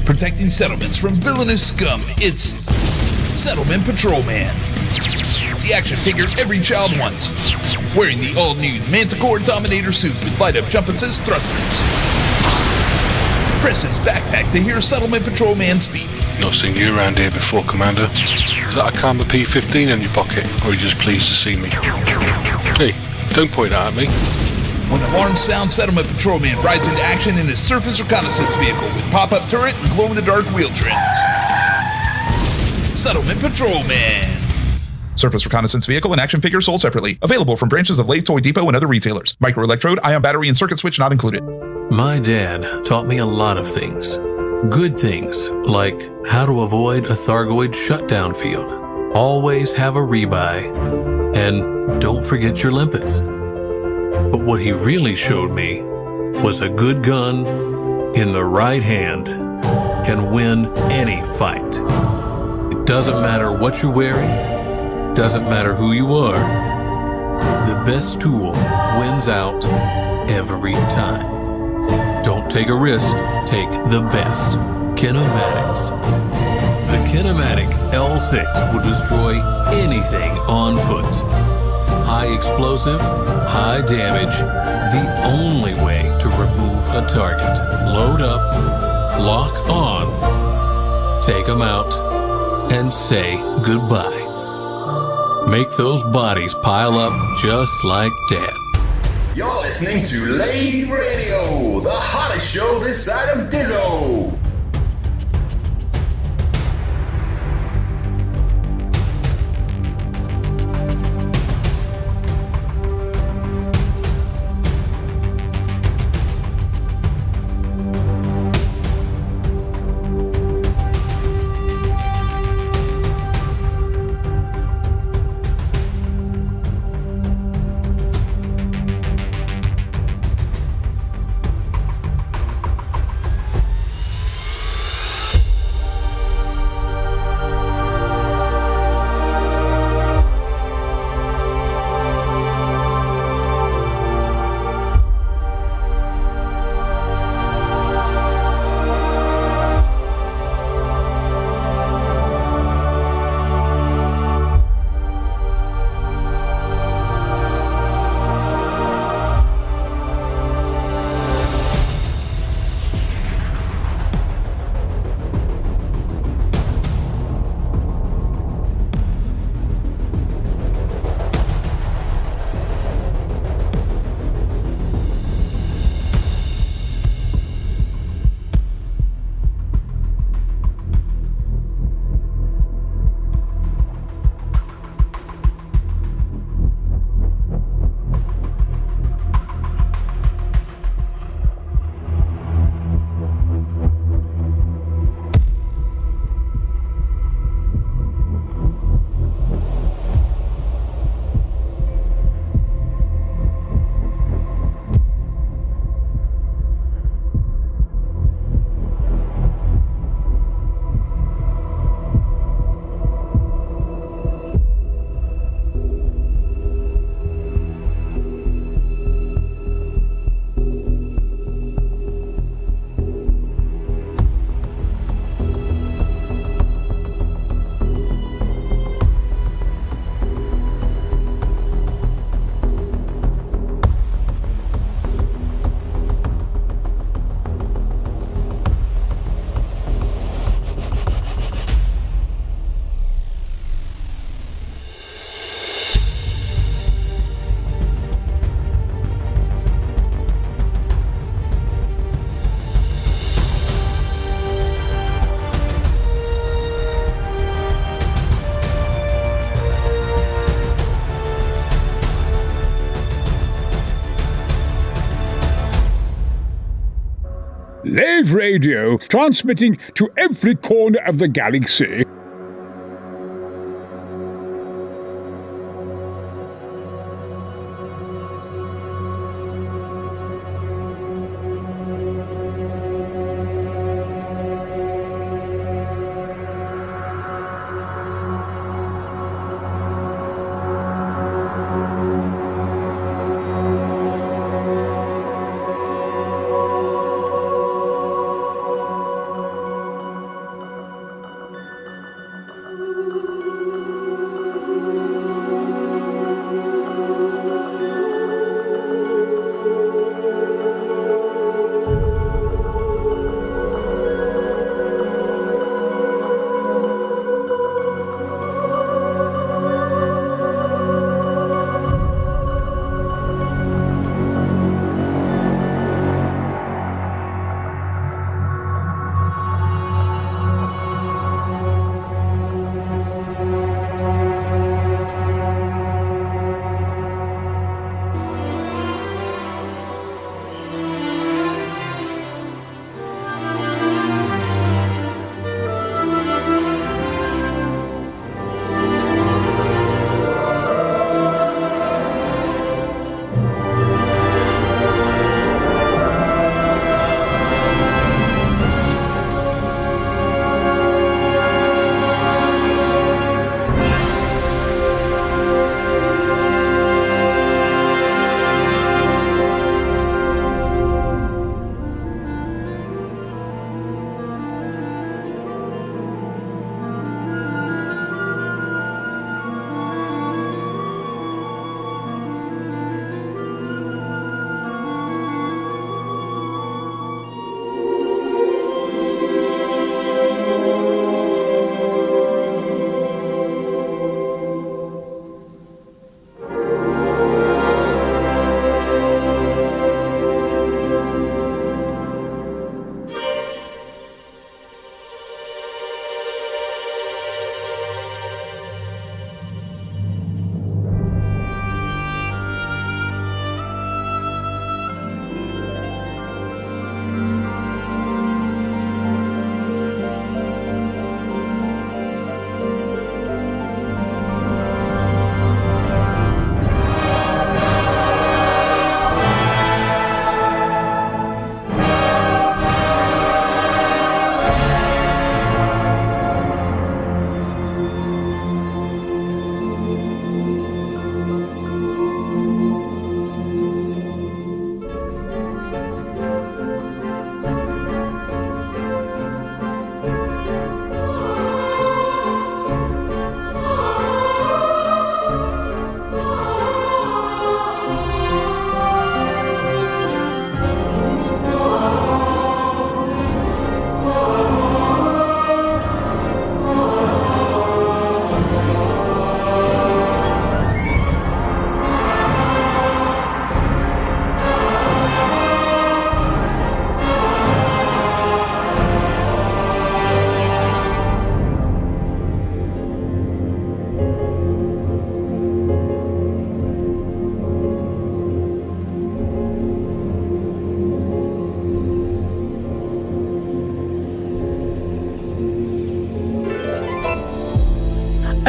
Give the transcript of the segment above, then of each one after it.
Protecting settlements from villainous scum, it's Settlement Patrolman. The action figure every child wants. Wearing the all-new Manticore Dominator suit with light-up jump assist thrusters. Press his backpack to hear Settlement Patrolman speak. Not seen you around here before, Commander. Is that a Karma P15 in your pocket, or are you just pleased to see me? Hey, don't point that at me. When alarms sound, Settlement Patrolman rides into action in his surface reconnaissance vehicle with pop-up turret and glow-in-the-dark wheel trims. Settlement Patrolman. Surface reconnaissance vehicle and action figure sold separately. Available from branches of Lave Toy Depot and other retailers. Microelectrode, ion battery, and circuit switch not included. My dad taught me a lot of things. Good things, like how to avoid a Thargoid shutdown field. Always have a rebuy. And don't forget your limpets. But what he really showed me was a good gun in the right hand can win any fight. It doesn't matter what you're wearing, doesn't matter who you are. The best tool wins out every time. Don't take a risk, take the best. Kinematics. The Kinematic L6 will destroy anything on foot. High explosive, high damage, the only way to remove a target. Load up, lock on, take them out, and say goodbye. Make those bodies pile up just like Dad. You're listening to Lave Radio, the hottest show this side of Dizzo. Lave Radio, transmitting to every corner of the galaxy.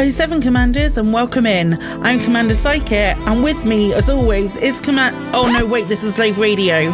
07 Commanders, and welcome in. I'm Commander Psyche, and with me, as always, is Oh no, wait, this is Lave Radio.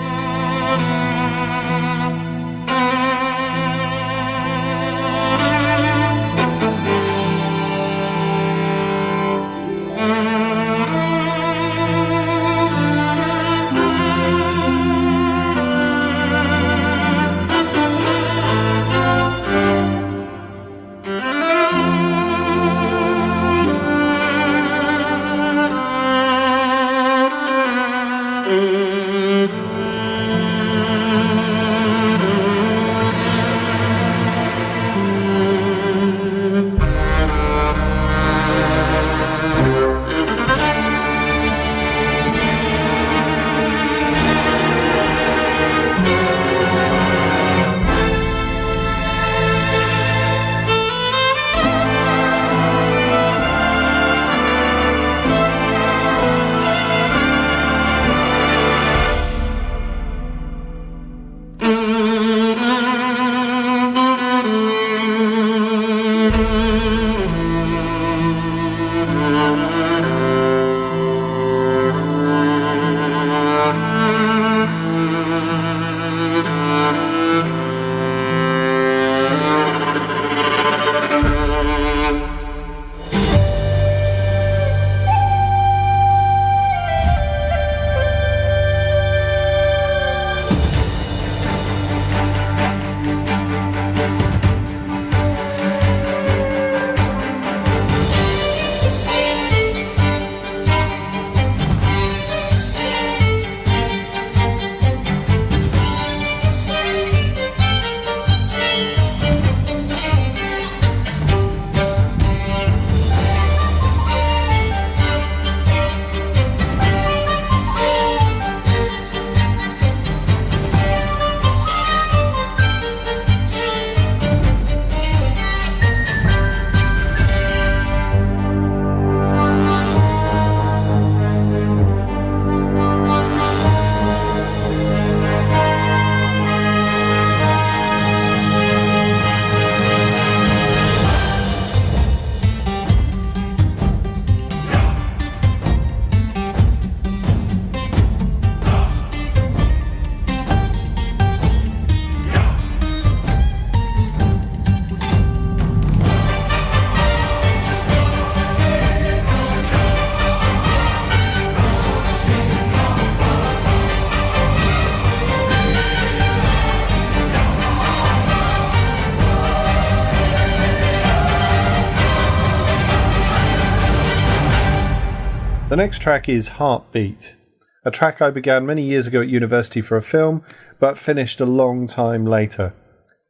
The next track is Heartbeat, a track I began many years ago at university for a film, but finished a long time later.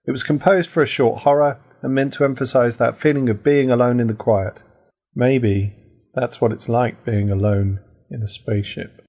It was composed for a short horror and meant to emphasise that feeling of being alone in the quiet. Maybe that's what it's like being alone in a spaceship.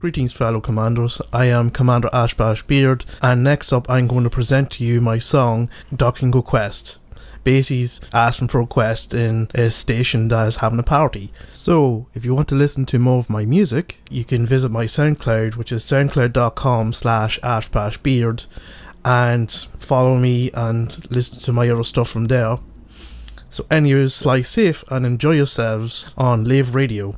Greetings, fellow commanders. I am Commander Ashbash Beard, and next up I'm going to present to you my song, Docking Request. Basie's asking for a request in a station that is having a party. So, if you want to listen to more of my music, you can visit my SoundCloud, which is soundcloud.com/ashbashbeard, and follow me and listen to my other stuff from there. So anyways, fly safe and enjoy yourselves on Lave Radio.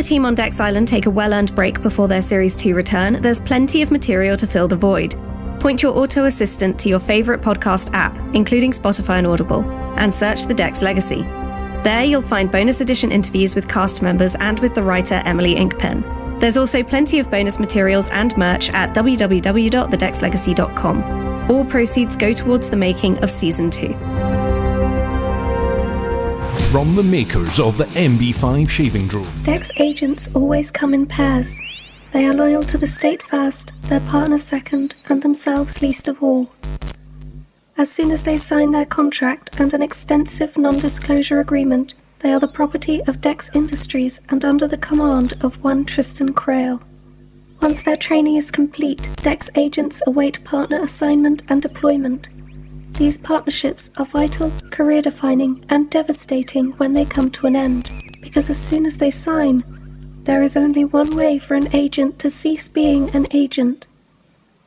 the team on Dex Island take a well-earned break before their Series 2 return, there's plenty of material to fill the void. Point your auto assistant to your favourite podcast app, including Spotify and Audible, and search The Dex Legacy. There you'll find bonus edition interviews with cast members and with the writer Emily Inkpen. There's also plenty of bonus materials and merch at www.thedexlegacy.com. All proceeds go towards the making of Season 2. From the makers of the MB5 shaving drone. Dex agents always come in pairs. They are loyal to the state first, their partner second, and themselves least of all. As soon as they sign their contract and an extensive non-disclosure agreement, they are the property of Dex Industries and under the command of one Tristan Crail. Once their training is complete, Dex agents await partner assignment and deployment. These partnerships are vital, career-defining, and devastating when they come to an end, because as soon as they sign, there is only one way for an agent to cease being an agent.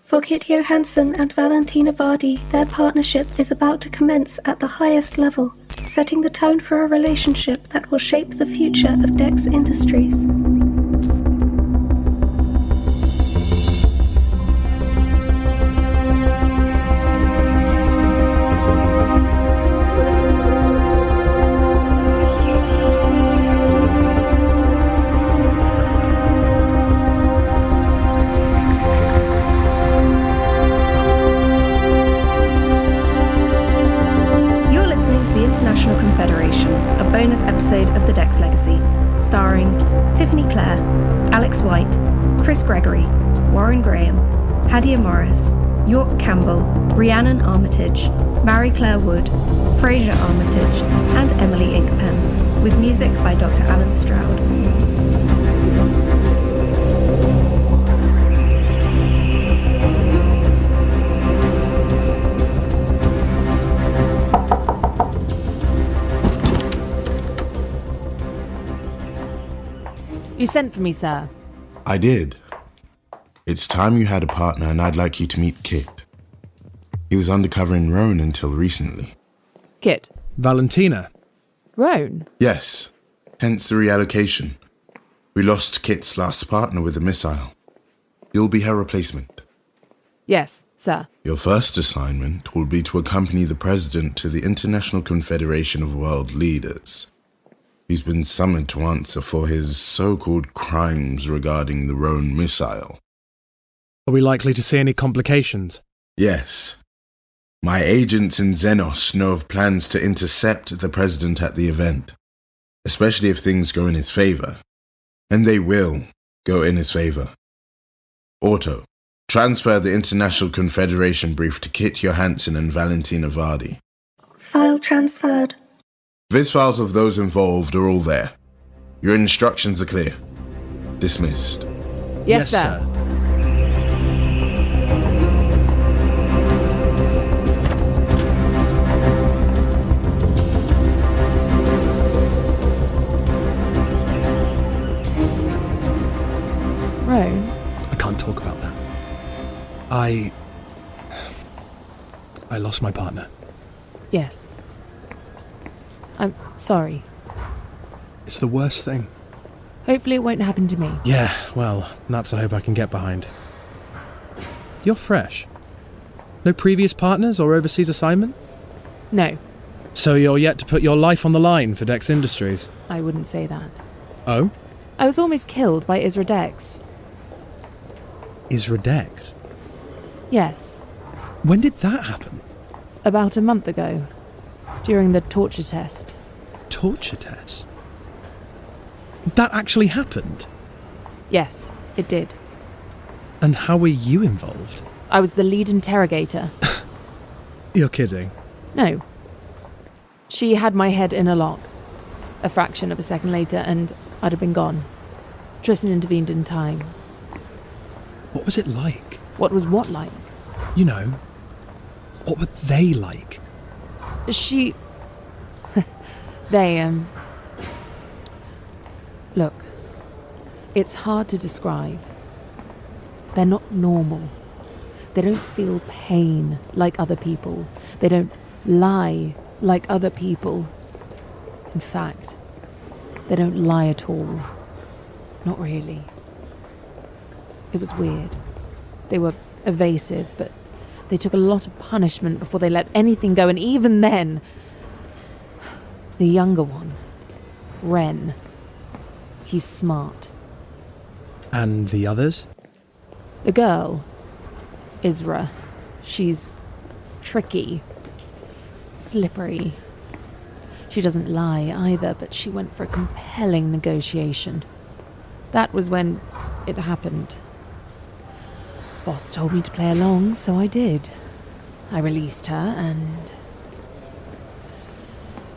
For Kit Johansson and Valentina Vardy, their partnership is about to commence at the highest level, setting the tone for a relationship that will shape the future of Dex Industries. International Confederation, a bonus episode of The Dex Legacy, starring Tiffany Clare, Alex White, Chris Gregory, Warren Graham, Hadia Morris, York Campbell, Rhiannon Armitage, Mary Claire Wood, Fraser Armitage, and Emily Inkpen, with music by Dr. Alan Stroud. You sent for me, sir. I did. It's time you had a partner, and I'd like you to meet Kit. He was undercover in Rhone until recently. Kit. Valentina. Rhone? Yes. Hence the reallocation. We lost Kit's last partner with a missile. You'll be her replacement. Yes, sir. Your first assignment will be to accompany the President to the International Confederation of World Leaders. He's been summoned to answer for his so-called crimes regarding the Rhone missile. Are we likely to see any complications? Yes. My agents in Xenos know of plans to intercept the President at the event, especially if things go in his favor. And they will go in his favor. Auto, transfer the International Confederation brief to Kit Johansson and Valentina Vardy. File transferred. Viz files of those involved are all there. Your instructions are clear. Dismissed. Yes, sir. Rhone? I can't talk about that. I lost my partner. Yes. I'm sorry. It's the worst thing. Hopefully it won't happen to me. Yeah, well, that's a hope I can get behind. You're fresh. No previous partners or overseas assignment? No. So you're yet to put your life on the line for Dex Industries? I wouldn't say that. Oh? I was almost killed by Isra Dex. Isra Dex? Yes. When did that happen? About a month ago. During the torture test. Torture test? That actually happened? Yes, it did. And how were you involved? I was the lead interrogator. You're kidding. No. She had my head in a lock. A fraction of a second later, and I'd have been gone. Tristan intervened in time. What was it like? What was what like? You know, what were they like? They, Look, it's hard to describe. They're not normal. They don't feel pain like other people. They don't lie like other people. In fact, they don't lie at all. Not really. It was weird. They were evasive, but they took a lot of punishment before they let anything go, and even then, the younger one, Ren, he's smart. And the others? The girl, Isra, she's tricky, slippery. She doesn't lie either, but she went for a compelling negotiation. That was when it happened. Boss told me to play along, so I did. I released her, and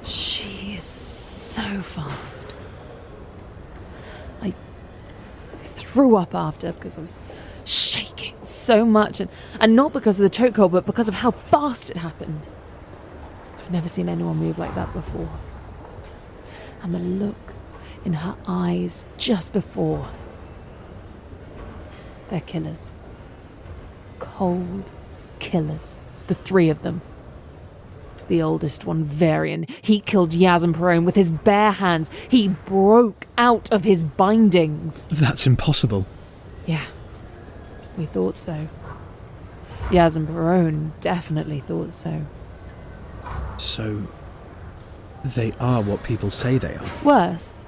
she is so fast. I threw up after because I was shaking so much, and not because of the chokehold, but because of how fast it happened. I've never seen anyone move like that before. And the look in her eyes just before. They're killers. Cold killers. The three of them. The oldest one, Varian, he killed Yaz and Perone with his bare hands. He broke out of his bindings. That's impossible. Yeah, we thought so. Yaz and Perone definitely thought so. So, they are what people say they are? Worse.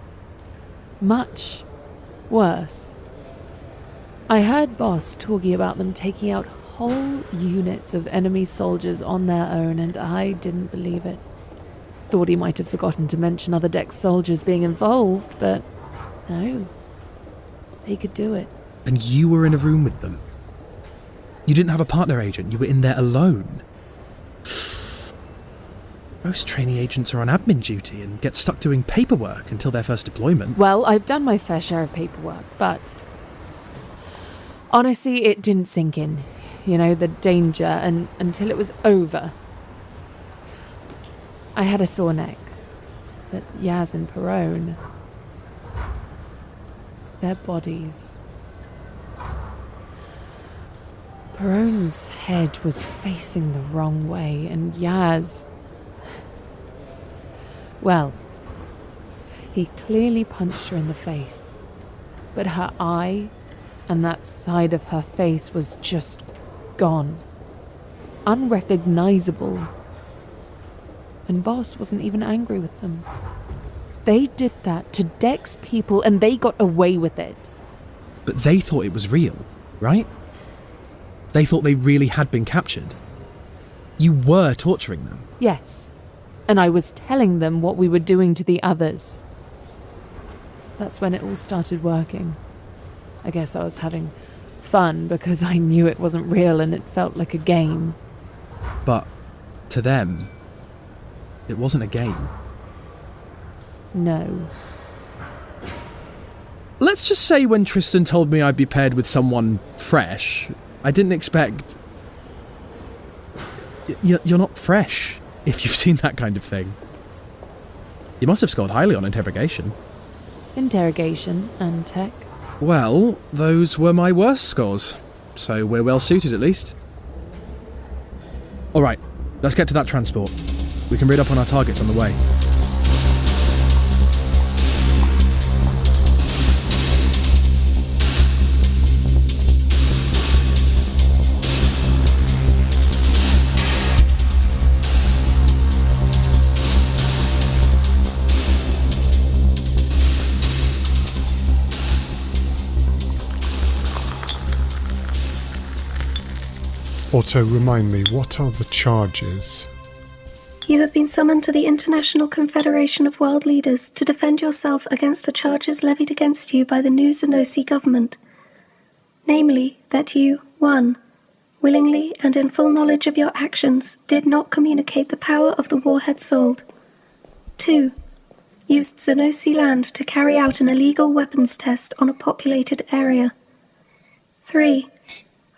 Much worse. I heard Boss talking about them taking out whole units of enemy soldiers on their own, and I didn't believe it. Thought he might have forgotten to mention other Dex soldiers being involved, but no. They could do it. And you were in a room with them? You didn't have a partner agent, you were in there alone? Most trainee agents are on admin duty and get stuck doing paperwork until their first deployment. Well, I've done my fair share of paperwork, but honestly, it didn't sink in. You know, the danger, and until it was over. I had a sore neck, but Yaz and Perone, their bodies. Perone's head was facing the wrong way, and Yaz, well, he clearly punched her in the face, but her eye and that side of her face was just gone. Unrecognizable. And Boss wasn't even angry with them. They did that to Dex people and they got away with it. But they thought it was real, right? They thought they really had been captured. You were torturing them. Yes. And I was telling them what we were doing to the others. That's when it all started working. I guess I was having fun because I knew it wasn't real and it felt like a game. But to them, it wasn't a game. No. Let's just say when Tristan told me I'd be paired with someone fresh, I didn't expect... You're not fresh, if you've seen that kind of thing. You must have scored highly on interrogation. Interrogation and tech. Well, those were my worst scores, so we're well suited at least. Alright, let's get to that transport. We can read up on our targets on the way. Otto, remind me, what are the charges? You have been summoned to the International Confederation of World Leaders to defend yourself against the charges levied against you by the new Xenosi government. Namely, that you, 1. Willingly and in full knowledge of your actions, did not communicate the power of the warhead sold. 2. Used Xenosi land to carry out an illegal weapons test on a populated area. 3.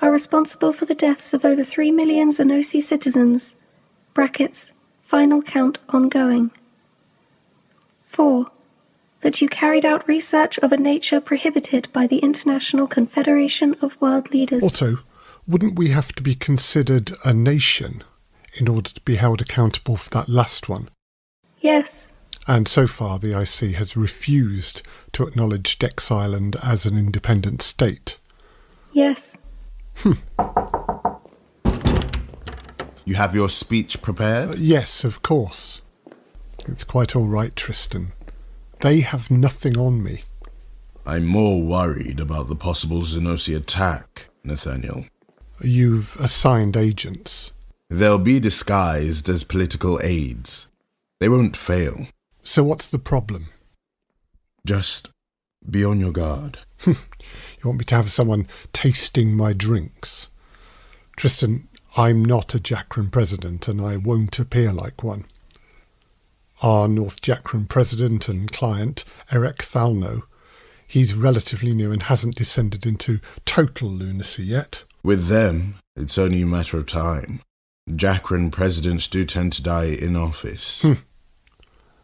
Are responsible for the deaths of over 3 million Xenosi citizens. Brackets. Final count ongoing. 4. That you carried out research of a nature prohibited by the International Confederation of World Leaders. Otto, wouldn't we have to be considered a nation in order to be held accountable for that last one? Yes. And so far the IC has refused to acknowledge Dex Island as an independent state. Yes. You have your speech prepared? Yes, of course. It's quite all right, Tristan. They have nothing on me. I'm more worried about the possible Xenosi attack, Nathaniel. You've assigned agents. They'll be disguised as political aides. They won't fail. So what's the problem? Just be on your guard. You want me to have someone tasting my drinks? Tristan, I'm not a Jakran president, and I won't appear like one. Our North Jakran president and client, Eric Thalno, he's relatively new and hasn't descended into total lunacy yet. With them, it's only a matter of time. Jakran presidents do tend to die in office.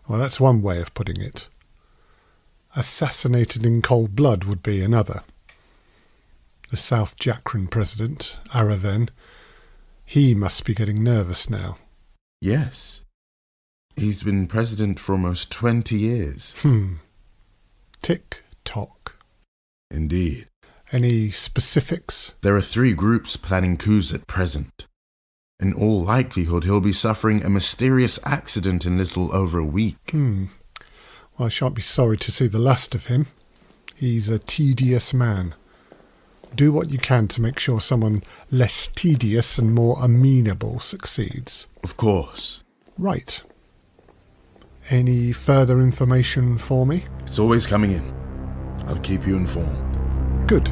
Well, that's one way of putting it. Assassinated in cold blood would be another. The South Jakran president, Araven, he must be getting nervous now. Yes. He's been president for almost 20 years. Tick-tock. Indeed. Any specifics? There are 3 groups planning coups at present. In all likelihood, he'll be suffering a mysterious accident in little over a week. Well, I shan't be sorry to see the last of him. He's a tedious man. Do what you can to make sure someone less tedious and more amenable succeeds. Of course. Right. Any further information for me? It's always coming in. I'll keep you informed. Good.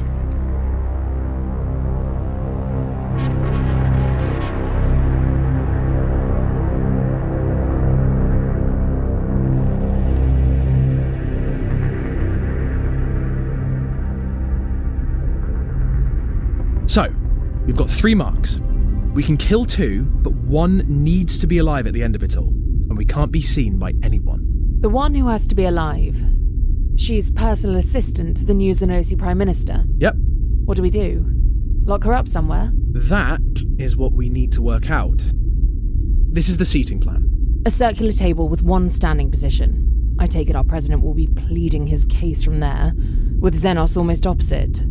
So, we've got 3 marks. We can kill 2, but 1 needs to be alive at the end of it all, and we can't be seen by anyone. The one who has to be alive. She's personal assistant to the new Xenosi Prime Minister. Yep. What do we do? Lock her up somewhere? That is what we need to work out. This is the seating plan. A circular table with 1 standing position. I take it our president will be pleading his case from there, with Xenos almost opposite.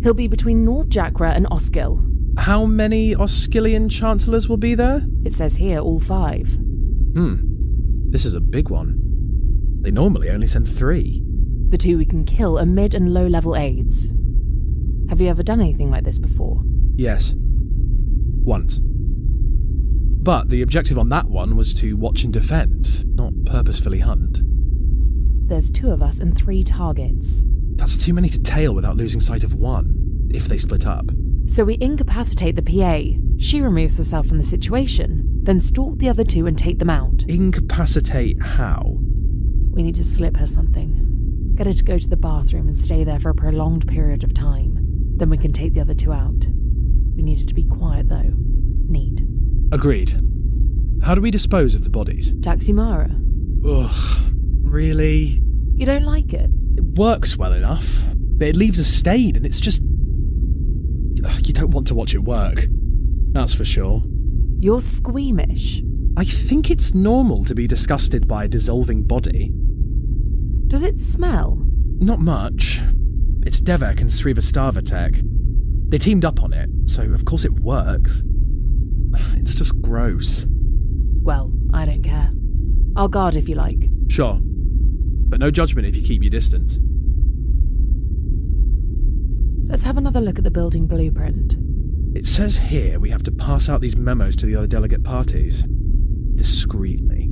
He'll be between North Jakra and Oskil. How many Oskilian chancellors will be there? It says here all 5. This is a big one. They normally only send 3. The 2 we can kill are mid and low level aides. Have you ever done anything like this before? Yes. Once. But the objective on that one was to watch and defend, not purposefully hunt. There's 2 of us and 3 targets. That's too many to tail without losing sight of one, if they split up. So we incapacitate the PA. She removes herself from the situation, then stalk the other 2 and take them out. Incapacitate how? We need to slip her something. Get her to go to the bathroom and stay there for a prolonged period of time. Then we can take the other 2 out. We need her to be quiet, though. Neat. Agreed. How do we dispose of the bodies? Taximara. Ugh, really? You don't like it? It works well enough, but it leaves a stain and it's just... You don't want to watch it work. That's for sure. You're squeamish. I think it's normal to be disgusted by a dissolving body. Does it smell? Not much. It's Devek and Srivastava tech. They teamed up on it, so of course it works. It's just gross. Well, I don't care. I'll guard if you like. Sure. But no judgment if you keep your distance. Let's have another look at the building blueprint. It says here we have to pass out these memos to the other delegate parties. Discreetly.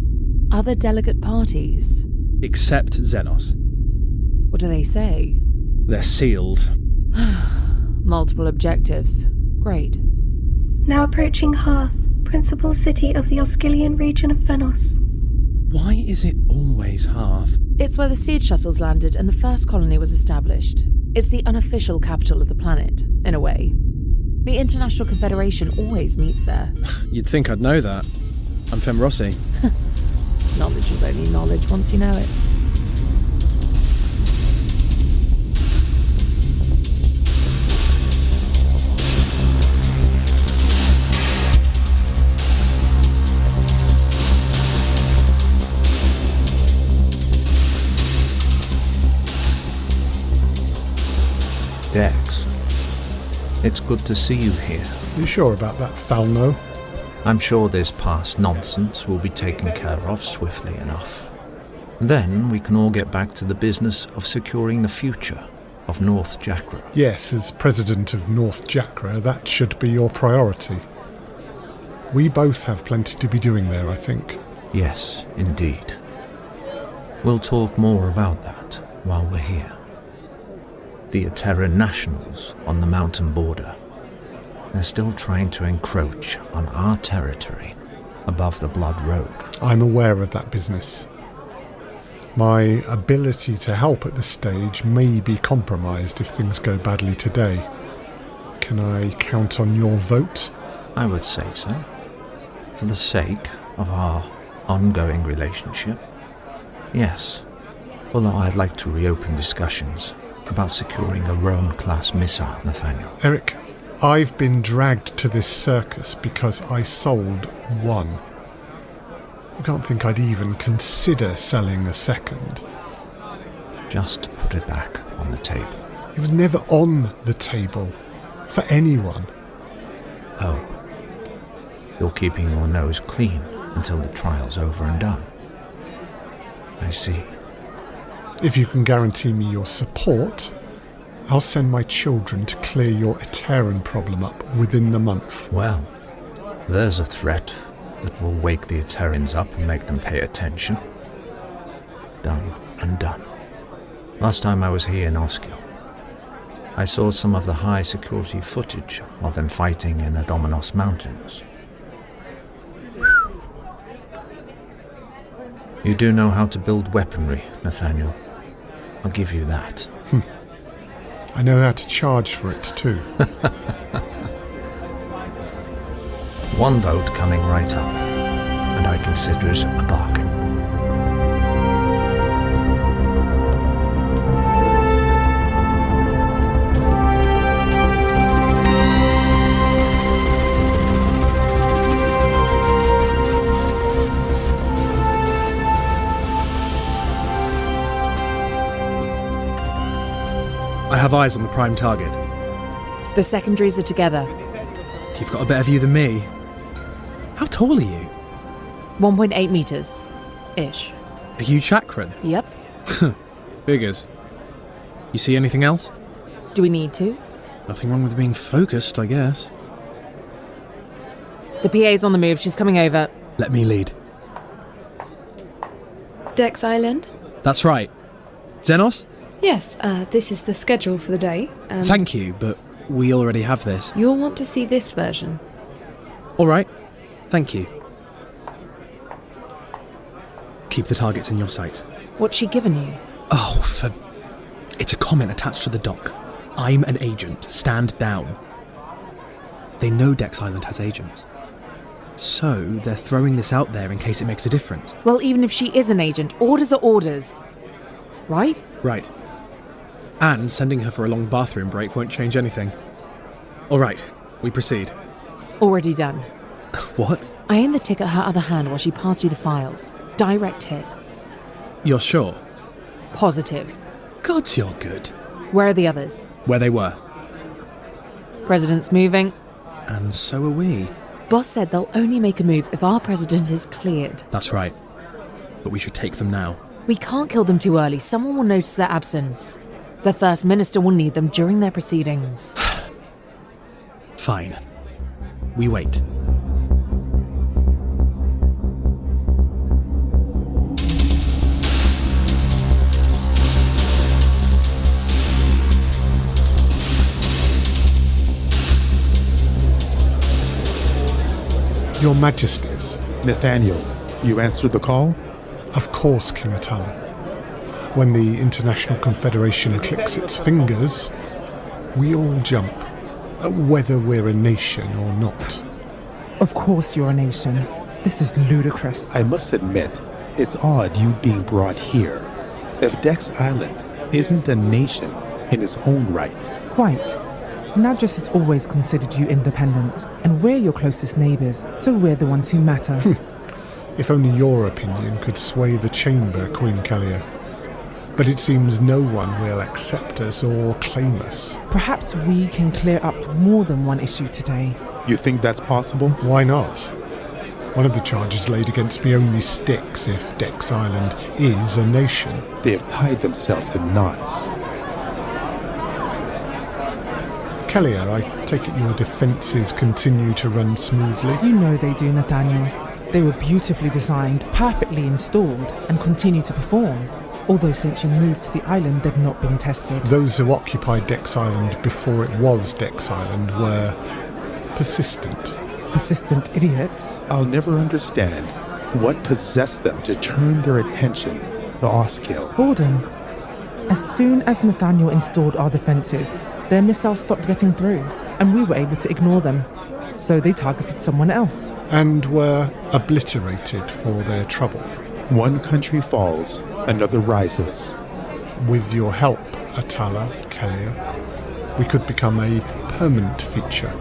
Other delegate parties? Except Xenos. What do they say? They're sealed. Multiple objectives. Great. Now approaching Hearth, principal city of the Oskilian region of Fenos. Why is it always Hearth? It's where the seed shuttles landed and the first colony was established. It's the unofficial capital of the planet, in a way. The International Confederation always meets there. You'd think I'd know that. I'm Femrossi. Knowledge is only knowledge once you know it. It's good to see you here. You sure about that, Thalno? I'm sure this past nonsense will be taken care of swiftly enough. Then we can all get back to the business of securing the future of North Jakra. Yes, as President of North Jakra, that should be your priority. We both have plenty to be doing there, I think. Yes, indeed. We'll talk more about that while we're here. The Terran nationals on the mountain border. They're still trying to encroach on our territory above the Blood Road. I'm aware of that business. My ability to help at this stage may be compromised if things go badly today. Can I count on your vote? I would say so. For the sake of our ongoing relationship, yes. Although I'd like to reopen discussions about securing a Roan-class missile, Nathaniel. Eric, I've been dragged to this circus because I sold one. You can't think I'd even consider selling a second. Just put it back on the table. It was never on the table. For anyone. Oh. You're keeping your nose clean until the trial's over and done. I see. If you can guarantee me your support, I'll send my children to clear your Eteran problem up within the month. Well, there's a threat that will wake the Eterans up and make them pay attention. Done and done. Last time I was here in Oskil, I saw some of the high security footage of them fighting in the Dominos Mountains. You do know how to build weaponry, Nathaniel. I'll give you that. I know how to charge for it too. One vote coming right up, and I consider it a bargain. I have eyes on the prime target. The secondaries are together. You've got a better view than me. How tall are you? 1.8 meters. Ish. Are you Chakran? Yep. Figures. You see anything else? Do we need to? Nothing wrong with being focused, I guess. The PA's on the move. She's coming over. Let me lead. Dex Island? That's right. Xenos? Yes, this is the schedule for the day. Thank you, but we already have this. You'll want to see this version. All right. Thank you. Keep the targets in your sight. What's she given you? Oh, It's a comment attached to the dock. I'm an agent. Stand down. They know Dex Island has agents. So they're throwing this out there in case it makes a difference. Well, even if she is an agent, orders are orders. Right? Right. And sending her for a long bathroom break won't change anything. All right, we proceed. Already done. What? I aimed the tick at her other hand while she passed you the files. Direct hit. You're sure? Positive. Gods, you're good. Where are the others? Where they were. President's moving. And so are we. Boss said they'll only make a move if our president is cleared. That's right. But we should take them now. We can't kill them too early. Someone will notice their absence. The First Minister will need them during their proceedings. Fine. We wait. Your Majesties. Nathaniel, you answered the call? Of course, King Atala. When the International Confederation clicks its fingers, we all jump, whether we're a nation or not. Of course you're a nation. This is ludicrous. I must admit, it's odd you being brought here. If Dex Island isn't a nation in its own right. Quite. Nadjas has always considered you independent, and we're your closest neighbours, so we're the ones who matter. If only your opinion could sway the chamber, Queen Kalia. but it seems no one will accept us or claim us. Perhaps we can clear up more than one issue today. You think that's possible? Why not? One of the charges laid against me only sticks if Dex Island is a nation. They have tied themselves in knots. Kellier, I take it your defences continue to run smoothly? You know they do, Nathaniel. They were beautifully designed, perfectly installed, and continue to perform. Although since you moved to the island, they've not been tested. Those who occupied Dex Island before it was Dex Island were persistent. Persistent idiots? I'll never understand what possessed them to turn their attention to Oskill. Borden. As soon as Nathaniel installed our defences, their missiles stopped getting through, and we were able to ignore them. So they targeted someone else. And were obliterated for their trouble. One country falls, another rises. With your help, Atala, Kellier, we could become a permanent feature.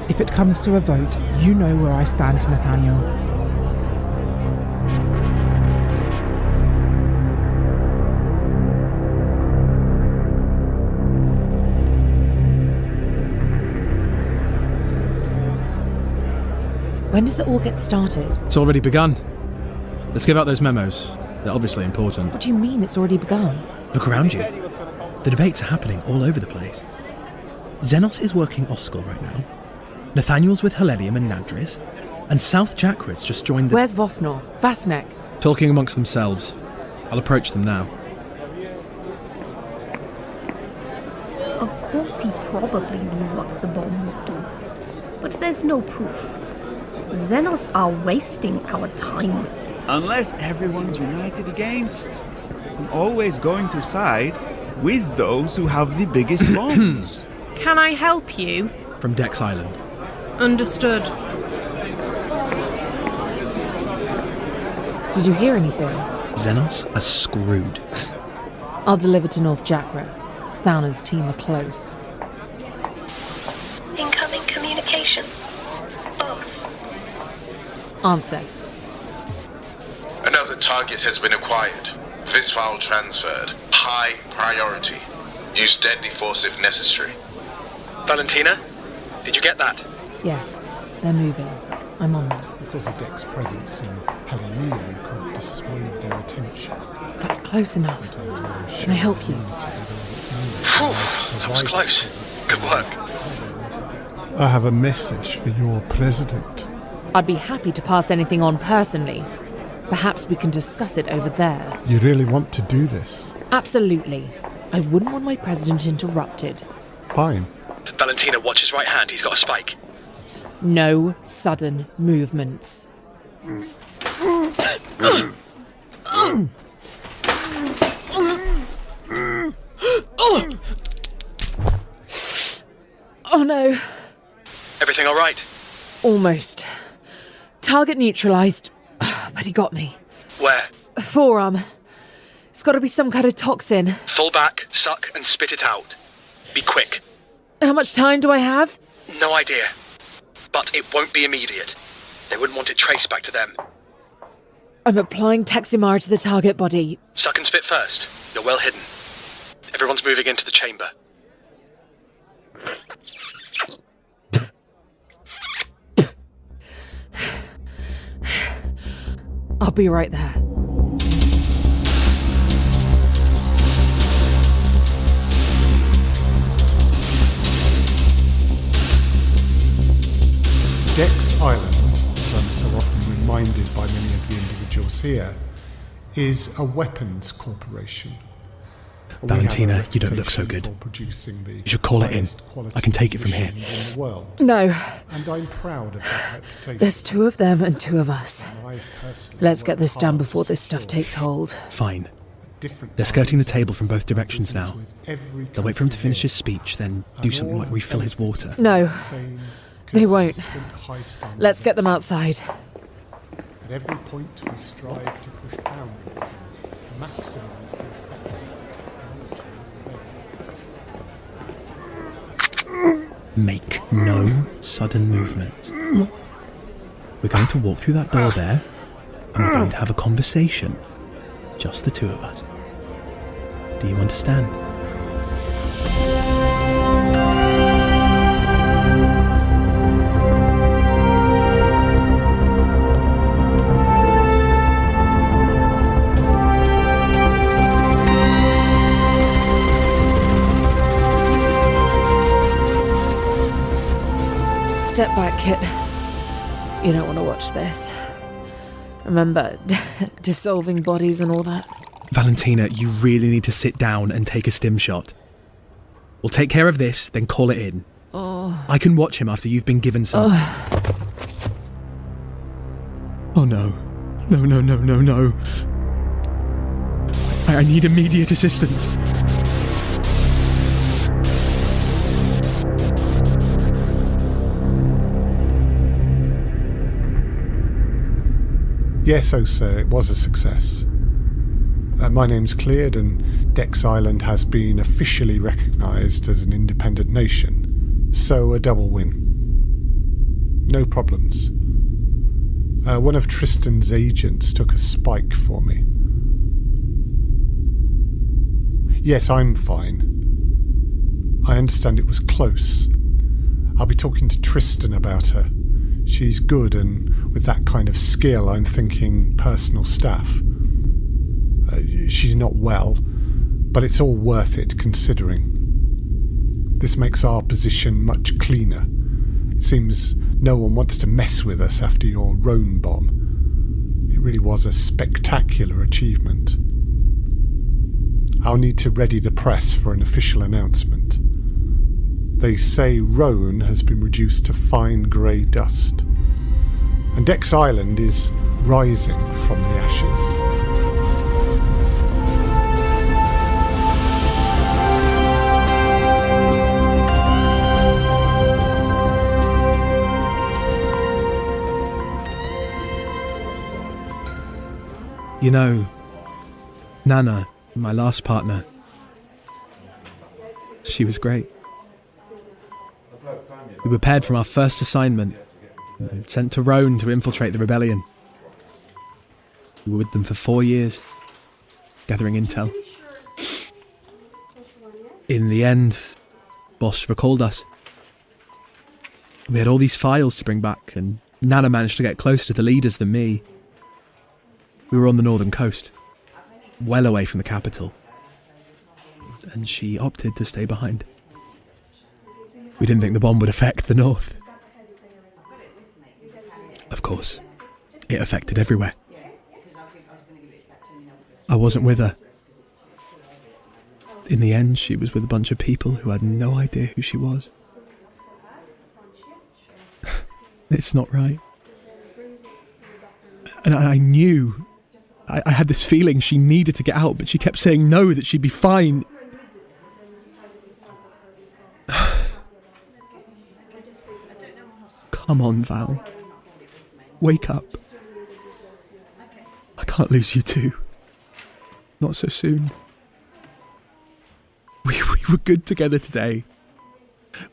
If it comes to a vote, you know where I stand, Nathaniel. When does it all get started? It's already begun. Let's give out those memos. They're obviously important. What do you mean it's already begun? Look around you. The debates are happening all over the place. Xenos is working Oskil right now. Nathaniel's with Helenium and Nadris. And South Jackrid's just joined the... Where's Vosnor? Vasnek? Talking amongst themselves. I'll approach them now. Of course he probably knew what the bomb would do. But there's no proof. Xenos are wasting our time with this. Unless everyone's united against. I'm always going to side with those who have the biggest bombs. Can I help you? From Dex Island. Understood. Did you hear anything? Xenos are screwed. I'll deliver to North Jakra. Thauna's team are close. Incoming communication. Boss. Answer. Another target has been acquired. Visfile transferred. High priority. Use deadly force if necessary. Valentina, did you get that? Yes, they're moving. I'm on them. Of course, a Dex presence in Helenium could dissuade their attention. That's close enough. Can I help you? Phew, that was close. Good work. I have a message for your president. I'd be happy to pass anything on personally. Perhaps we can discuss it over there. You really want to do this? Absolutely. I wouldn't want my president interrupted. Fine. Valentina, watch his right hand. He's got a spike. No sudden movements. Oh no. Everything all right? Almost. Target neutralized, but he got me. Where? Forearm. It's got to be some kind of toxin. Fall back, suck, and spit it out. Be quick. How much time do I have? No idea. But it won't be immediate. They wouldn't want it traced back to them. I'm applying Taximara to the target body. Suck and spit first. You're well hidden. Everyone's moving into the chamber. I'll be right there. Dex Island, as I'm so often reminded by many of the individuals here, is a weapons corporation. Valentina, you don't look so good. You should call it in. I can take it from here. No. And I'm proud of that reputation. There's two of them and two of us. Let's get this done before this stuff takes hold. Fine. They're skirting the table from both directions now. They'll wait for him to finish his speech, then do something like refill his water. No. They won't. Let's get them outside. At every point we strive to push boundaries and maximise the effect of technology. Make no sudden movement. We're going to walk through that door there, and we're going to have a conversation. Just the two of us. Do you understand? Step back, Kit. You don't want to watch this. Remember, dissolving bodies and all that? Valentina, you really need to sit down and take a stim shot. We'll take care of this, then call it in. Oh. I can watch him after you've been given some... Oh no. No. I need immediate assistance. Yes, oh sir, it was a success. My name's cleared and Dex Island has been officially recognised as an independent nation. So a double win. No problems. One of Tristan's agents took a spike for me. Yes, I'm fine. I understand it was close. I'll be talking to Tristan about her. She's good, and with that kind of skill, I'm thinking personal staff. She's not well, but it's all worth it considering. This makes our position much cleaner. It seems no one wants to mess with us after your Rhone bomb. It really was a spectacular achievement. I'll need to ready the press for an official announcement. They say Rhone has been reduced to fine grey dust, and Dex Island is rising from the ashes. You know, Nana, my last partner, she was great. We were paired from our first assignment, sent to Rhone to infiltrate the rebellion. We were with them for 4 years, gathering intel. In the end, Boss recalled us. We had all these files to bring back, and Nana managed to get closer to the leaders than me. We were on the northern coast, well away from the capital, and she opted to stay behind. We didn't think the bomb would affect the north. Of course, it affected everywhere. I wasn't with her. In the end, she was with a bunch of people who had no idea who she was. It's not right. And I knew... I had this feeling she needed to get out, but she kept saying no, that she'd be fine. Come on, Val. Wake up. I can't lose you too. Not so soon. We were good together today.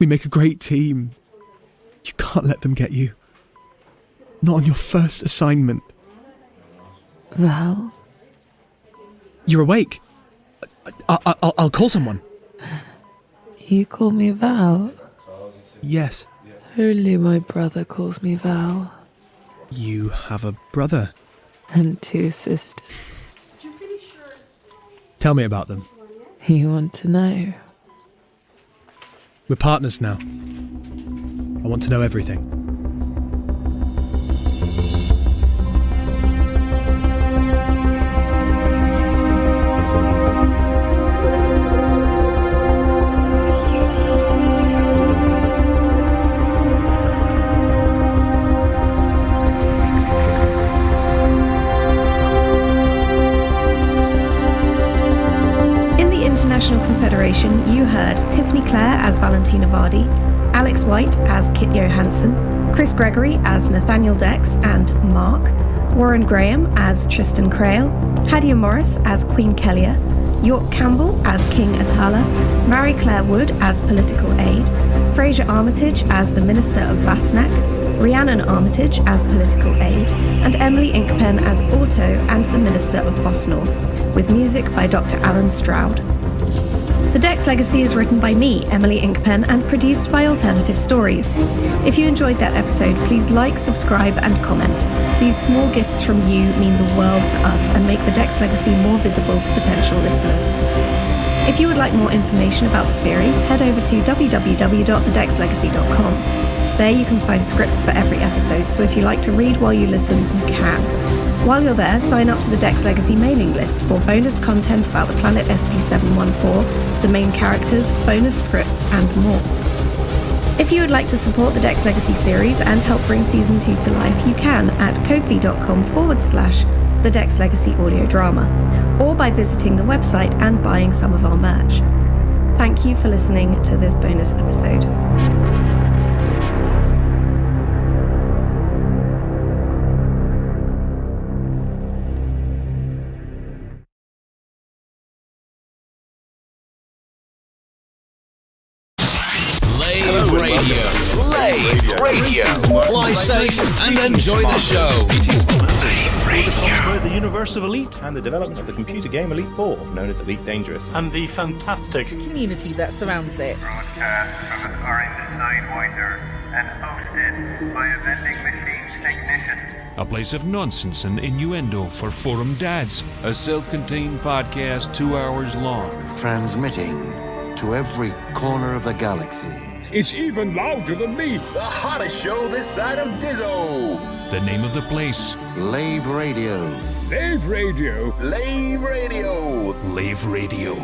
We make a great team. You can't let them get you. Not on your first assignment. Val? You're awake. I'll call someone. You call me Val? Yes. Only my brother calls me Val. You have a brother? And 2 sisters. Tell me about them. You want to know? We're partners now. I want to know everything. International Confederation, you heard Tiffany Clare as Valentina Vardy, Alex White as Kit Johansson, Chris Gregory as Nathaniel Dex and Mark, Warren Graham as Tristan Crail, Hadia Morris as Queen Kellia, York Campbell as King Atala, Mary Claire Wood as Political Aid, Fraser Armitage as the Minister of Vastneck, Rhiannon Armitage as Political Aid, and Emily Inkpen as Auto and the Minister of Vosnorth, with music by Dr. Alan Stroud. The Dex Legacy is written by me, Emily Inkpen, and produced by Alternative Stories. If you enjoyed that episode, please like, subscribe, and comment. These small gifts from you mean the world to us and make the Dex Legacy more visible to potential listeners. If you would like more information about the series, head over to www.thedexlegacy.com. There you can find scripts for every episode, so if you like to read while you listen, you can. While you're there, sign up to the Dex Legacy mailing list for bonus content about the planet SP714, the main characters, bonus scripts, and more. If you would like to support the Dex Legacy series and help bring Season 2 to life, you can at ko-fi.com/the Dex Legacy audio drama, or by visiting the website and buying some of our merch. Thank you for listening to this bonus episode. Lave Radio. Lave Radio. Fly safe and enjoy the show. Lave Radio. The universe of Elite and the development of the computer game Elite 4, known as Elite Dangerous. And the fantastic community that surrounds it. Broadcast from an orange Sidewinder and hosted by a vending machine technician. A place of nonsense and innuendo for forum dads. A self-contained podcast 2 hours long. Transmitting to every corner of the galaxy. It's even louder than me. The hottest show this side of Dizzo. The name of the place. Lave Radio. Lave Radio. Lave Radio. Lave Radio.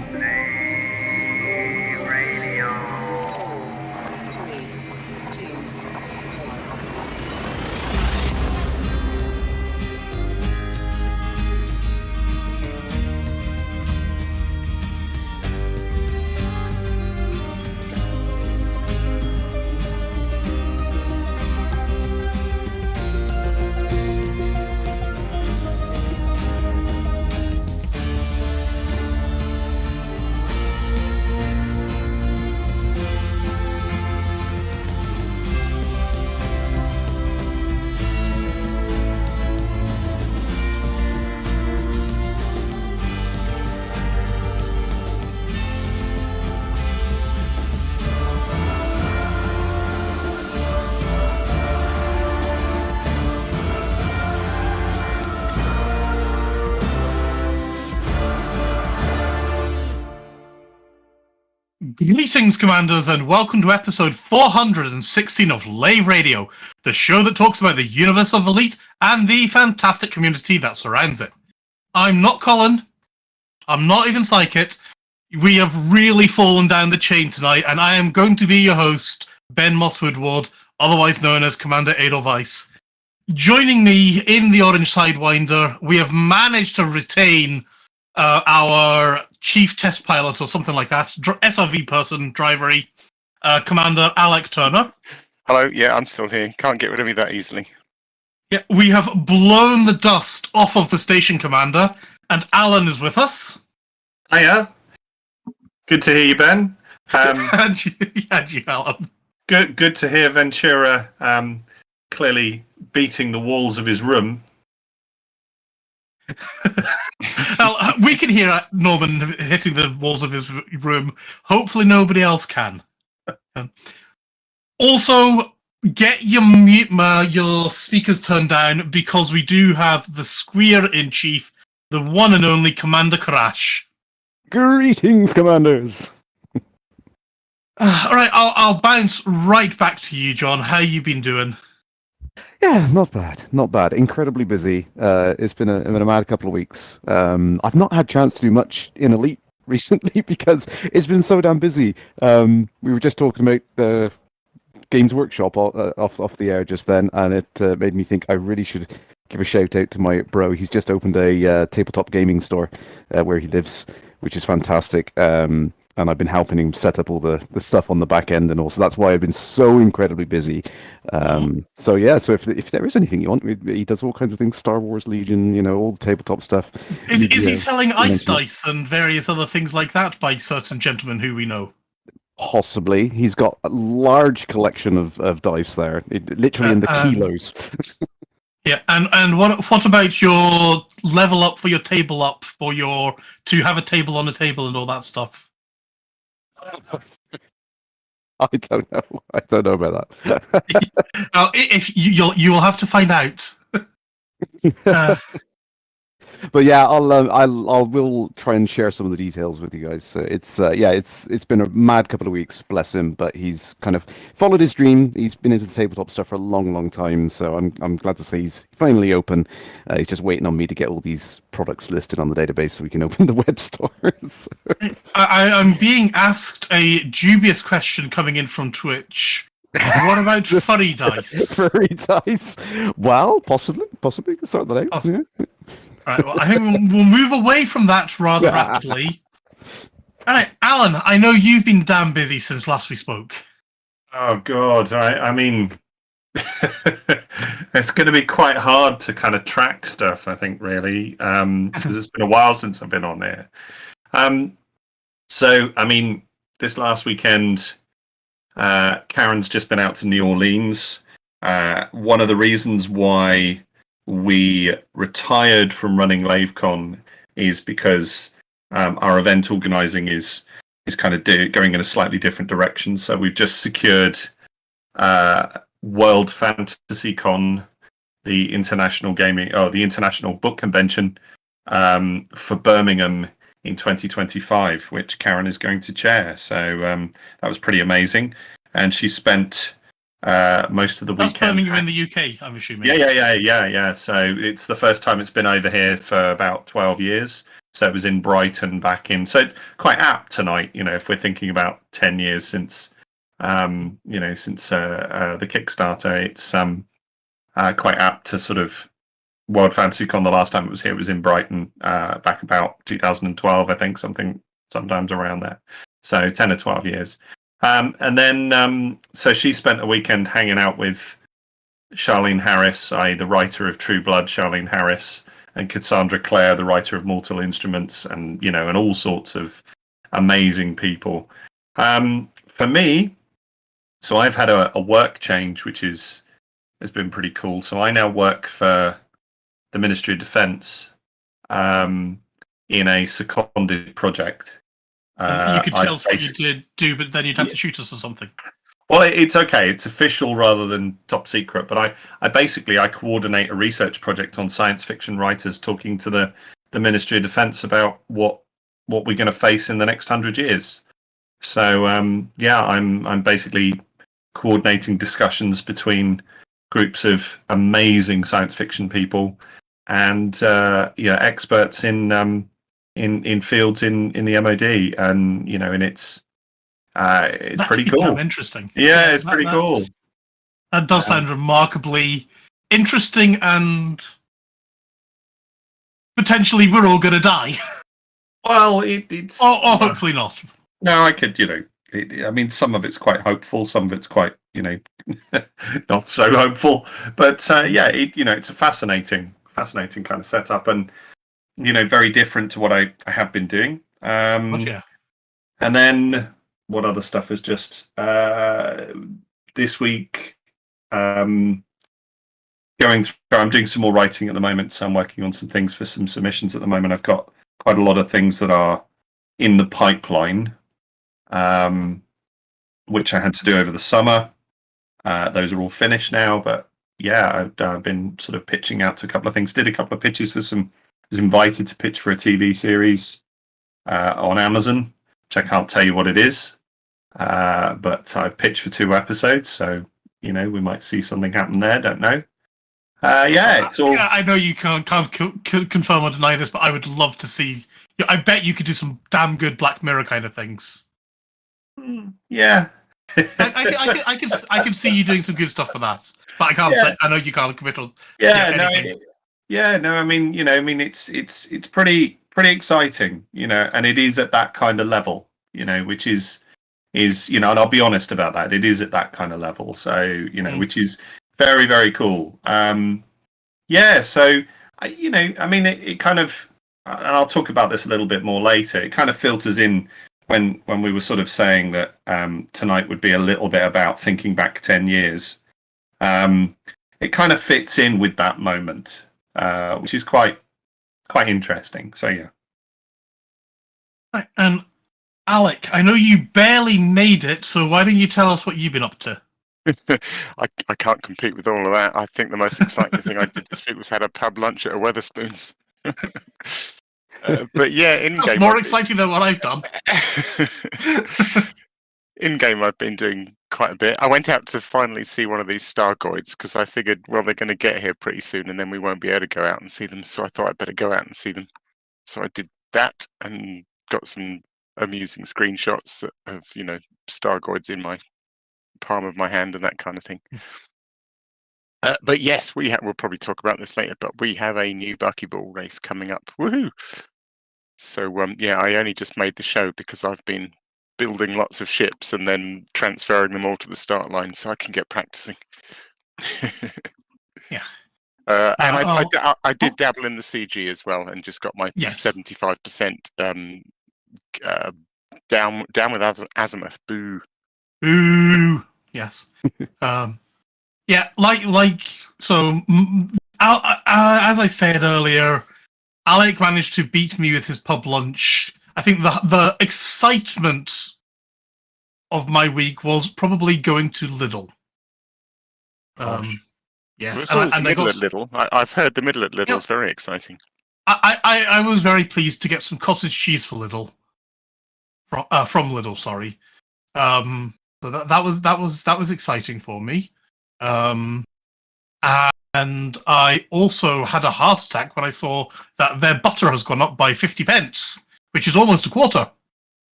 Greetings, Commanders, and welcome to episode 416 of Lave Radio, the show that talks about the universe of Elite and the fantastic community that surrounds it. I'm not Colin. I'm not even Psychit. We have really fallen down the chain tonight, and I am going to be your host, Ben Moss-Woodward, otherwise known as Commander Edelweiss. Joining me in the Orange Sidewinder, we have managed to retain our chief test pilot or something like that, SRV person, drivery, Commander Alec Turner. Hello, yeah, I'm still here. Can't get rid of me that easily. Yeah, we have blown the dust off of the station commander, and Alan is with us. Hiya. Good to hear you, Ben. And you, Alan. Good to hear Ventura clearly beating the walls of his room. We can hear Norman hitting the walls of his room. Hopefully nobody else can. Also, get your speakers turned down, because we do have the Squeer-in-Chief, the one and only Commander Kerrash. Greetings, Commanders! Alright, I'll bounce right back to you, John. How you been doing? Yeah, not bad. Incredibly busy. It's been a mad couple of weeks. I've not had a chance to do much in Elite recently because it's been so damn busy. We were just talking about the Games Workshop off the air just then, and it made me think I really should give a shout out to my bro. He's just opened a tabletop gaming store where he lives, which is fantastic. And I've been helping him set up all the stuff on the back end, and also that's why I've been so incredibly busy. So if there is anything you want, he does all kinds of things, Star Wars Legion, all the tabletop stuff. Is he selling ice dice and various other things like that by certain gentlemen who we know? Possibly. He's got a large collection of dice there, literally in the kilos. Yeah, and what about your level up for your table up to have a table on a table and all that stuff? I don't know. I don't know about that. If you will have to find out. But yeah, we'll try and share some of the details with you guys. It's been a mad couple of weeks, bless him, but he's kind of followed his dream. He's been into the tabletop stuff for a long time, so I'm glad to say he's finally open. He's just waiting on me to get all these products listed on the database so we can open the web stores. I'm being asked a dubious question coming in from Twitch. What about furry dice? Furry dice? Well, possibly. We can sort that out. Yeah. Right, well, I think we'll move away from that rather rapidly. All right, Alan, I know you've been damn busy since last we spoke. Oh, God. I mean, it's going to be quite hard to kind of track stuff, I think, really, because it's been a while since I've been on there. So, I mean, this last weekend, Karen's just been out to New Orleans. One of the reasons why we retired from running LaveCon is because our event organizing is kind of going in a slightly different direction. So we've just secured World Fantasy Con, the international book convention for Birmingham in 2025, which Karen is going to chair. So that was pretty amazing. And she spent most of the weekend. That's Birmingham in the UK, I'm assuming. Yeah. So it's the first time it's been over here for about 12 years. So it was in Brighton back in. So it's quite apt tonight, if we're thinking about 10 years since, the Kickstarter. It's quite apt to sort of World Fantasy Con. The last time it was here was in Brighton back about 2012, I think, sometimes around there. So 10 or 12 years. And then, so she spent a weekend hanging out with Charlene Harris, the writer of True Blood, Charlene Harris, and Cassandra Clare, the writer of Mortal Instruments, and all sorts of amazing people. For me, so I've had a work change, which has been pretty cool. So I now work for the Ministry of Defence in a seconded project. You could tell us what you did do, but then you'd have to shoot us or something. Well, it's okay. It's official rather than top secret. But I coordinate a research project on science fiction writers talking to the Ministry of Defence about what we're going to face in the next 100 years. So I'm basically coordinating discussions between groups of amazing science fiction people and experts in fields in the MOD, and and it's pretty cool. Interesting. Yeah, it's pretty cool. That does sound remarkably interesting, and potentially we're all going to die. Well, it's or hopefully not. No, I could, I mean, some of it's quite hopeful, some of it's quite, not so hopeful. But it's a fascinating kind of setup, and very different to what I have been doing. And then what other stuff is just this week going through. I'm doing some more writing at the moment, so I'm working on some things for some submissions at the moment. I've got quite a lot of things that are in the pipeline, which I had to do over the summer. Those are all finished now, but I've been sort of pitching out to a couple of things. Did a couple of pitches for some. Was invited to pitch for a TV series on Amazon, which I can't tell you what it is, but I've pitched for 2 episodes, so we might see something happen there. Don't know. It's all. I know you can't confirm or deny this, but I would love to see. I bet you could do some damn good Black Mirror kind of things. Yeah. I can see you doing some good stuff for that, but I can't say. I know you can't commit on. Anything. I mean, it's pretty exciting, and it is at that kind of level, which is, and I'll be honest about that. It is at that kind of level, so which is very, very cool. So I mean, it kind of, and I'll talk about this a little bit more later. It kind of filters in when we were sort of saying that tonight would be a little bit about thinking back 10 years. it kind of fits in with that moment, which is quite interesting. So yeah. Right, and Alec, I know you barely made it, so why don't you tell us what you've been up to? I can't compete with all of that. I think the most exciting thing I did this week was had a pub lunch at a Weatherspoons. But yeah, in That's game more exciting than what I've done. In game, I've been doing quite a bit. I went out to finally see one of these Thargoids because I figured, well, they're going to get here pretty soon, and then we won't be able to go out and see them. So I thought I'd better go out and see them. So I did that and got some amusing screenshots of Thargoids in my palm of my hand and that kind of thing. But yes, we'll probably talk about this later, but we have a new buckyball race coming up. Woohoo! So yeah, I only just made the show because I've been building lots of ships and then transferring them all to the start line so I can get practicing. Yeah. And I did dabble in the CG as well and just got my 75% down with Azimuth. Boo. Boo. Yes. Yeah, so. As I said earlier, Alec managed to beat me with his pub lunch. I think the excitement of my week was probably going to Lidl. Yes, and the middle at Lidl. I've heard the middle at Lidl is very exciting. I was very pleased to get some cottage cheese for Lidl. From Lidl, sorry. So that was exciting for me. And I also had a heart attack when I saw that their butter has gone up by 50 pence, which is almost a quarter.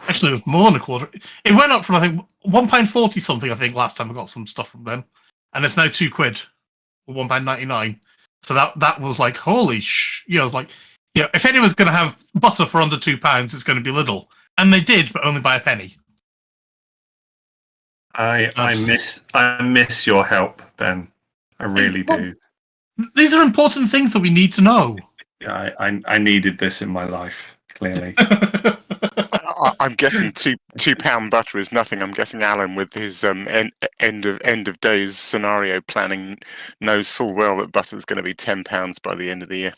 Actually, it was more than a quarter. It went up from, I think, £1.40 something, I think, last time I got some stuff from them. And it's now £2, or £1.99. So that was like, holy I was like, if anyone's going to have butter for under £2, it's going to be Lidl. And they did, but only by a penny. I miss your help, Ben. I really do. These are important things that we need to know. I needed this in my life, clearly. I'm guessing £2 butter is nothing. I'm guessing Alan, with his end of days scenario planning, knows full well that butter is going to be £10 by the end of the year.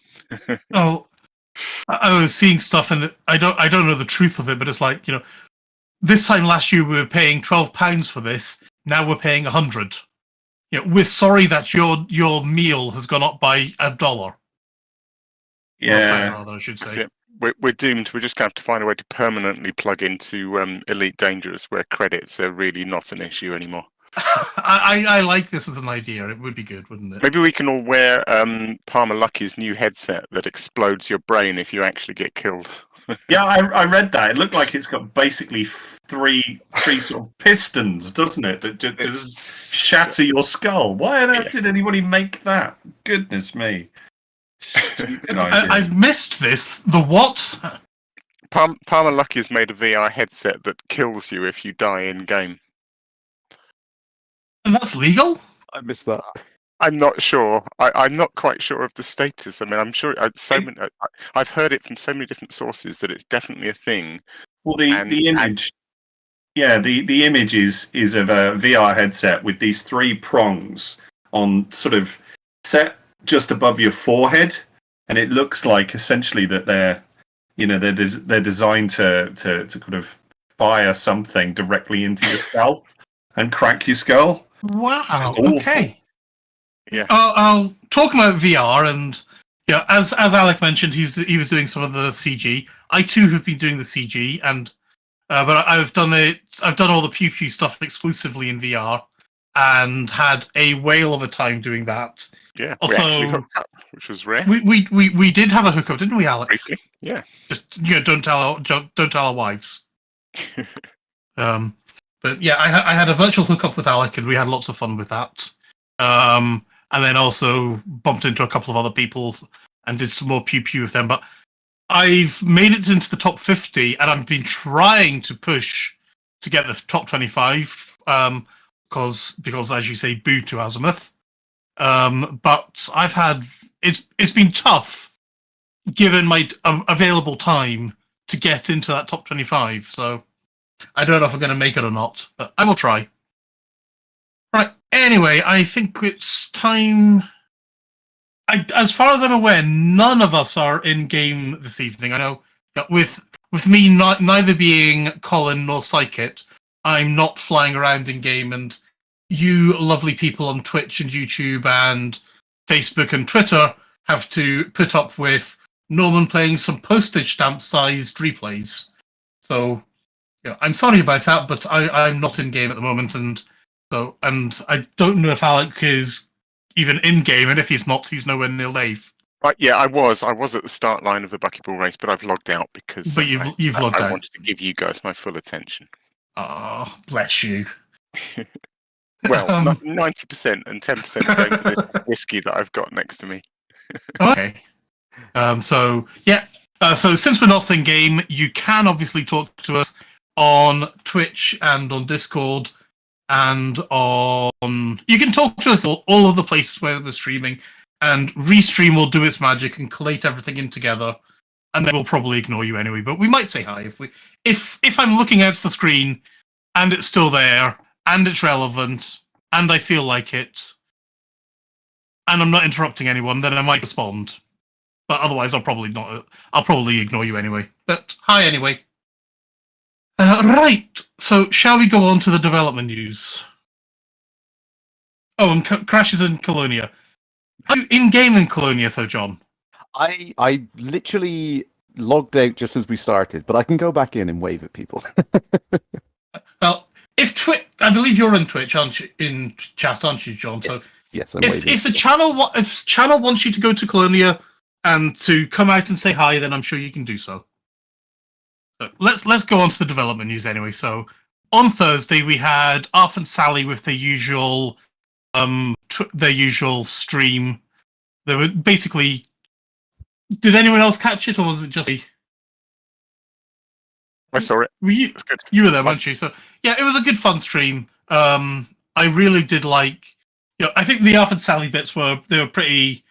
Oh, I was seeing stuff, and I don't know the truth of it, but it's like, this time last year we were paying £12 for this. Now we're paying $100. We're sorry that your meal has gone up by $1. Yeah, rather, I should say. We're doomed. We're just going to have to find a way to permanently plug into Elite Dangerous, where credits are really not an issue anymore. I like this as an idea. It would be good, wouldn't it? Maybe we can all wear Palmer Lucky's new headset that explodes your brain if you actually get killed. Yeah, I read that. It looked like it's got basically three sort of pistons, doesn't it? That just shatter your skull. Why on earth did anybody make that? Goodness me. I've missed this. The what? Palmer Lucky's made a VR headset that kills you if you die in game. And that's legal? I missed that. I'm not sure. I'm not quite sure of the status. I mean, I'm sure I've heard it from so many different sources that it's definitely a thing. Well, the image, the image is of a VR headset with these three prongs on sort of set just above your forehead, and it looks like essentially that they're designed to kind of fire something directly into your skull and crack your skull. Wow. Okay. Yeah. I'll talk about VR, and as Alec mentioned, he was doing some of the CG. I too have been doing the CG, and but I've done all the pew pew stuff exclusively in VR, and had a whale of a time doing that. Yeah. Also, we actually hooked up, which was rare. We did have a hookup, didn't we, Alec? Briefly. Yeah. Just don't tell our wives. But yeah, I had a virtual hookup with Alec, and we had lots of fun with that. And then also bumped into a couple of other people and did some more pew-pew with them. But I've made it into the top 50, and I've been trying to push to get the top 25, because as you say, boo to Azimuth. But it's been tough, given my available time, to get into that top 25. So I don't know if I'm going to make it or not, but I will try. Right. Anyway, I think it's time. As far as I'm aware, none of us are in game this evening. I know with me neither being Colin nor Psychit, I'm not flying around in game, and you lovely people on Twitch and YouTube and Facebook and Twitter have to put up with Norman playing some postage stamp sized replays. So I'm sorry about that, but I'm not in game at the moment, and I don't know if Alec is even in game, and if he's not, he's nowhere near Lave. Yeah, I was at the start line of the buckyball race, but I've logged out because you've logged out. I wanted to give you guys my full attention. Oh, bless you. Well, 90% and 10% going to this whiskey that I've got next to me. Okay. So since we're not in game, you can obviously talk to us on Twitch and on Discord, and you can talk to us all of the places where we're streaming, and Restream will do its magic and collate everything in together, and then we'll probably ignore you anyway. But we might say hi if I'm looking at the screen and it's still there and it's relevant and I feel like it and I'm not interrupting anyone, then I might respond. But otherwise, I'll probably not. I'll probably ignore you anyway. But hi anyway. Right. So shall we go on to the development news? Oh, and Kerrash is in Colonia. Are you in game in Colonia, though, John? I literally logged out just as we started, but I can go back in and wave at people. Well, I believe you're in Twitch, aren't you? In chat, aren't you, John? So yes, I'm waving. If the channel wants you to go to Colonia and to come out and say hi, then I'm sure you can do so. So let's go on to the development news anyway. So on Thursday we had Arf and Sally with their usual stream. They were basically. Did anyone else catch it, or was it just me? I saw it. You were there, weren't you? So yeah, it was a good fun stream. I really did like. I think the Arf and Sally bits were pretty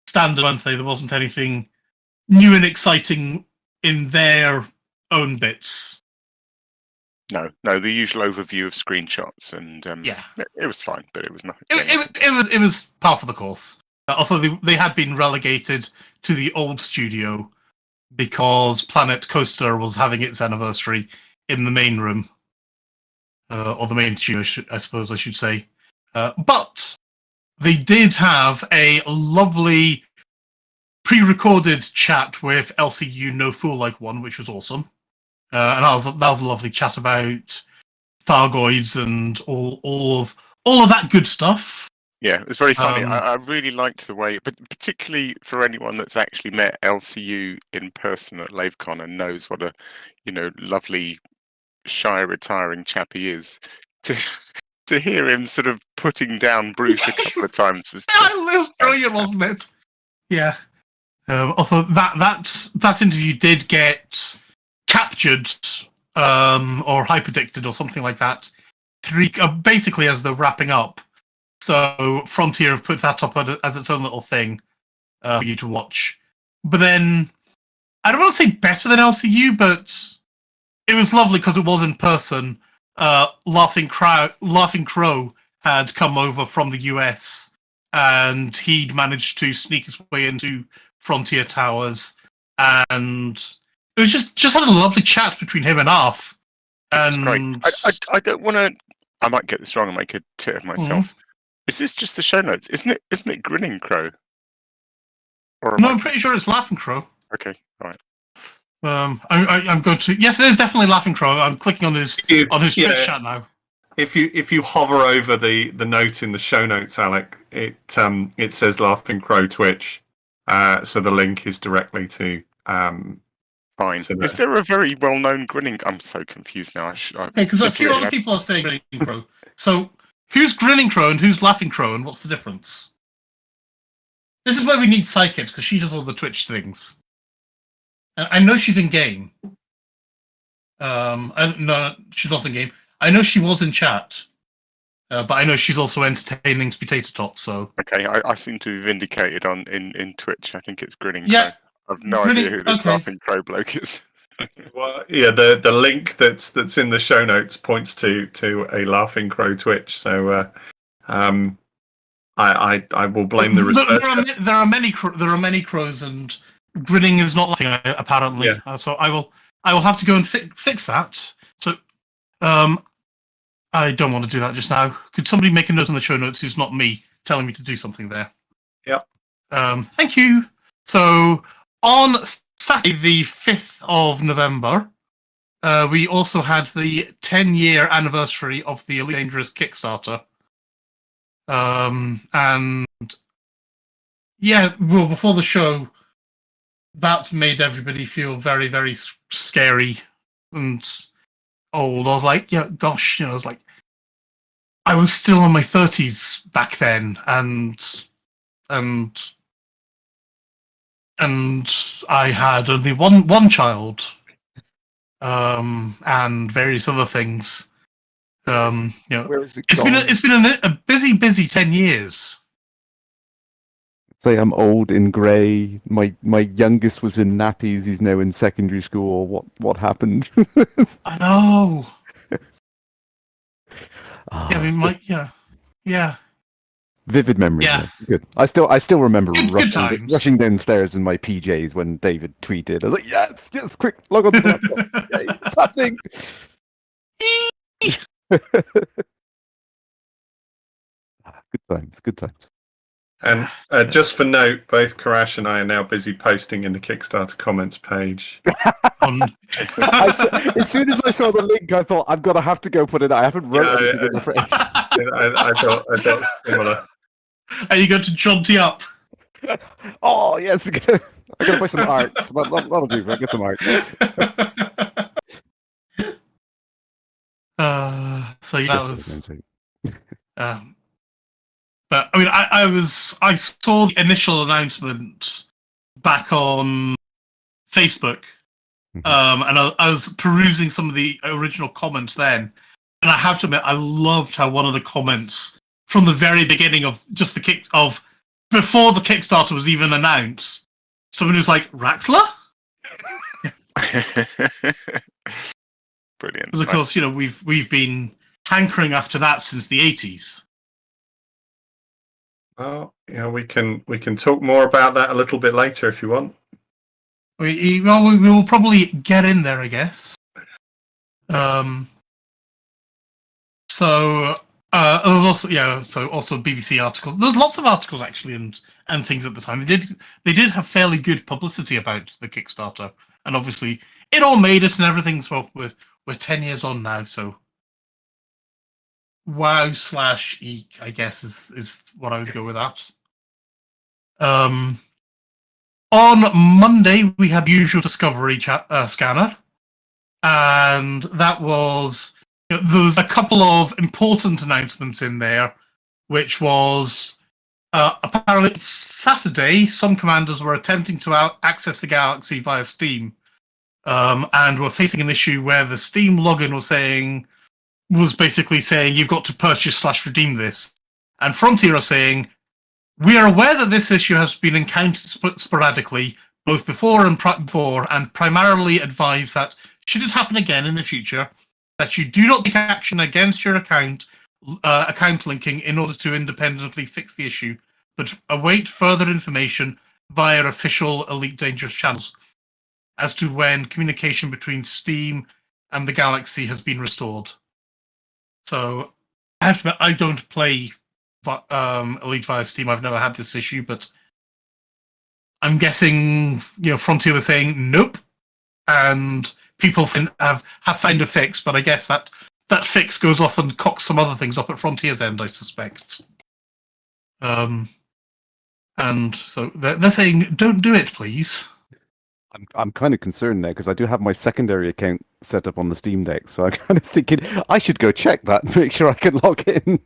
standard, weren't they? There wasn't anything new and exciting in their own bits. No, the usual overview of screenshots, and it was fine, but it was nothing. It was par for the course. Although they had been relegated to the old studio because Planet Coaster was having its anniversary in the main room, or the main studio, I suppose I should say. But they did have a lovely pre-recorded chat with LCU No Fool Like One, which was awesome. And that was a lovely chat about Thargoids and all of that good stuff. Yeah, it was very funny. I really liked the way, but particularly for anyone that's actually met LCU in person at LaveCon and knows what a lovely, shy, retiring chap he is, to hear him sort of putting down Bruce a couple of times was brilliant, wasn't it? Yeah. Although that interview did get captured or hyperdicted or something like that. Basically, as they're wrapping up. So Frontier have put that up as its own little thing for you to watch. But then, I don't want to say better than LCU, but it was lovely because it was in person. Laughing Crow had come over from the US, and he'd managed to sneak his way into Frontier Towers, and it was just had a lovely chat between him and Arf. And great. I don't want to. I might get this wrong and make a tit of myself. Mm-hmm. Is this just the show notes? Isn't it Grinning Crow? No, I'm pretty sure it's Laughing Crow. Okay, all right. I'm going to. Yes, it is definitely Laughing Crow. I'm clicking on his Twitch chat now. If you hover over the note in the show notes, Alec, it says Laughing Crow Twitch, so the link is directly to. Fine. Is there a very well-known Grinning? I'm so confused now. Because a few other people are saying Grinning Crow. So who's Grinning Crow and who's Laughing Crow, and what's the difference? This is where we need Psychit, because she does all the Twitch things. I know she's in game. No, she's not in game. I know she was in chat, but I know she's also entertaining Potato Tots. So okay, I seem to be vindicated in Twitch. I think it's Grinning Crow. I've no idea who this Laughing Crow bloke is. Well, yeah, the link that's in the show notes points to a Laughing Crow Twitch. So I will blame the researcher. There are many crows, and grinning is not laughing, apparently. Yeah. So I will have to go and fix that. So I don't want to do that just now. Could somebody make a note on the show notes who's not me telling me to do something there? Yeah. Thank you. So on Saturday, the 5th of November, we also had the 10-year anniversary of the Elite Dangerous Kickstarter. And yeah, well, before the show, that made everybody feel very, very scary and old. I was like, yeah, gosh, I was like, I was still in my 30s back then, and I had only one child, and various other things. Where is it it's been a busy 10 years. Say I'm old in grey. My youngest was in nappies. He's now in secondary school. What happened? I know. Oh, yeah, I mean, yeah. Vivid memories. Yeah. Good. I still remember Good times. rushing downstairs in my PJs when David tweeted. I was like, yes, quick, log on to the laptop. Yay, it's happening. Good times. And just for note, both Kerrash and I are now busy posting in the Kickstarter comments page. As soon as I saw the link, I thought I'm gonna have to go put it. I haven't wrote anything in the frame. I thought similar. Are you going to jaunty up? Oh yes, I gotta put some arts. That'll do. I get some arts. So yeah, that was. But I mean, I saw the initial announcement back on Facebook, and I was perusing some of the original comments then, and I have to admit, I loved how one of the comments from the very beginning of just before the Kickstarter was even announced, someone was like, Raxler? Brilliant. Because of course, we've been hankering after that since the 80s. Well, we can talk more about that a little bit later if you want. We will probably get in there, I guess. So there's also BBC articles. There's lots of articles actually and things at the time. They did have fairly good publicity about the Kickstarter, and obviously it all made it and everything's we're 10 years on now, so wow/eek, I guess is what I would go with that. On Monday we had the usual Discovery scanner, and that was there was a couple of important announcements in there, which was apparently Saturday some commanders were attempting to access the Galaxy via Steam, and were facing an issue where the Steam login was basically saying you've got to purchase/redeem this. And Frontier are saying, we are aware that this issue has been encountered sporadically, both before and primarily advise that, should it happen again in the future, that you do not take action against your account linking in order to independently fix the issue, but await further information via official Elite Dangerous channels as to when communication between Steam and the Galaxy has been restored. So, I have to admit, I don't play Elite via Steam. I've never had this issue, but I'm guessing Frontier was saying nope, and people have found a fix. But I guess that fix goes off and cocks some other things up at Frontier's end, I suspect. And so they're saying don't do it, please. I'm kind of concerned now because I do have my secondary account set up on the Steam Deck, so I'm kind of thinking I should go check that and make sure I can log in.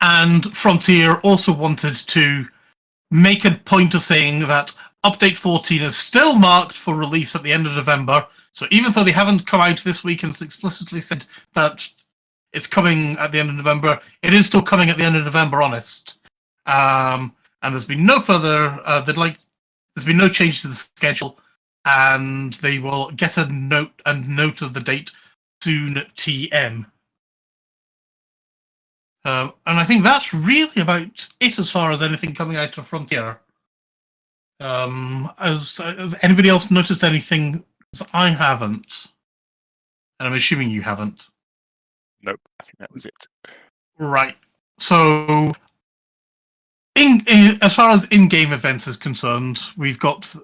And Frontier also wanted to make a point of saying that Update 14 is still marked for release at the end of November. So even though they haven't come out this week and explicitly said that it's coming at the end of November, it is still coming at the end of November, honest. And there's been no further. There's been no change to the schedule, and they will get a note of the date soon. TM. And I think that's really about it as far as anything coming out of Frontier. Has anybody else noticed anything? I haven't. And I'm assuming you haven't. Nope, I think that was it. Right. So, as far as in-game events is concerned, we've got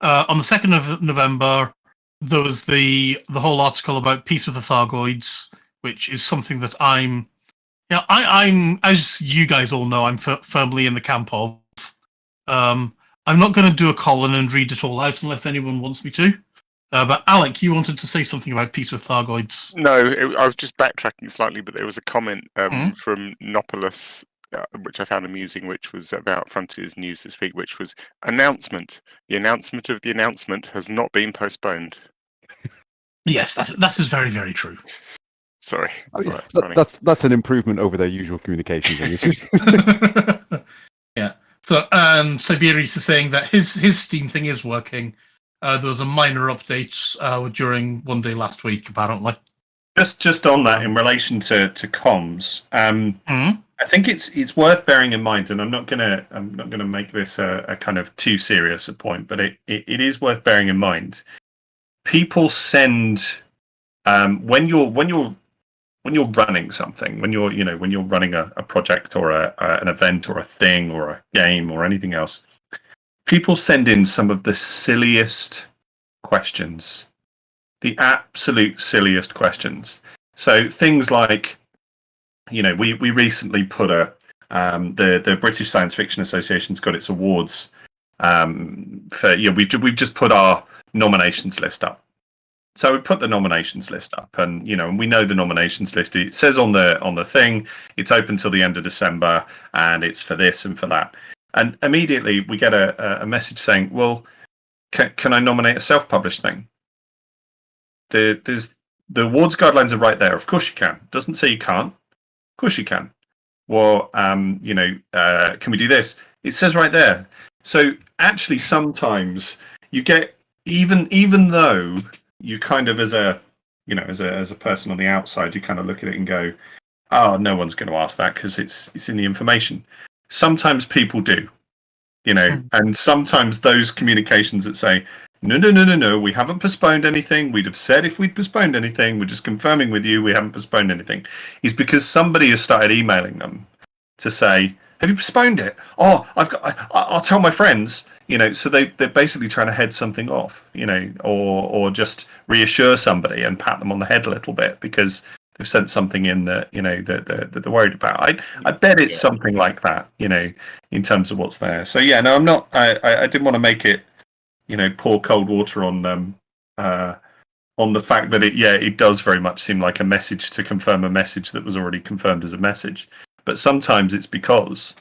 on the 2nd of November, there was the whole article about Peace with the Thargoids, which is something that I'm, as you guys all know, I'm firmly in the camp of. I'm not going to do a column and read it all out unless anyone wants me to. But Alec, you wanted to say something about Peace with Thargoids. No, I was just backtracking slightly, but there was a comment from Nopoulos, which I found amusing, which was about Frontier's news this week, which was announcement. The announcement of the announcement has not been postponed. Yes, that is very, very true. Sorry. That's an improvement over their usual communications. Yeah. So, and Siberius is saying that his Steam thing is working. There was a minor update during one day last week, apparently. Just on that, in relation to comms, I think it's worth bearing in mind, and I'm not gonna make this a kind of too serious a point, but it is worth bearing in mind. People send when you're running something, when you're running a project or an event or a thing or a game or anything else, people send in some of the silliest questions, the absolute silliest questions. So things like, we recently put the British Science Fiction Association's got its awards. We've just put our nominations list up. So we put the nominations list up, and we know the nominations list. It says on the thing, it's open till the end of December, and it's for this and for that. And immediately we get a message saying, "Well, can I nominate a self-published thing?" The awards guidelines are right there. Of course you can. Doesn't say you can't. Of course you can. Well, can we do this? It says right there. So actually, sometimes you get even though you kind of as a person on the outside, you kind of look at it and go, "Oh, no one's going to ask that because it's in the information." Sometimes people do, and sometimes those communications that say, No, we haven't postponed anything. We'd have said if we'd postponed anything, we're just confirming with you we haven't postponed anything, is because somebody has started emailing them to say, have you postponed it? Oh, I'll tell my friends, so they're basically trying to head something off, or just reassure somebody and pat them on the head a little bit because they've sent something in that, that they're worried about. I bet it's something like that, in terms of what's there. So yeah, no, I'm not, I didn't want to make it, pour cold water on them, on the fact that it does very much seem like a message to confirm a message that was already confirmed as a message. But sometimes it's because,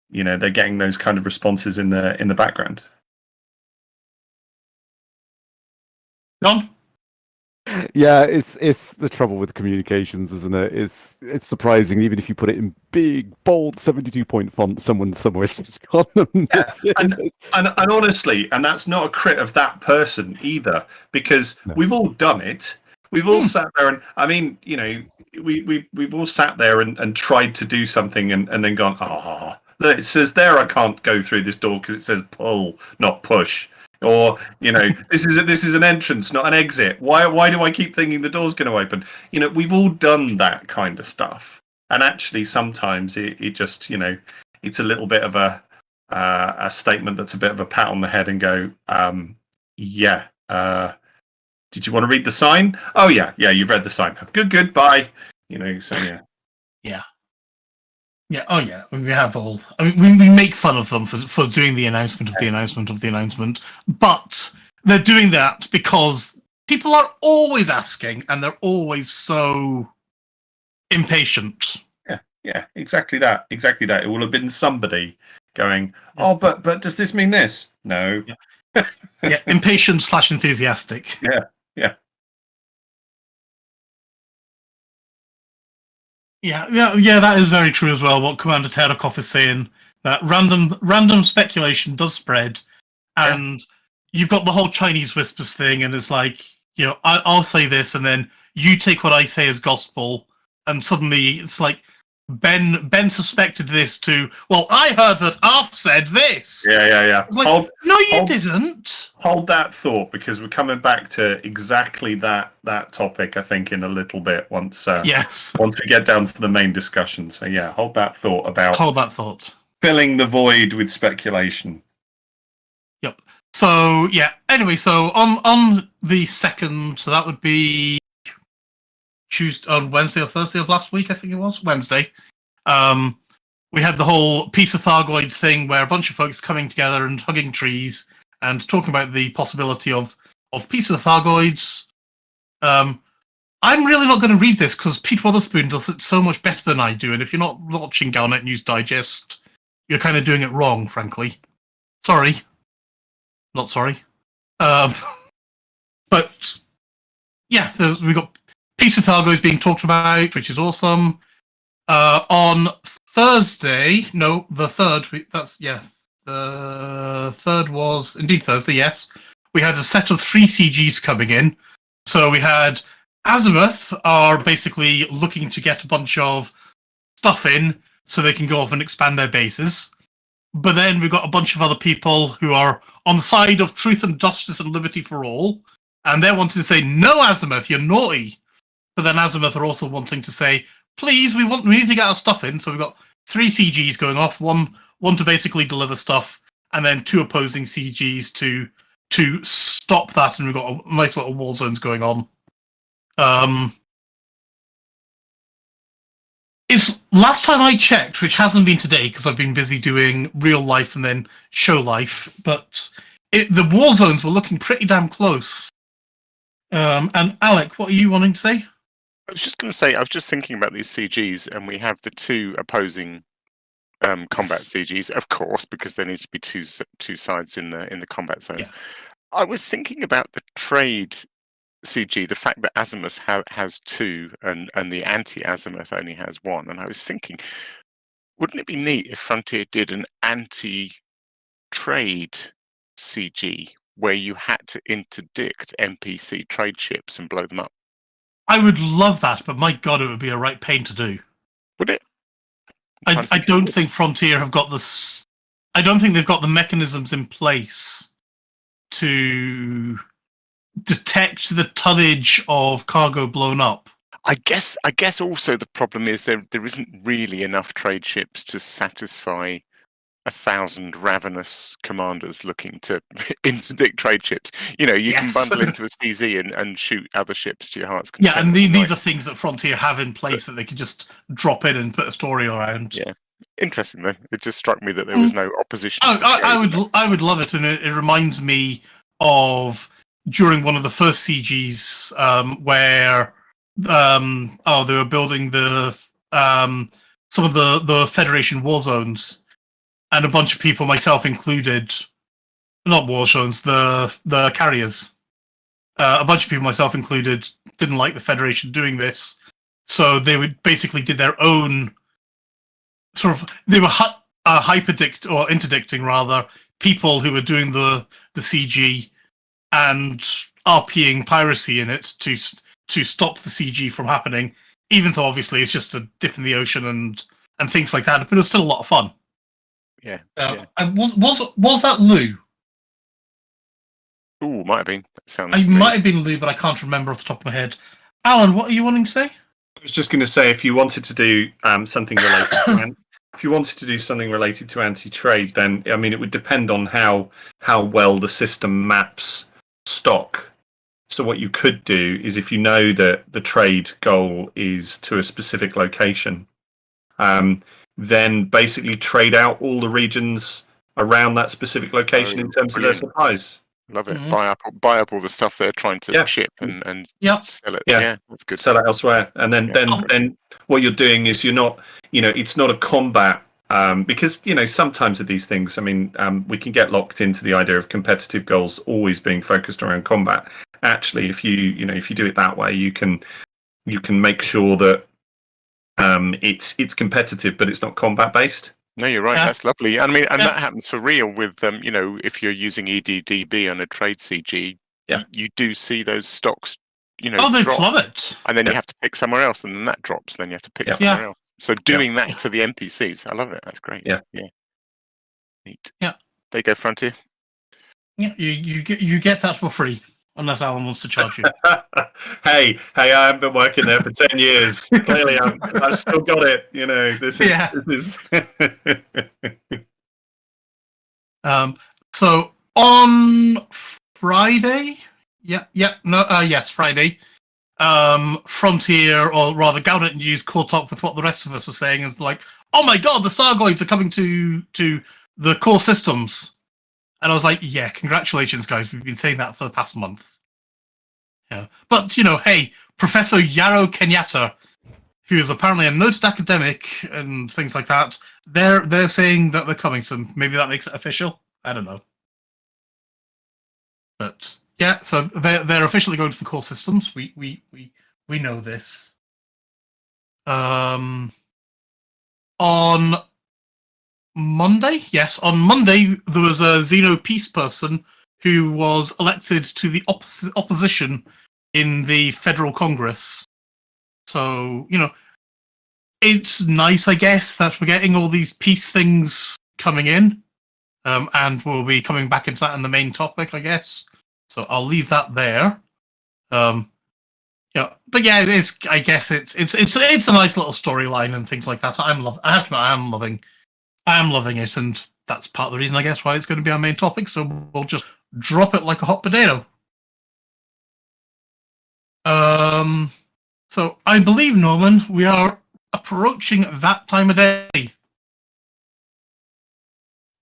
they're getting those kind of responses in the background. John? Yeah, it's the trouble with communications, isn't it? It's surprising, even if you put it in big, bold, 72-point font, someone somewhere's got them. And honestly, and that's not a crit of that person either, because we've all done it. We've all sat there and, we've all sat there and tried to do something and then gone, look, it says there I can't go through this door because it says pull, not push. Or, this is an entrance, not an exit. Why do I keep thinking the door's going to open? We've all done that kind of stuff. And actually, sometimes it just, it's a little bit of a statement that's a bit of a pat on the head and go, did you want to read the sign? Oh, yeah, you've read the sign. Good, bye. So yeah. Yeah. Yeah, oh yeah, we have all. I mean, we make fun of them for doing the announcement of the announcement of the announcement, but they're doing that because people are always asking and they're always so impatient. Yeah, exactly that. It will have been somebody going, oh, but does this mean this? No. Yeah, impatient / enthusiastic. Yeah. Yeah, that is very true as well. What Commander Terakov is saying, that random speculation does spread, and you've got the whole Chinese whispers thing, and it's like, I'll say this, and then you take what I say as gospel, and suddenly it's like Ben suspected this too. Well, I heard that Arf said this. Yeah. Like, no, you didn't. Hold that thought, because we're coming back to exactly that topic, I think, in a little bit once we get down to the main discussion. So yeah, hold that thought. Filling the void with speculation. Yep. So yeah. Anyway, so on the 2nd, so that would be Tuesday, on Wednesday or Thursday of last week, I think it was Wednesday. We had the whole Peace of Thargoids thing, where a bunch of folks coming together and hugging trees and talking about the possibility of Peace with the Thargoids. I'm really not going to read this because Pete Wotherspoon does it so much better than I do, and if you're not watching Galnet News Digest, you're kind of doing it wrong, frankly. Sorry. Not sorry. But yeah, we've got Peace with Thargoids being talked about, which is awesome. On Thursday, no, the 3rd, the 3rd was indeed Thursday, yes. We had a set of 3 CGs coming in. So we had Azimuth are basically looking to get a bunch of stuff in so they can go off and expand their bases. But then we've got a bunch of other people who are on the side of truth and justice and liberty for all, and they're wanting to say, no, Azimuth, you're naughty. But then Azimuth are also wanting to say, please, we need to get our stuff in. So we've got 3 CGs going off, one to basically deliver stuff, and then 2 opposing CGs to stop that, and we've got a nice little war zones going on. It's last time I checked, which hasn't been today because I've been busy doing real life and then show life, but the war zones were looking pretty damn close. And Alec, what are you wanting to say? I was just going to say, I was just thinking about these CGs, and we have the 2 opposing combat CGs, of course, because there needs to be two sides in the combat zone. Yeah. I was thinking about the trade CG, the fact that Azimuth has 2 and the anti-Azimuth only has 1, and I was thinking, wouldn't it be neat if Frontier did an anti-trade CG where you had to interdict NPC trade ships and blow them up? I would love that, but my God, it would be a right pain to do. Would it? I don't think Frontier have got this. I don't think they've got the mechanisms in place to detect the tonnage of cargo blown up. I guess also the problem is there isn't really enough trade ships to satisfy 1,000 ravenous commanders looking to interdict trade ships. You know, you can bundle into a CZ and shoot other ships to your heart's content. Yeah, and these are things that Frontier have in place that they could just drop in and put a story around. Yeah, interesting though. It just struck me that there was no opposition. I would love it, and it reminds me of during one of the first CGs where they were building some of the Federation war zones. And a bunch of people, myself included, not war zones, the carriers. A bunch of people, myself included, didn't like the Federation doing this, so they would basically did their own sort of. They were hyperdict or interdicting rather people who were doing the CG and RPing piracy in it to stop the CG from happening. Even though obviously it's just a dip in the ocean and things like that, but it was still a lot of fun. Yeah. And was that Lou? Ooh, might have been. That sounds. It might have been Lou, but I can't remember off the top of my head. Alan, what are you wanting to say? I was just going to say, if you wanted to do something related to anti-trade, then I mean, it would depend on how well the system maps stock. So what you could do is, if you know that the trade goal is to a specific location, then basically trade out all the regions around that specific location in terms of their supplies. Love it. Mm-hmm. Buy up all the stuff they're trying to ship and sell it. Yeah, that's good. Sell it elsewhere. And then what you're doing is you're not, it's not a combat, because, sometimes with these things, I mean, we can get locked into the idea of competitive goals always being focused around combat. Actually, if you do it that way, you can make sure that it's competitive, but it's not combat based. No, you're right. That's lovely. I mean, and that happens for real with if you're using EDDB on a trade CG, you do see those stocks, they drop. plummet. And then you have to pick somewhere else, and then that drops. Then you have to pick somewhere else. So doing that to the NPCs, I love it. That's great. Yeah. Neat. Yeah. There you go, Frontier. Yeah, you get that for free, unless Alan wants to charge you. hey, I haven't been working there for 10 years. Clearly, I've still got it. You know, this is. So on Friday, Friday. Frontier, or rather Galnet News, caught up with what the rest of us were saying, and like, oh my god, the Thargoids are coming to the core systems. And I was like, yeah, congratulations, guys. We've been saying that for the past month. Yeah. But, hey, Professor Yarrow Kenyatta, who is apparently a noted academic and things like that, they're saying that they're coming soon. Maybe that makes it official. I don't know. But yeah, so they're officially going to the core systems. We know this. On Monday, on Monday there was a Xeno peace person who was elected to the opposition in the federal Congress. So it's nice, I guess, that we're getting all these peace things coming in, and we'll be coming back into that in the main topic, I guess. So I'll leave that there. But yeah, I guess it's a nice little storyline and things like that. I have to admit, I am loving it, and that's part of the reason, I guess, why it's going to be our main topic. So we'll just drop it like a hot potato. So I believe, Norman, we are approaching that time of day.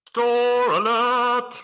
Store alert!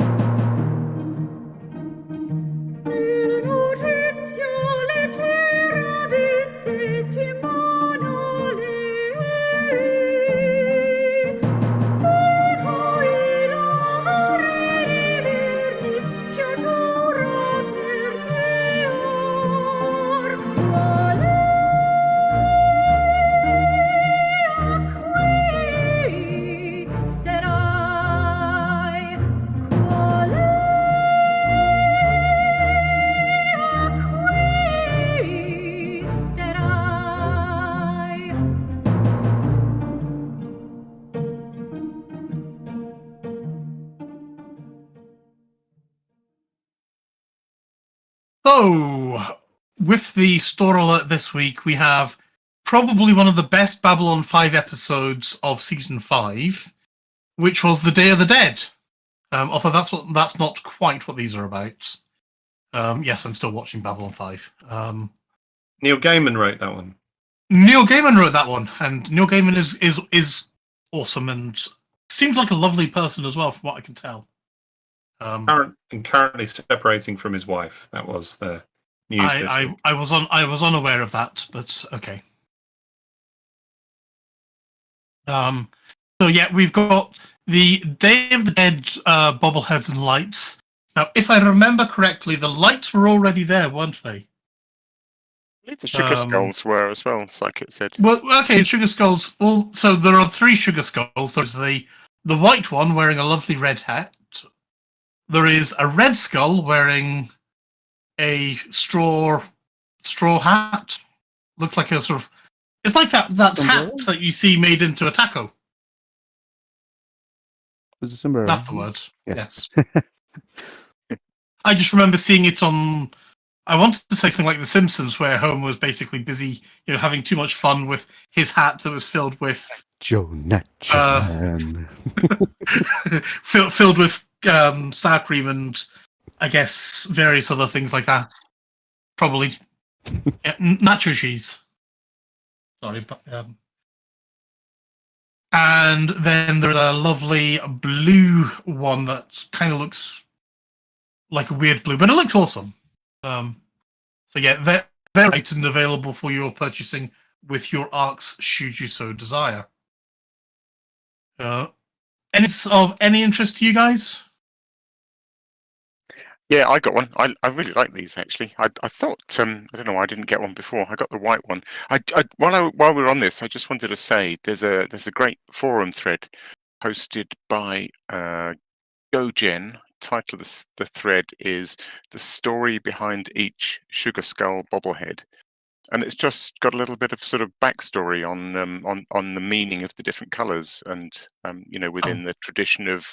So, with the store alert this week, we have probably one of the best Babylon 5 episodes of Season 5, which was The Day of the Dead. Although that's not quite what these are about. Yes, I'm still watching Babylon 5. Neil Gaiman wrote that one. Neil Gaiman wrote that one, and Neil Gaiman is awesome and seems like a lovely person as well, from what I can tell. Currently separating from his wife. That was the news. I was unaware of that, but okay. So yeah, we've got the Day of the Dead bobbleheads and lights. Now, if I remember correctly, the lights were already there, weren't they? I believe the Sugar Skulls were as well, Psychic said. Well, okay, Sugar Skulls. Well, so there are 3 Sugar Skulls. There's the white one wearing a lovely red hat. There is a red skull wearing a straw hat. Looks like a sort of... It's like that hat that you see made into a taco. Was it somewhere? That's the word. Yeah. Yes. I just remember seeing it on... I wanted to say something like The Simpsons, where Homer was basically busy, having too much fun with his hat that was filled with... Joe Natchan. filled with sour cream and, I guess, various other things like that. Probably. Nacho cheese. Sorry, but... And then there's a lovely blue one that kind of looks like a weird blue, but it looks awesome. So yeah, they're right and available for your purchasing with your ARCs should you so desire. Any of any interest to you guys? Yeah, I got one. I really like these actually. I thought I don't know why I didn't get one before. I got the white one. While we're on this, I just wanted to say there's a great forum thread posted by GoGen. Title of the thread is "The Story Behind Each Sugar Skull Bobblehead," And it's just got a little bit of sort of backstory on the meaning of the different colours, and within the tradition of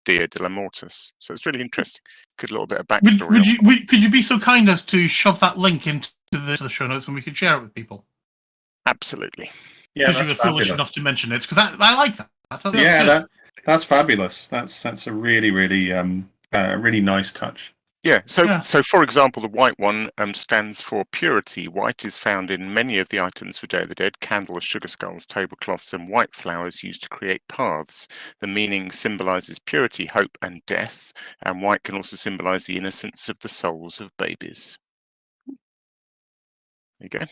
Dia de la Mortis. So it's really interesting. Good little bit of backstory. Could you be so kind as to shove that link into the show notes, and we could share it with people? Absolutely. Yeah, because you were foolish enough to mention it. Because I like that. I thought that's fabulous. That's a really, really, really nice touch. Yeah. So for example, the white one stands for purity. White is found in many of the items for Day of the Dead: candles, sugar skulls, tablecloths, and white flowers used to create paths. The meaning symbolises purity, hope, and death. And white can also symbolise the innocence of the souls of babies. There you go.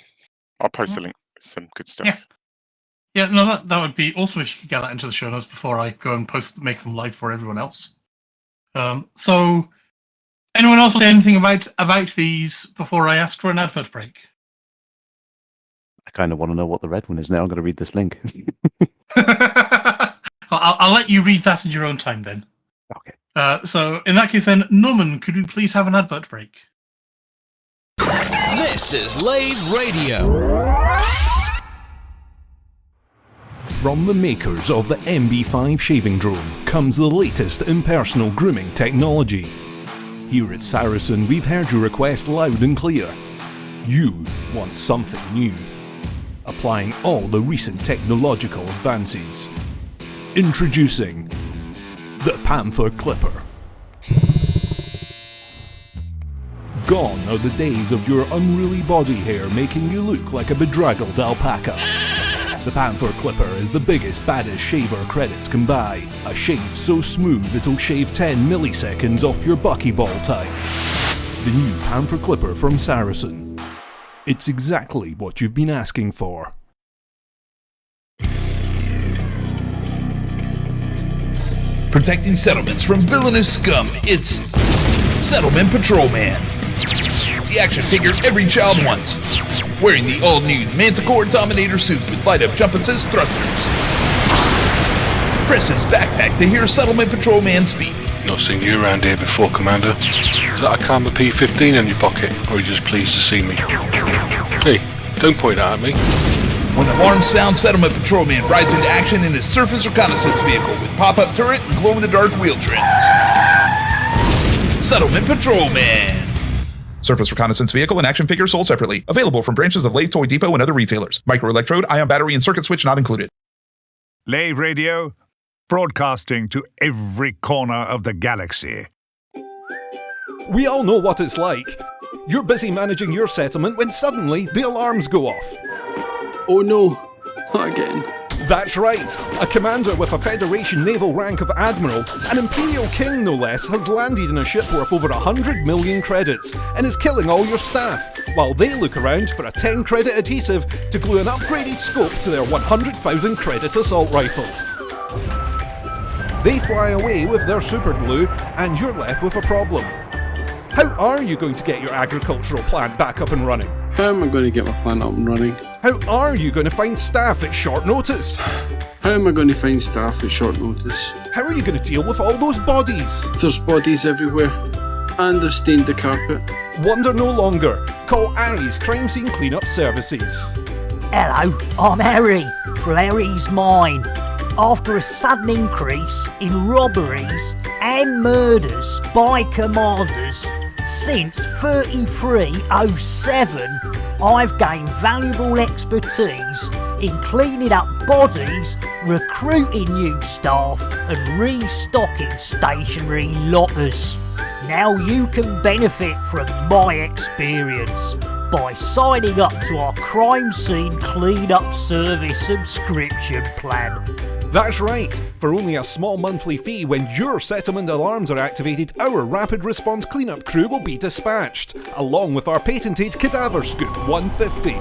I'll post a link. Some good stuff. Yeah, no, that would be awesome if you could get that into the show notes before I go and make them live for everyone else. So, anyone else want to say anything about these before I ask for an advert break? I kind of want to know what the red one is now. I'm going to read this link. I'll let you read that in your own time then. Okay. So, in that case then, Norman, could we please have an advert break? This is Lave Radio. From the makers of the MB5 shaving drone comes the latest in personal grooming technology. Here at Saracen, we've heard your request loud and clear. You want something new. Applying all the recent technological advances. Introducing the Panther Clipper. Gone are the days of your unruly body hair making you look like a bedraggled alpaca. The Panther Clipper is the biggest, baddest shaver credits can buy. A shave so smooth it'll shave 10 milliseconds off your buckyball time. The new Panther Clipper from Saracen. It's exactly what you've been asking for. Protecting settlements from villainous scum, it's Settlement Patrolman. The action figure every child wants. Wearing the all-new Manticore Dominator suit with light-up jump assist thrusters. Press his backpack to hear Settlement Patrolman speak. Not seen you around here before, Commander. Is that a Karma P15 in your pocket, or are you just pleased to see me? Hey, don't point that at me. When the alarm sounds, Settlement Patrolman rides into action in his surface reconnaissance vehicle with pop-up turret and glow-in-the-dark wheel trims. Settlement Patrolman. Surface reconnaissance vehicle and action figure sold separately. Available from branches of Lave Toy Depot and other retailers. Microelectrode, ion battery, and circuit switch not included. Lave Radio, broadcasting to every corner of the galaxy. We all know what it's like. You're busy managing your settlement when suddenly the alarms go off. Oh no, not again. That's right. A commander with a Federation naval rank of Admiral, an Imperial King no less, has landed in a ship worth over 100 million credits and is killing all your staff, while they look around for a 10 credit adhesive to glue an upgraded scope to their 100,000 credit assault rifle. They fly away with their super glue and you're left with a problem. How are you going to get your agricultural plant back up and running? How am I going to get my plant up and running? How are you going to find staff at short notice? How am I going to find staff at short notice? How are you going to deal with all those bodies? There's bodies everywhere, and they've stained the carpet. Wonder no longer. Call Aries Crime Scene Cleanup Services. Hello, I'm Harry, from Harry's Mine. After a sudden increase in robberies and murders by commanders since 3307, I've gained valuable expertise in cleaning up bodies, recruiting new staff and restocking stationary lockers. Now you can benefit from my experience by signing up to our Crime Scene Cleanup Service subscription plan. That's right. For only a small monthly fee, when your settlement alarms are activated, our rapid response cleanup crew will be dispatched, along with our patented Cadaver Scoop 150.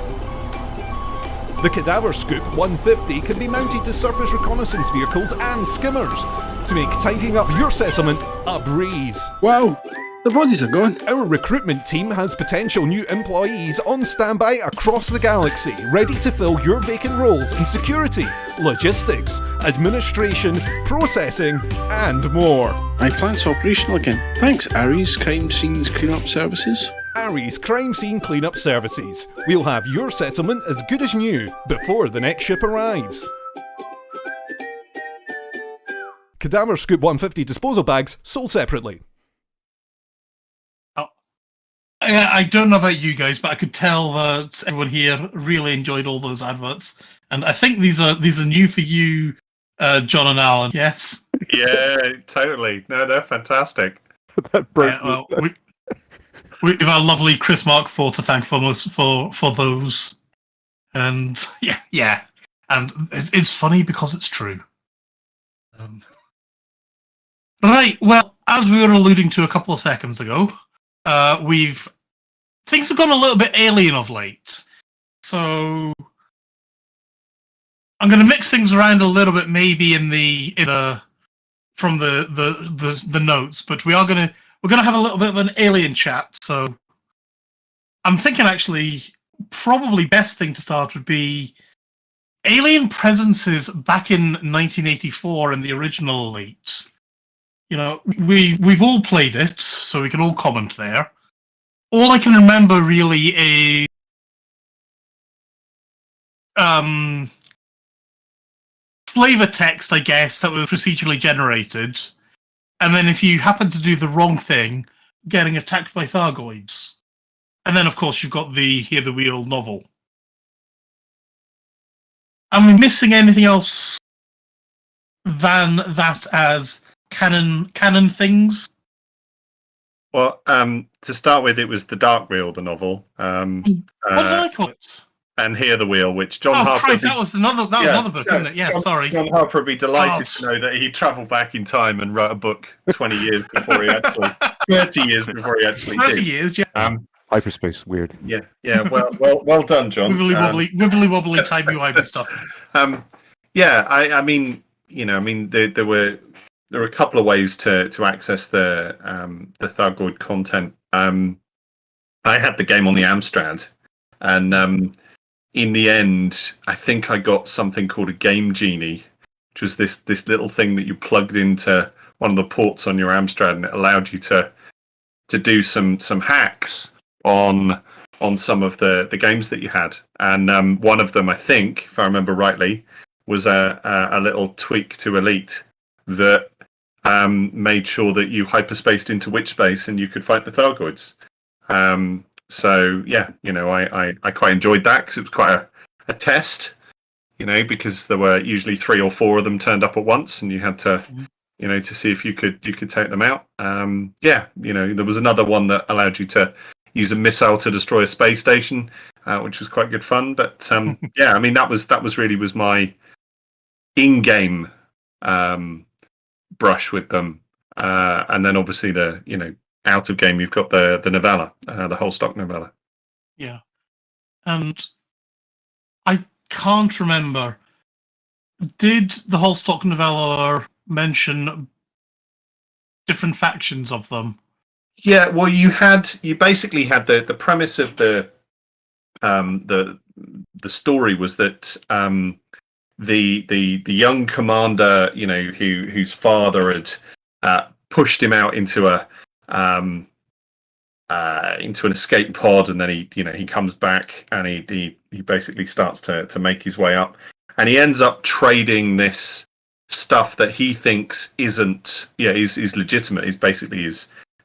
The Cadaver Scoop 150 can be mounted to surface reconnaissance vehicles and skimmers to make tidying up your settlement a breeze. Wow, the bodies are gone. Our recruitment team has potential new employees on standby across the galaxy, ready to fill your vacant roles in security, logistics, administration, processing, and more. My plant's operational again. Thanks, Aries Crime Scenes Cleanup Services. Ari's Crime Scene Cleanup Services. We'll have your settlement as good as new before the next ship arrives. Cadaver Scoop 150 disposal bags sold separately. I don't know about you guys, but I could tell that everyone here really enjoyed all those adverts, and I think these are new for you, John and Alan. Yes. Yeah, totally. No, they're fantastic. That broke we have our lovely Chris Mark IV to thank for those, and yeah, and it's funny because it's true. Right. Well, as we were alluding to a couple of seconds ago. Things have gone a little bit alien of late, so I'm going to mix things around a little bit, maybe from the notes, but we're going to have a little bit of an alien chat. So I'm thinking actually probably best thing to start would be alien presences back in 1984 in the original Elite. You know, we've all played it, so we can all comment there. All I can remember really is flavor text, I guess, that was procedurally generated, and then if you happen to do the wrong thing, getting attacked by Thargoids. And then, of course, you've got the Hear the Wheel novel. Am I missing anything else than that as canon things? Well, to start with, it was The Dark Wheel, the novel. What did I call it? And Hear the Wheel, which John Harper... Christ, that was another book, wasn't it? Yeah, sorry. John Harper would be delighted to know that he travelled back in time and wrote a book 20 years before he actually... 30 years before he actually 30 did. years, yeah. Hyperspace, weird. Yeah. Well done, John. Wibbly wobbly timey-wimey stuff. I mean, there were a couple of ways to access the Thargoid content. I had the game on the Amstrad, and in the end, I think I got something called a Game Genie, which was this little thing that you plugged into one of the ports on your Amstrad, and it allowed you to do some hacks on some of the games that you had. And one of them, I think, if I remember rightly, was a little tweak to Elite that made sure that you hyperspaced into witch space and you could fight the Thargoids. So yeah, I quite enjoyed that because it was quite a test, because there were usually 3 or 4 of them turned up at once, and you had to, to see if you could take them out. There was another one that allowed you to use a missile to destroy a space station, which was quite good fun. But that was really my in-game brush with them, and then obviously out of game, you've got the novella, the whole stock novella. Yeah, and I can't remember. Did the whole stock novella mention different factions of them? Yeah, well, you basically had the premise of the story was that the young commander, whose father had pushed him out into an escape pod, and then he comes back and he basically starts to make his way up, and he ends up trading this stuff that he thinks is legitimate. Is basically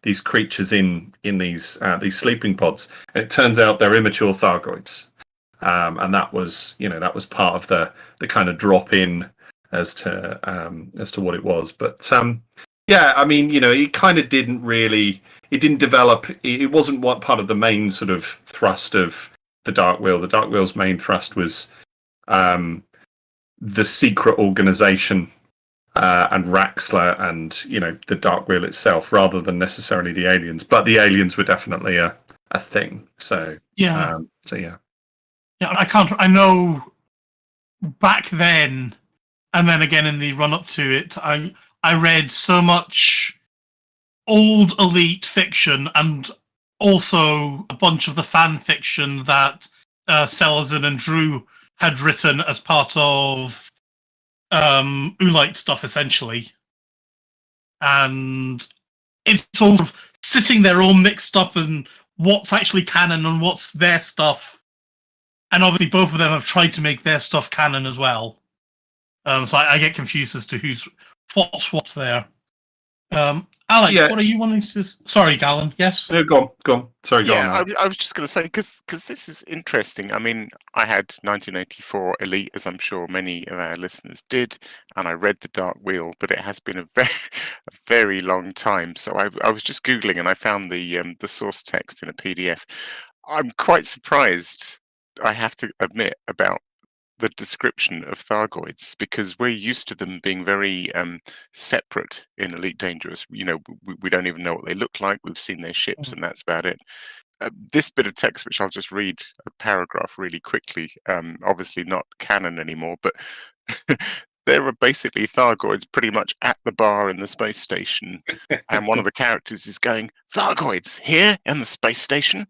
these creatures in these sleeping pods, and it turns out they're immature Thargoids, and that was part of the kind of drop in as to what it was. But it kind of didn't develop. It wasn't what part of the main sort of thrust of the Dark Wheel. The Dark Wheel's main thrust was the secret organization and Raxler and the Dark Wheel itself, rather than necessarily the aliens. But the aliens were definitely a thing. So yeah. Yeah, I know back then, and then again in the run up to it, I read so much old Elite fiction, and also a bunch of the fan fiction that Selazin and Drew had written as part of Oolite stuff, essentially. And it's sort of sitting there all mixed up and what's actually canon and what's their stuff. And obviously both of them have tried to make their stuff canon as well. So I get confused as to what's there. Alex, what are you wanting to... Sorry, Galen, yes? No, go on. Sorry, go on. I was just going to say, because this is interesting. I mean, I had 1984 Elite, as I'm sure many of our listeners did, and I read The Dark Wheel, but it has been a very long time. So I was just Googling, and I found the source text in a PDF. I'm quite surprised, I have to admit, about the description of Thargoids, because we're used to them being very separate in Elite Dangerous. You know, we don't even know what they look like. We've seen their ships, and that's about it. This bit of text, which I'll just read a paragraph really quickly, obviously not canon anymore, but there are basically Thargoids pretty much at the bar in the space station, and one of the characters is going, "Thargoids here in the space station?"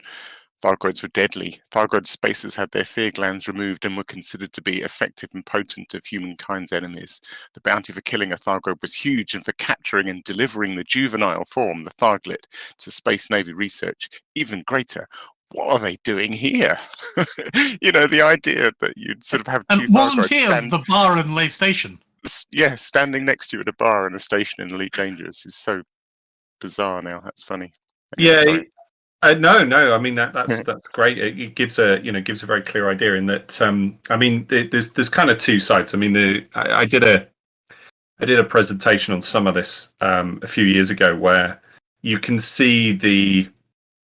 Thargoids were deadly. Thargoid spacers had their fear glands removed and were considered to be effective and potent of humankind's enemies. The bounty for killing a Thargoid was huge, and for capturing and delivering the juvenile form, the Tharglet, to Space Navy research, even greater. What are they doing here? You know, the idea that you'd sort of have two and wasn't Thargoids here the bar in Lave Station? Yeah, standing next to you at a bar in a station in Elite Dangerous is so bizarre now. That's funny. Yeah. No. I mean that's great. It gives a very clear idea in that. I mean, there's kind of two sides. I mean, I did a presentation on some of this a few years ago where you can see the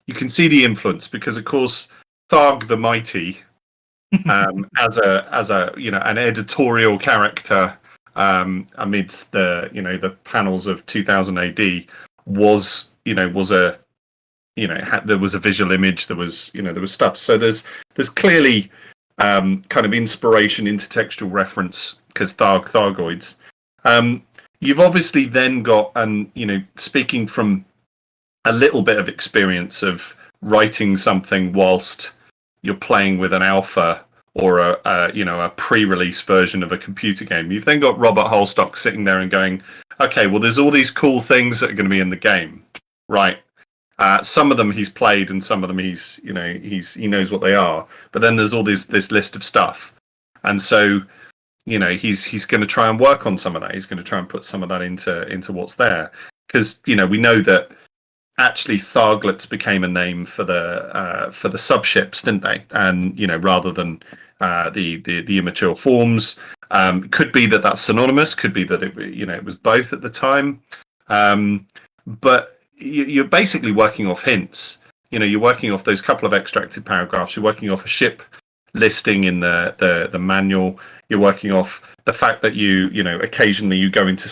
influence, because of course Tharg the Mighty as a an editorial character amidst the panels of 2000 AD was a there was a visual image, there was stuff. So there's clearly kind of inspiration, intertextual reference, because Thargoids. You've obviously then got, speaking from a little bit of experience of writing something whilst you're playing with an alpha or a pre-release version of a computer game. You've then got Robert Holstock sitting there and going, okay, well, there's all these cool things that are going to be in the game, right? Some of them he's played, and some of them he knows what they are. But then there's all this list of stuff, and so he's going to try and work on some of that. He's going to try and put some of that into what's there, because we know that actually Tharglets became a name for the subships, didn't they? And rather than the immature forms, could be that that's synonymous. Could be that it was both at the time, but you're basically working off hints. You're working off those couple of extracted paragraphs. You're working off a ship listing in the manual. You're working off the fact that occasionally you go into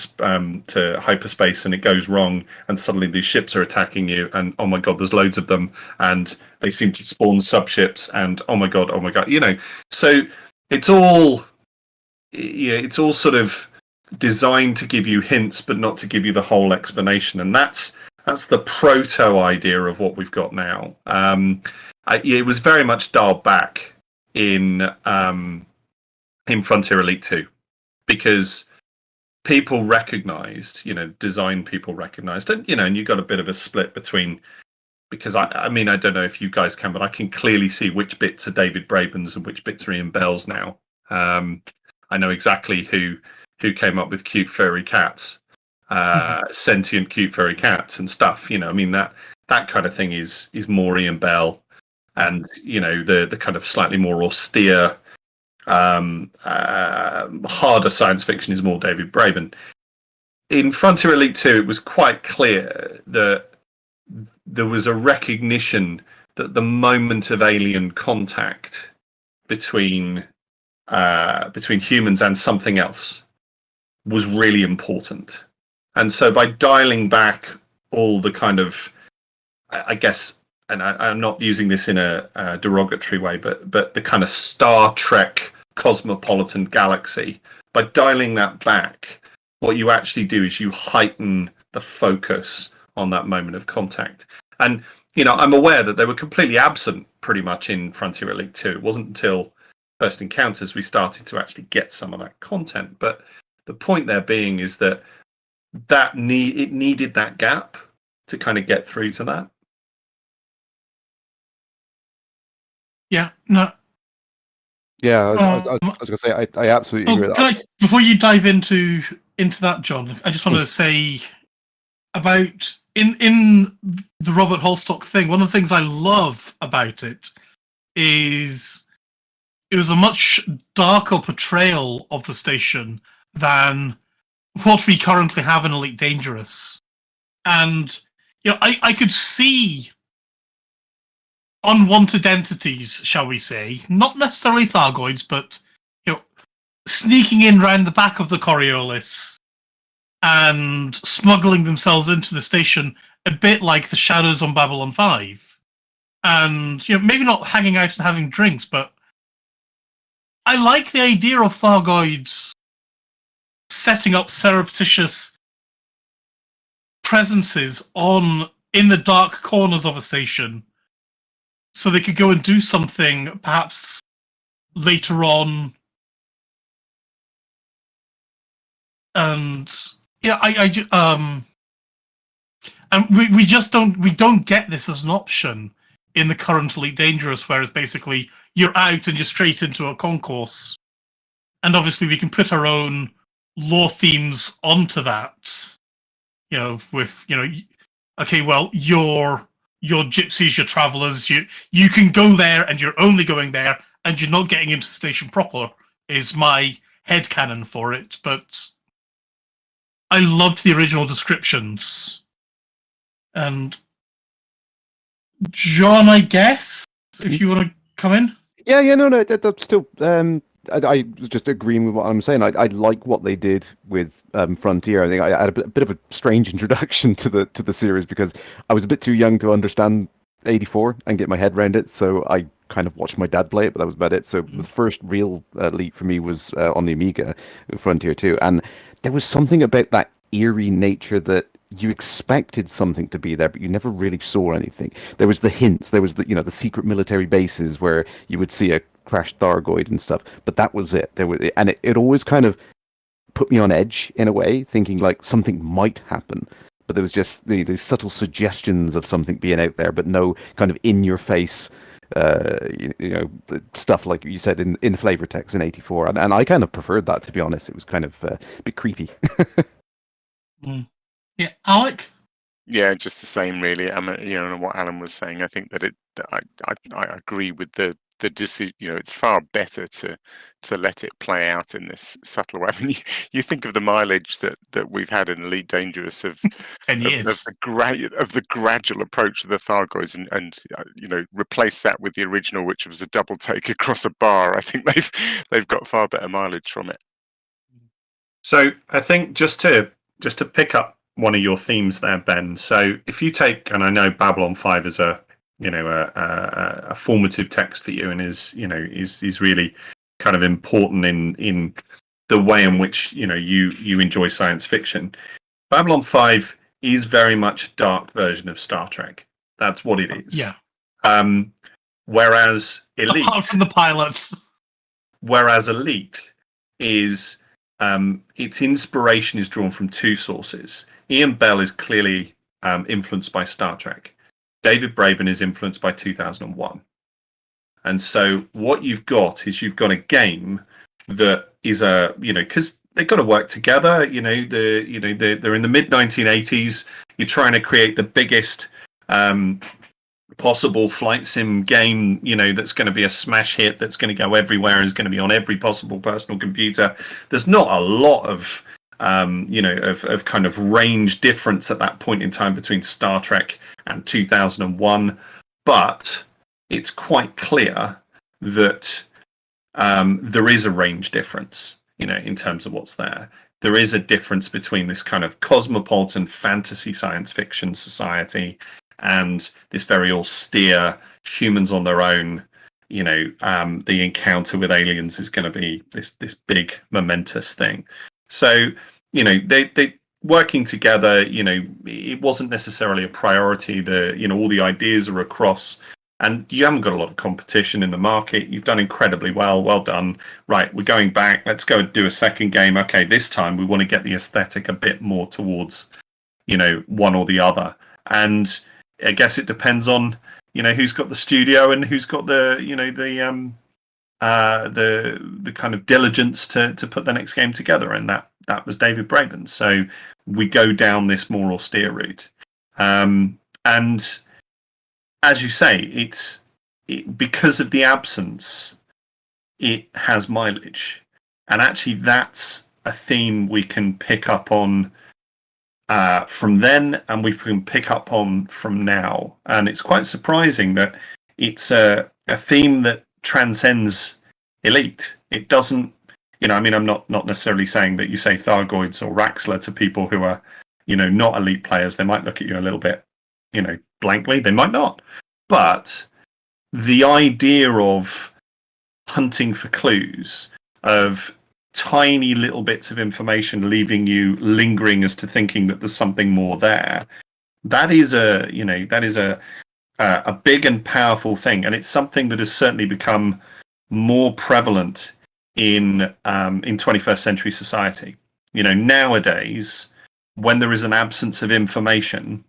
to hyperspace and it goes wrong, and suddenly these ships are attacking you, and oh my god, there's loads of them, and they seem to spawn subships, and oh my god. So it's all sort of designed to give you hints, but not to give you the whole explanation, and that's the proto idea of what we've got now. It was very much dialed back in Frontier Elite 2, because people recognised, design people recognised, and and you got a bit of a split between, because I mean I don't know if you guys can, but I can clearly see which bits are David Braben's and which bits are Ian Bell's now. I know exactly who came up with cute furry cats. Sentient cute furry cats and stuff. I mean that kind of thing is more Ian Bell, and the kind of slightly more austere, harder science fiction is more David Braben. In Frontier Elite 2, it was quite clear that there was a recognition that the moment of alien contact between humans and something else was really important. And so by dialing back all the kind of, I guess, and I'm not using this in a derogatory way, but the kind of Star Trek cosmopolitan galaxy, by dialing that back, what you actually do is you heighten the focus on that moment of contact. And, I'm aware that they were completely absent pretty much in Frontier Elite 2. It wasn't until First Encounters we started to actually get some of that content. But the point there being is that it needed that gap to kind of get through to that. Yeah, no. Yeah, I was going to say, I absolutely agree with that. Before you dive into that, John, I just want to say about in the Robert Holstock thing, one of the things I love about it is it was a much darker portrayal of the station than what we currently have in Elite Dangerous. And I could see unwanted entities, shall we say, not necessarily Thargoids, but sneaking in round the back of the Coriolis and smuggling themselves into the station, a bit like the Shadows on Babylon 5. And maybe not hanging out and having drinks, but I like the idea of Thargoids setting up surreptitious presences in the dark corners of a station, so they could go and do something perhaps later on. And and we don't get this as an option in the current Elite Dangerous, where it's basically you're out and you're straight into a concourse. And obviously we can put our own lore themes onto that. Okay, well, you're gypsies, you're travelers, you can go there and you're only going there and you're not getting into the station proper, is my headcanon for it. But I loved the original descriptions. And John, I guess, if you want to come in? Yeah, no, that's still... I was just agreeing with what I'm saying. I like what they did with Frontier. I think I had a bit of a strange introduction to the series because I was a bit too young to understand 84 and get my head around it. So I kind of watched my dad play it, but that was about it. So the first real Elite for me was on the Amiga, Frontier 2, and there was something about that eerie nature that you expected something to be there, but you never really saw anything. There was the hints. There was the secret military bases where you would see a crashed Thargoid and stuff, but that was it. And it always kind of put me on edge in a way, thinking like something might happen. But there was just these subtle suggestions of something being out there, but no kind of in-your-face stuff like you said in flavor text in 84. And I kind of preferred that, to be honest. It was kind of a bit creepy. Yeah, Alec? Yeah, just the same, really. What Alan was saying. I think that I agree with the decision. It's far better to let it play out in this subtle way. I mean, you think of the mileage that we've had in Elite Dangerous of 10 years of the gradual approach of the Thargoids, and replace that with the original, which was a double take across a bar. I think they've got far better mileage from it. So I think just to pick up one of your themes there, Ben. So if you take, and I know Babylon 5 is a formative text for you, and is really kind of important in the way in which you enjoy science fiction. Babylon 5 is very much a dark version of Star Trek. That's what it is. Yeah. Whereas Elite, apart from the pilots, Elite is its inspiration is drawn from two sources. Ian Bell is clearly influenced by Star Trek. David Braben is influenced by 2001. And so what you've got is you've got a game that is because they've got to work together. They're in the mid 1980s. You're trying to create the biggest possible flight sim game, that's going to be a smash hit, that's going to go everywhere, and is going to be on every possible personal computer. There's not a lot of of kind of range difference at that point in time between Star Trek and 2001, but it's quite clear that there is a range difference, in terms of what's there. There is a difference between this kind of cosmopolitan fantasy science fiction society and this very austere humans on their own. The encounter with aliens is going to be this big momentous thing. So, they working together, it wasn't necessarily a priority. All the ideas are across, and you haven't got a lot of competition in the market. You've done incredibly well. Well done. Right, we're going back. Let's go do a second game. Okay, this time we want to get the aesthetic a bit more towards, one or the other. And, I guess it depends on who's got the studio and who's got the the kind of diligence to put the next game together, and that was David Braben. So we go down this more austere route, and as you say, because of the absence, it has mileage, and actually that's a theme we can pick up on from then, and we can pick up on from now. And it's quite surprising that it's a theme that transcends Elite. It doesn't, I mean, I'm not necessarily saying that you say Thargoids or Raxler to people who are, not Elite players. They might look at you a little bit, blankly. They might not. But the idea of hunting for clues, of tiny little bits of information leaving you lingering as to thinking that there's something more there, that is a big and powerful thing, and it's something that has certainly become more prevalent in 21st century society. Nowadays, when there is an absence of information,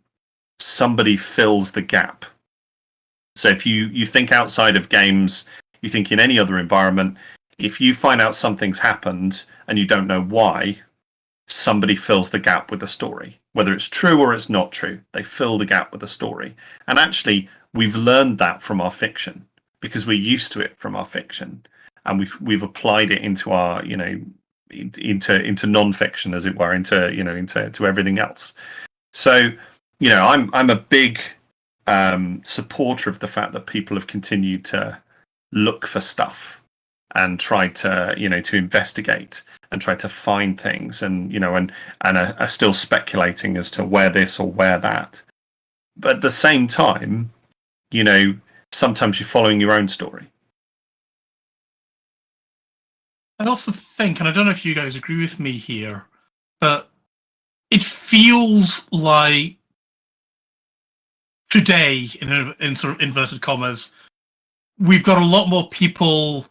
somebody fills the gap. So if you think outside of games, you think in any other environment, if you find out something's happened and you don't know why, somebody fills the gap with a story. Whether it's true or it's not true, they fill the gap with a story. And actually, we've learned that from our fiction, because we're used to it from our fiction, and we've applied it into our into non-fiction, as it were, into everything else. So I'm a big supporter of the fact that people have continued to look for stuff and try to to investigate and try to find things, and are still speculating as to where this or where that. But at the same time, sometimes you're following your own story. I also think, and I don't know if you guys agree with me here, but it feels like today, in sort of inverted commas, we've got a lot more people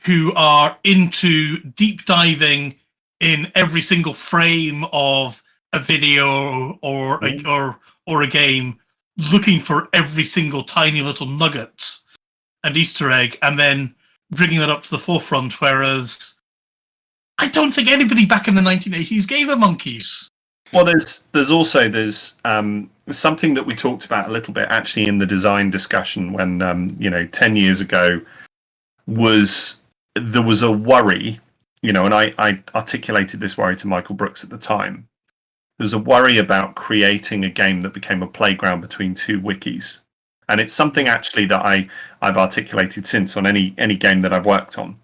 who are into deep diving in every single frame of a video or a game, looking for every single tiny little nugget and Easter egg, and then bringing that up to the forefront. Whereas I don't think anybody back in the 1980s gave a monkeys. Well, there's also something that we talked about a little bit actually in the design discussion when 10 years ago there was a worry, and I articulated this worry to Michael Brooks at the time. There was a worry about creating a game that became a playground between two wikis, and it's something actually that I've articulated since on any game that I've worked on.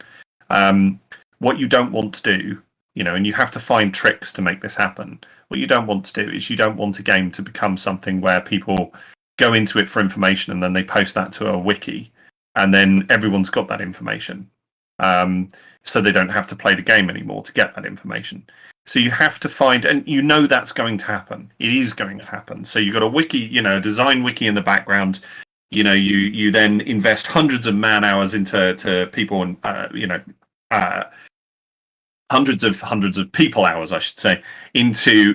What you don't want to do, and you have to find tricks to make this happen. What you don't want to do is you don't want a game to become something where people go into it for information and then they post that to a wiki, and then everyone's got that information. So they don't have to play the game anymore to get that information. So you have to find, and that's going to happen. It is going to happen. So you've got a wiki, a design wiki in the background. You then invest hundreds of man hours into people, and hundreds of people hours, I should say, into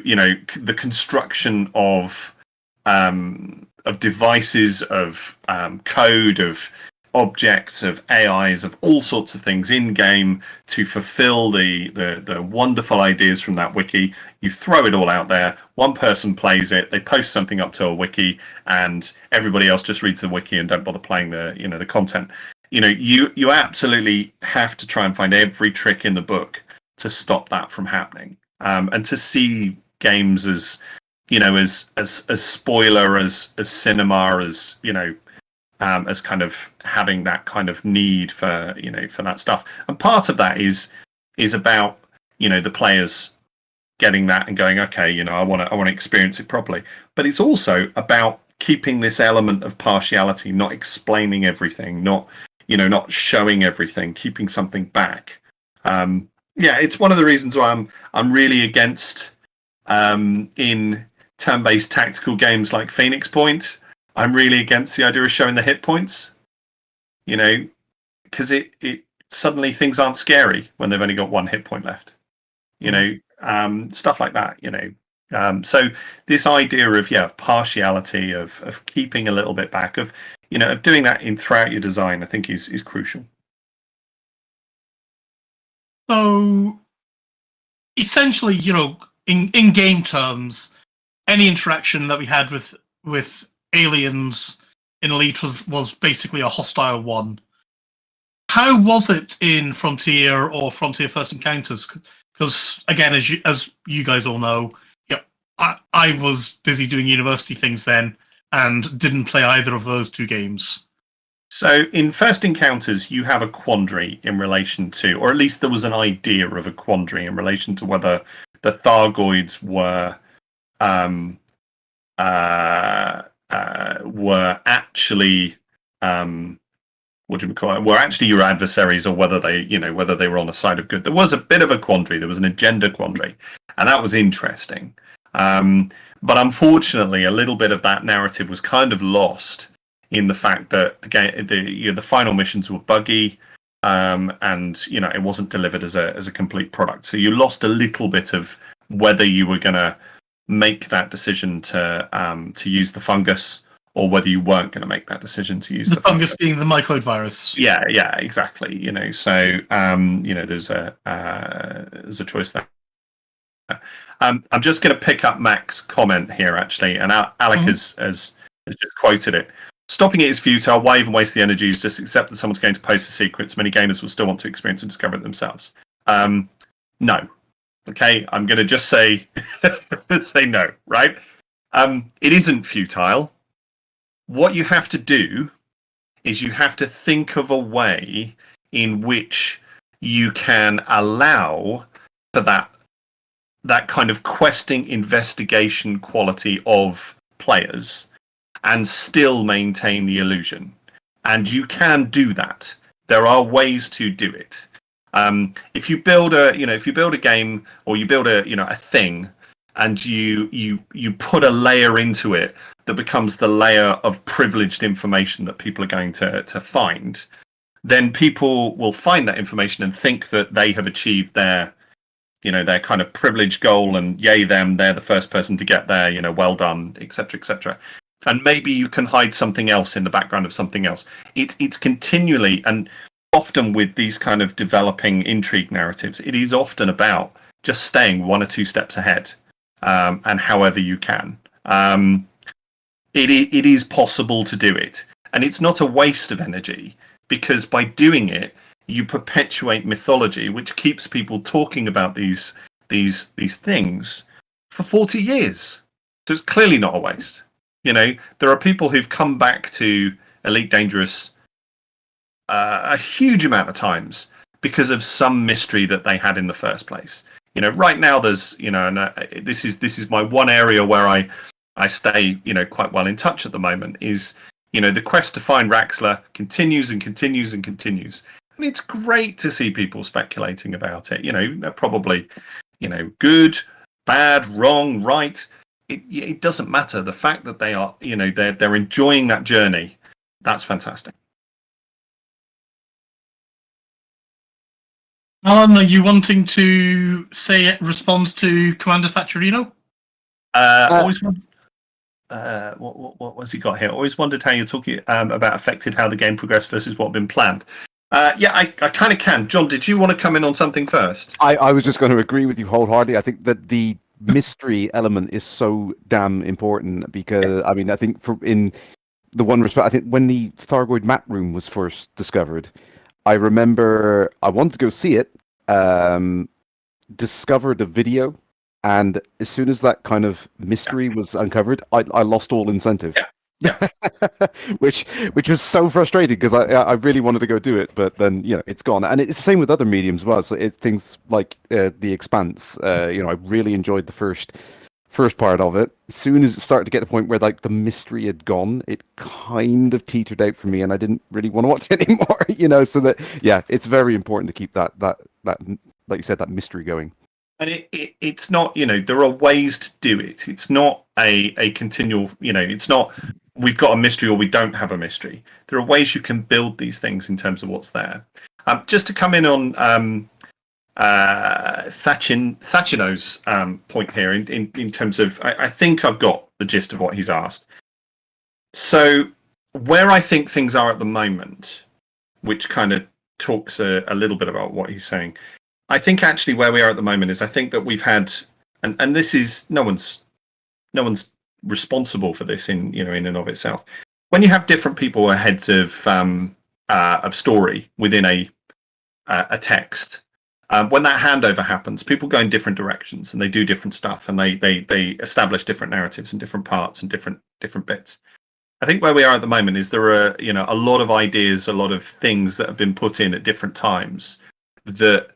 the construction of devices, of code, of objects, of AIs, of all sorts of things in game to fulfill the wonderful ideas from that wiki. You throw it all out there. One person plays it. They post something up to a wiki, and everybody else just reads the wiki and don't bother playing the content. You absolutely have to try and find every trick in the book to stop that from happening, and to see games as as spoiler, as cinema, as kind of having that kind of need for for that stuff. And part of that is about the players getting that and going, okay, I want to experience it properly. But it's also about keeping this element of partiality, not explaining everything, not showing everything, keeping something back. It's one of the reasons why I'm really against in turn-based tactical games like Phoenix Point. I'm really against the idea of showing the hit points, because it suddenly things aren't scary when they've only got one hit point left. Stuff like that. So this idea of partiality, of keeping a little bit back, of doing that throughout your design, I think is crucial. So essentially, in game terms, any interaction that we had with aliens in Elite was basically a hostile one. How was it in Frontier or Frontier First Encounters? Because again, as you guys all know, I was busy doing university things then and didn't play either of those two games. So in First Encounters, you have a quandary in relation to, or at least there was an idea of a quandary in relation to whether the Thargoids were actually were actually your adversaries, or whether they were on the side of good. There was a bit of a quandary. There was an agenda quandary, and that was interesting. But unfortunately, a little bit of that narrative was kind of lost in the fact that the final missions were buggy, and it wasn't delivered as a complete product. So you lost a little bit of whether you were going to make that decision to use the fungus, or whether you weren't going to make that decision to use the fungus being the mycoid virus. Yeah, exactly. So there's a choice there. I'm just going to pick up Mac's comment here, actually, and Alec has just quoted it. Stopping it is futile. Why even waste the energies? Just accept that someone's going to post the secrets. Many gamers will still want to experience and discover it themselves. No. Okay, I'm going to just say say no, right? It isn't futile. What you have to do is you have to think of a way in which you can allow for that kind of questing investigation quality of players and still maintain the illusion. And you can do that. There are ways to do it. If you build a game, or you build a thing, and you put a layer into it that becomes the layer of privileged information that people are going to find, then people will find that information and think that they have achieved their kind of privileged goal, and yay them, they're the first person to get there, well done, etc., etc. And maybe you can hide something else in the background of something else. It's continually, and often with these kind of developing intrigue narratives, it is often about just staying one or two steps ahead, and however you can. It is possible to do it, and it's not a waste of energy, because by doing it, you perpetuate mythology, which keeps people talking about these things for 40 years. So it's clearly not a waste. There are people who've come back to Elite Dangerous a huge amount of times because of some mystery that they had in the first place. Right now there's, and this is my one area where I stay, quite well in touch at the moment, is, the quest to find Raxler continues and continues and continues. And it's great to see people speculating about it. They're probably, good, bad, wrong, right. It doesn't matter. The fact that they are, they're enjoying that journey, that's fantastic. Alan, are you wanting to respond to Commander Thatcherino? Always wondered, what's he got here? Always wondered how you're talking about affected how the game progressed versus what had been planned. I kind of can. John, did you want to come in on something first? I was just going to agree with you wholeheartedly. I think that the mystery element is so damn important, because I think in the one respect, I think when the Thargoid map room was first discovered, I remember I wanted to go see it, discovered a video, and as soon as that kind of mystery was uncovered, I lost all incentive. Yeah. which was so frustrating, because I really wanted to go do it, but then it's gone. And it's the same with other mediums as well. So things like The Expanse. I really enjoyed the first part of it. As soon as it started to get to the point where the mystery had gone, it kind of teetered out for me, and I didn't really want to watch it anymore. So that it's very important to keep that like you said, that mystery going. And it's not, there are ways to do it. It's not a continual, it's not we've got a mystery or we don't have a mystery. There are ways you can build these things in terms of what's there. Just to come in on Thachino's point here in terms of, I think I've got the gist of what he's asked. So where I think things are at the moment, which kind of talks a little bit about what he's saying, I think actually where we are at the moment is I think that we've had, and this is no one's responsible for this in and of itself. When you have different people who are heads of story within a text, when that handover happens, people go in different directions and they do different stuff, and they establish different narratives and different parts and different bits. I think where we are at the moment is there are a lot of ideas, a lot of things that have been put in at different times that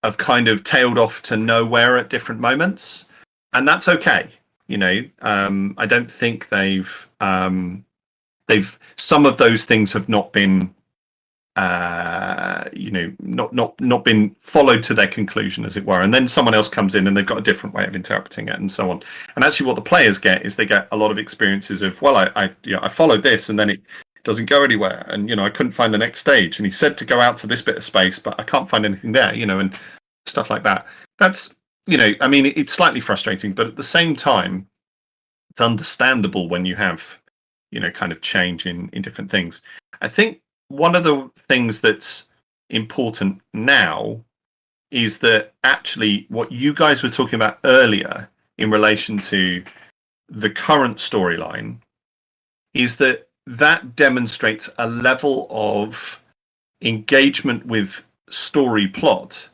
have kind of tailed off to nowhere at different moments, and that's okay. I don't think they've some of those things have not been not been followed to their conclusion, as it were, and then someone else comes in and they've got a different way of interpreting it and so on. And actually what the players get is they get a lot of experiences of, well, I followed this and then it doesn't go anywhere, and I couldn't find the next stage, and he said to go out to this bit of space but I can't find anything there, and stuff like that. That's it's slightly frustrating, but at the same time it's understandable when you have kind of change in different things. I think one of the things that's important now is that actually what you guys were talking about earlier in relation to the current storyline is that demonstrates a level of engagement with story plot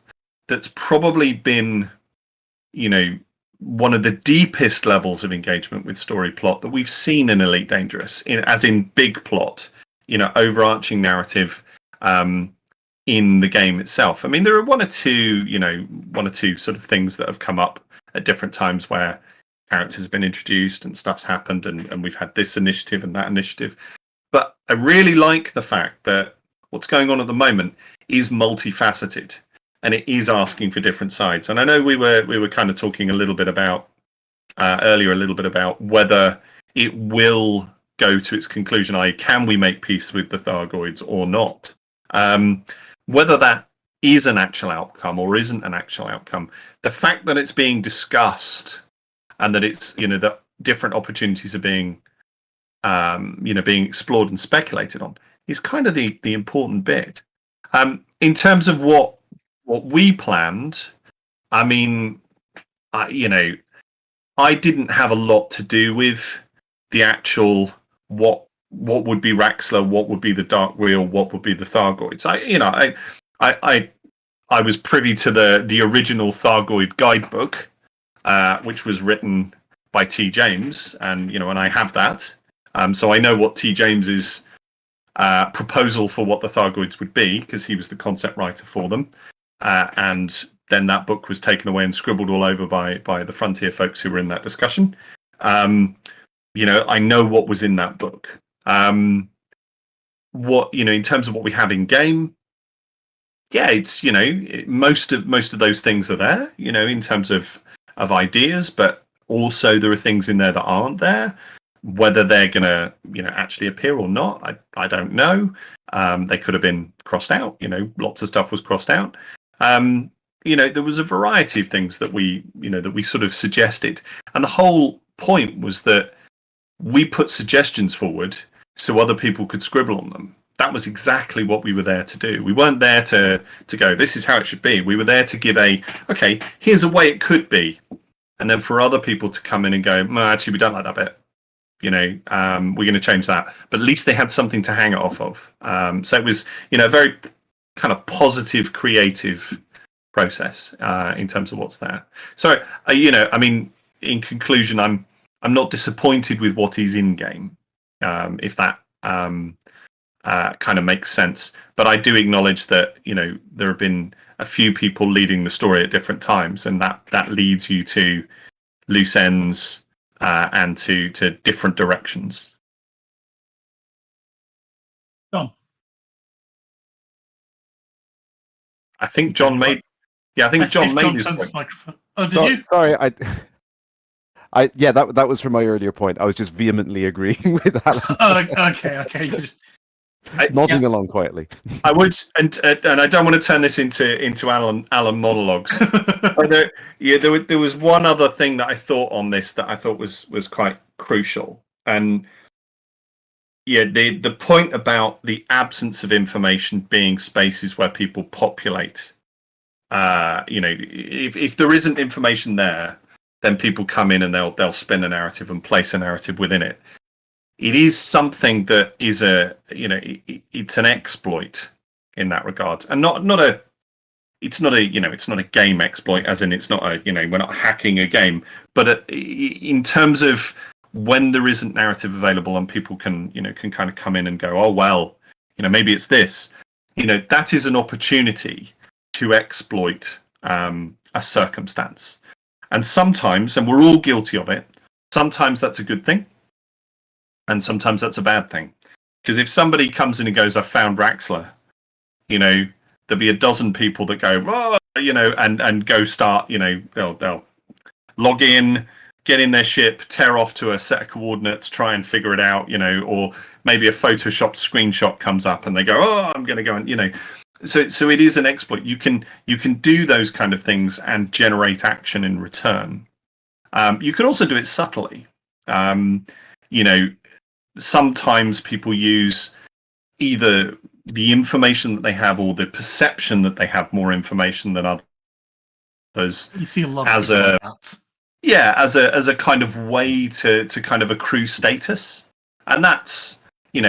that's probably been, one of the deepest levels of engagement with story plot that we've seen in Elite Dangerous, as in big plot, overarching narrative in the game itself. I mean, there are one or two sort of things that have come up at different times where characters have been introduced and stuff's happened, and we've had this initiative and that initiative. But I really like the fact that what's going on at the moment is multifaceted, and it is asking for different sides. And I know we were kind of talking a little bit about earlier, a little bit about whether it will go to its conclusion, i.e., can we make peace with the Thargoids or not? Whether that is an actual outcome or isn't an actual outcome, the fact that it's being discussed and that it's that different opportunities are being being explored and speculated on is kind of the important bit. In terms of what we planned, I mean, I didn't have a lot to do with the actual what would be Raxler, what would be the Dark Wheel, what would be the Thargoids. I was privy to the original Thargoid guidebook, which was written by T. James, and and I have that, so I know what T. James's proposal for what the Thargoids would be, because he was the concept writer for them, and then that book was taken away and scribbled all over by the Frontier folks who were in that discussion. I know what was in that book. What in terms of what we have in game, yeah, it's most of those things are there, in terms of ideas, but also there are things in there that aren't there. Whether they're gonna actually appear or not, I don't know. They could have been crossed out. Lots of stuff was crossed out. There was a variety of things that we sort of suggested, and the whole point was that we put suggestions forward so other people could scribble on them. That was exactly what we were there to do. We weren't there to go, this is how it should be. We were there to give okay, here's a way it could be. And then for other people to come in and go, no, actually, we don't like that bit. We're going to change that. But at least they had something to hang it off of. So it was, a very kind of positive, creative process in terms of what's there. So, in conclusion, I'm not disappointed with what is in game, if that kind of makes sense. But I do acknowledge that there have been a few people leading the story at different times, and that leads you to loose ends and to different directions. John, I think John made. Yeah, I think John made his point. Microphone. Oh, did you? Sorry, that was from my earlier point. I was just vehemently agreeing with Alan. Okay. nodding along quietly. I would, and I don't want to turn this into Alan monologues. But there was one other thing that I thought on this that I thought was quite crucial, and the point about the absence of information being spaces where people populate. If there isn't information there, then people come in and they'll spin a narrative and place a narrative within it. It is something that is it's an exploit in that regard, and it's not a game exploit, as in it's not we're not hacking a game, but in terms of when there isn't narrative available and people can kind of come in and go, oh well, maybe it's this, that is an opportunity to exploit a circumstance, and sometimes, and we're all guilty of it, sometimes that's a good thing. And sometimes that's a bad thing. Because if somebody comes in and goes, I found Raxler, there'll be a dozen people that go, oh, and go start, they'll log in, get in their ship, tear off to a set of coordinates, try and figure it out, or maybe a photoshopped screenshot comes up and they go, oh, I'm going to go and, so it is an exploit. You can do those kind of things and generate action in return. You can also do it subtly. Sometimes people use either the information that they have or the perception that they have more information than others. You see a lot as of as a kind of way to kind of accrue status, and that's you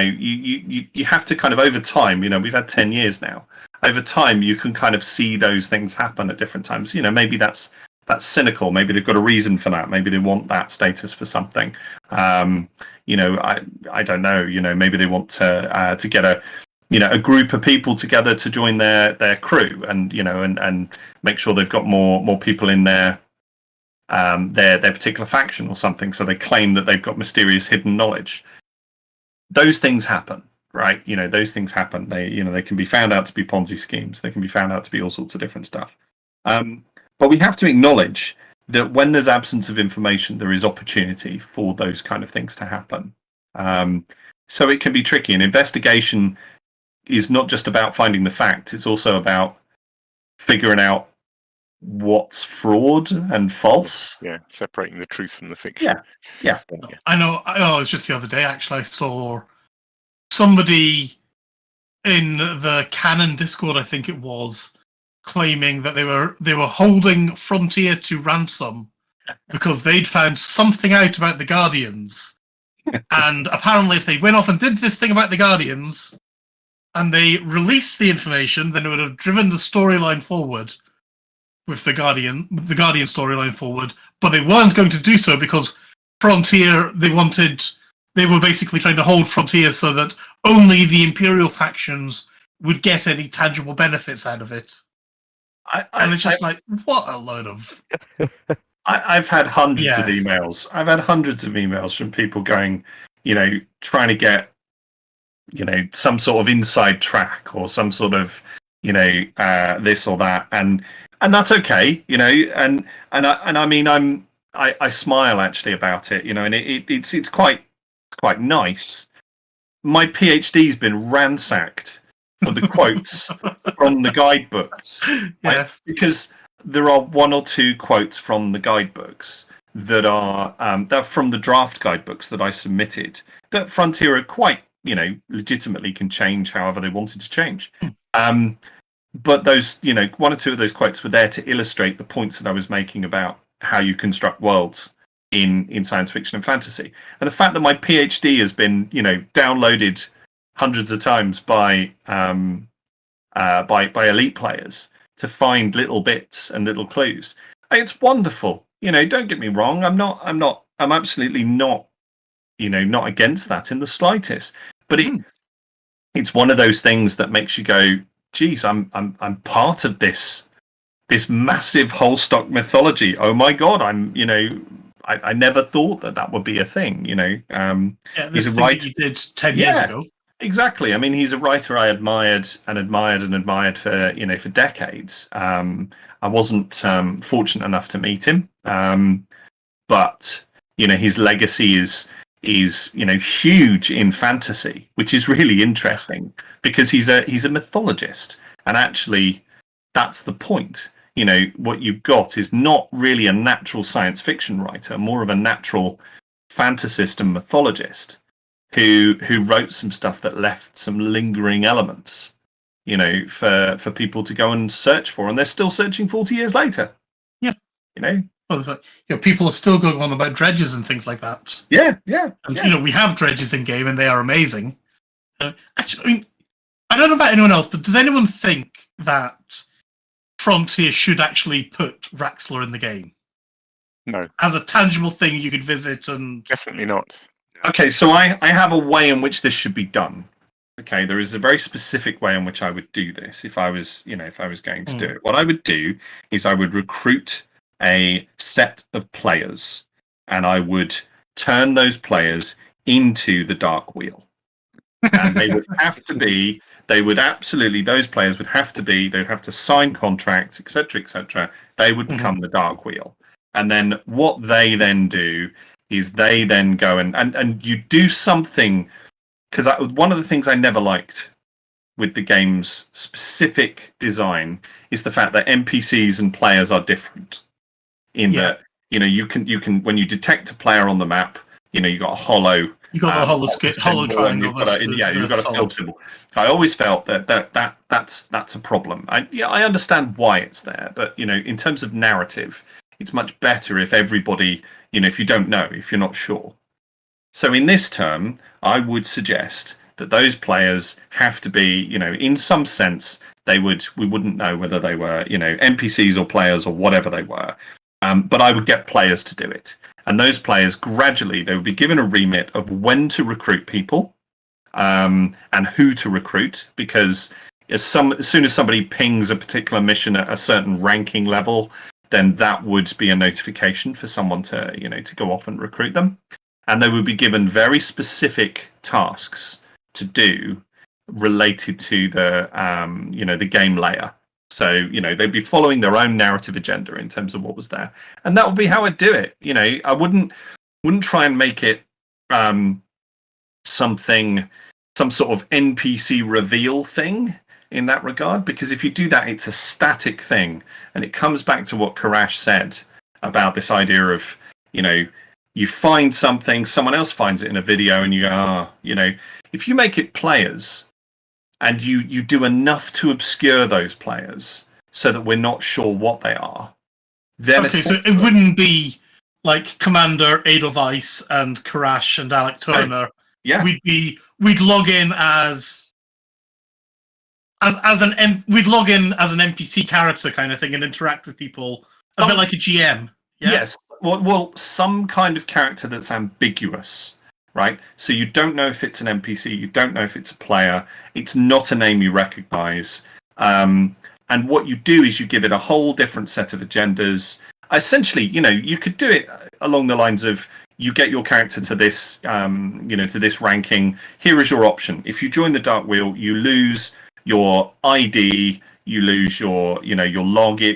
have to kind of, over time. We've had 10 years now. Over time, you can kind of see those things happen at different times. Maybe that's cynical. Maybe they've got a reason for that. Maybe they want that status for something. I don't know. Maybe they want to get a group of people together to join their crew, and and make sure they've got more people in their particular faction or something. So they claim that they've got mysterious hidden knowledge. Those things happen, right? Those things happen. They can be found out to be Ponzi schemes. They can be found out to be all sorts of different stuff. But we have to acknowledge that when there's absence of information, there is opportunity for those kind of things to happen. So it can be tricky. An investigation is not just about finding the facts. It's also about figuring out what's fraud and false. Yeah, separating the truth from the fiction. Yeah. I know. It was just the other day, actually, I saw somebody in the Canon Discord, I think it was, claiming that they were holding Frontier to ransom because they'd found something out about the Guardians. And apparently if they went off and did this thing about the Guardians and they released the information, then it would have driven the storyline forward with the Guardian storyline forward. But they weren't going to do so because Frontier, they were basically trying to hold Frontier so that only the Imperial factions would get any tangible benefits out of it. And it's just what a load of... I've had hundreds of emails. I've had hundreds of emails from people going, trying to get, some sort of inside track or some sort of, this or that, and that's okay, and I mean, I smile actually about it, and it's quite nice. My PhD's been ransacked for the quotes from the guidebooks. Yes. Because there are one or two quotes from the guidebooks that are they're from the draft guidebooks that I submitted, that Frontier are quite, legitimately can change however they wanted to change. But those, one or two of those quotes were there to illustrate the points that I was making about how you construct worlds in science fiction and fantasy. And the fact that my PhD has been, downloaded hundreds of times by elite players to find little bits and little clues. It's wonderful. Don't get me wrong. I'm absolutely not, not against that in the slightest. But it's one of those things that makes you go, geez, I'm part of this massive whole stock mythology. Oh my God, I never thought that would be a thing, this thing that you did 10 years ago. Exactly. I mean, he's a writer I admired for decades. I wasn't fortunate enough to meet him, but his legacy is is, huge in fantasy, which is really interesting because he's a mythologist, and actually that's the point. What you've got is not really a natural science fiction writer, more of a natural fantasist and mythologist who wrote some stuff that left some lingering elements, for people to go and search for, and they're still searching 40 years later. Yeah. Well, it's like, people are still going on about dredges and things like that. Yeah. And, we have dredges in game, and they are amazing. Actually, I don't know about anyone else, but does anyone think that Frontier should actually put Raxler in the game? No. As a tangible thing you could visit and... Definitely not. Okay, so I have a way in which this should be done. Okay, there is a very specific way in which I would do this if I was going to do it. What I would do is I would recruit a set of players, and I would turn those players into the Dark Wheel. And they would have to be, those players would have to be, they'd have to sign contracts, etc., etc. They would become the Dark Wheel. And then what they then do is they then go and you do something, because one of the things I never liked with the game's specific design is the fact that NPCs and players are different. That you can when you detect a player on the map, you got a hollow. You got the hollow triangle. You've got a field symbol. I always felt that's a problem. I understand why it's there, but in terms of narrative, it's much better if everybody, if you don't know, if you're not sure. So in this term, I would suggest that those players have to be, in some sense, we wouldn't know whether they were, NPCs or players or whatever they were. But I would get players to do it. And those players, gradually, they would be given a remit of when to recruit people and who to recruit, because as soon as somebody pings a particular mission at a certain ranking level, then that would be a notification for someone to, to go off and recruit them. And they would be given very specific tasks to do related to the, the game layer. So, they'd be following their own narrative agenda in terms of what was there. And that would be how I'd do it. I wouldn't try and make it some sort of NPC reveal thing in that regard, because if you do that, it's a static thing. And it comes back to what Kerrash said about this idea of, you find something, someone else finds it in a video, and you go, if you make it players, and you do enough to obscure those players so that we're not sure what they are, then okay, so it wouldn't be like Commander Edelweiss and Kerrash and Alec Turner. Yeah, we'd log in as we'd log in as an NPC character kind of thing and interact with people a bit like a GM. Yeah? Yes, well, some kind of character that's ambiguous. Right, so you don't know if it's an NPC, you don't know if it's a player, it's not a name you recognize, and what you do is you give it a whole different set of agendas. Essentially, you could do it along the lines of, you get your character to this, to this ranking. Here is your option. If you join the Dark Wheel, you lose your ID, you lose your login,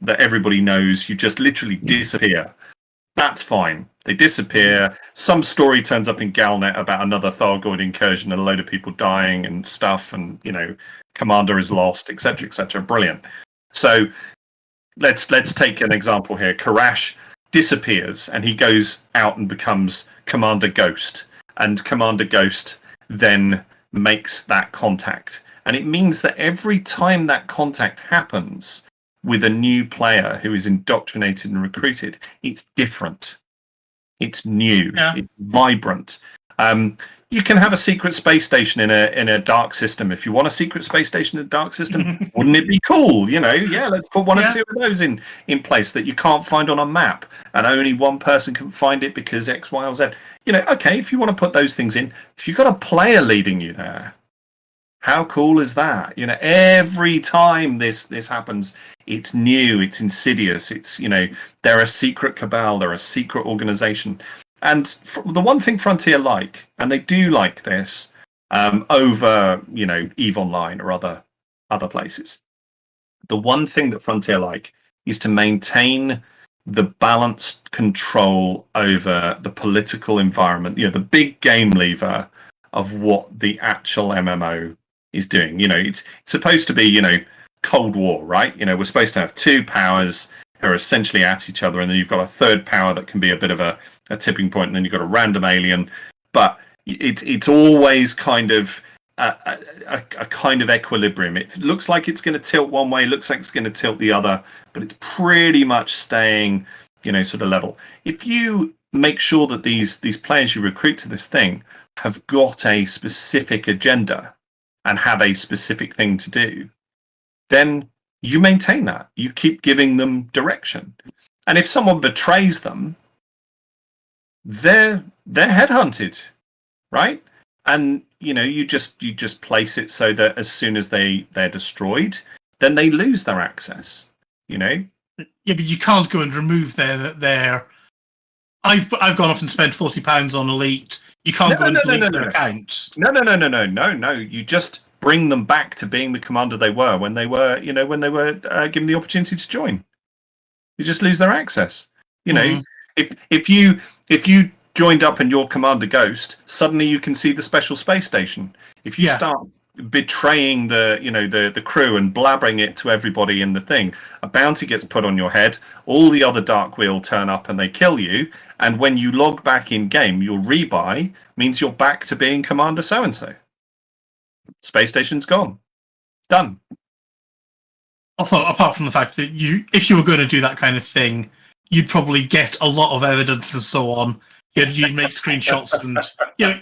that everybody knows. You just literally disappear. That's fine. They disappear. Some story turns up in Galnet about another Thargoid incursion and a load of people dying and stuff, and Commander is lost, etc., etc. Brilliant. So let's take an example here. Kerrash disappears and he goes out and becomes Commander Ghost, and Commander Ghost then makes that contact, and it means that every time that contact happens with a new player who is indoctrinated and recruited, it's different. It's new. Yeah. It's vibrant. You can have a secret space station in a dark system if you want a secret space station in a dark system. Wouldn't it be cool? Let's put one or two of those in place that you can't find on a map, and only one person can find it because X, Y, or Z. Okay, if you want to put those things in, if you've got a player leading you there, how cool is that? Every time this happens, it's new, it's insidious, it's, they're a secret cabal, they're a secret organization. And the one thing Frontier like, and they do like this over, EVE Online or other places, the one thing that Frontier like is to maintain the balanced control over the political environment, the big game lever of what the actual MMO is doing. It's supposed to be, Cold War, right? We're supposed to have two powers who are essentially at each other, and then you've got a third power that can be a bit of a tipping point, and then you've got a random alien. But it's always kind of a kind of equilibrium. It looks like it's going to tilt one way, looks like it's going to tilt the other, but it's pretty much staying, sort of level. If you make sure that these players you recruit to this thing have got a specific agenda and have a specific thing to do, then you maintain that. You keep giving them direction. And if someone betrays them, they're headhunted, right? And you just place it so that as soon as they're destroyed, then they lose their access. Yeah, but you can't go and remove their. I've gone off and spent £40 on Elite. You can't go and delete their account. No. You just bring them back to being the commander they were when they were given the opportunity to join. You just lose their access. If you joined up and you're Commander Ghost, suddenly you can see the special space station. If you start betraying the crew and blabbering it to everybody in the thing, a bounty gets put on your head, all the other Dark Wheel turn up and they kill you, and when you log back in game, your rebuy means you're back to being Commander so-and-so. Space station's gone. Done. Although, apart from the fact that if you were going to do that kind of thing, you'd probably get a lot of evidence and so on. You'd make screenshots and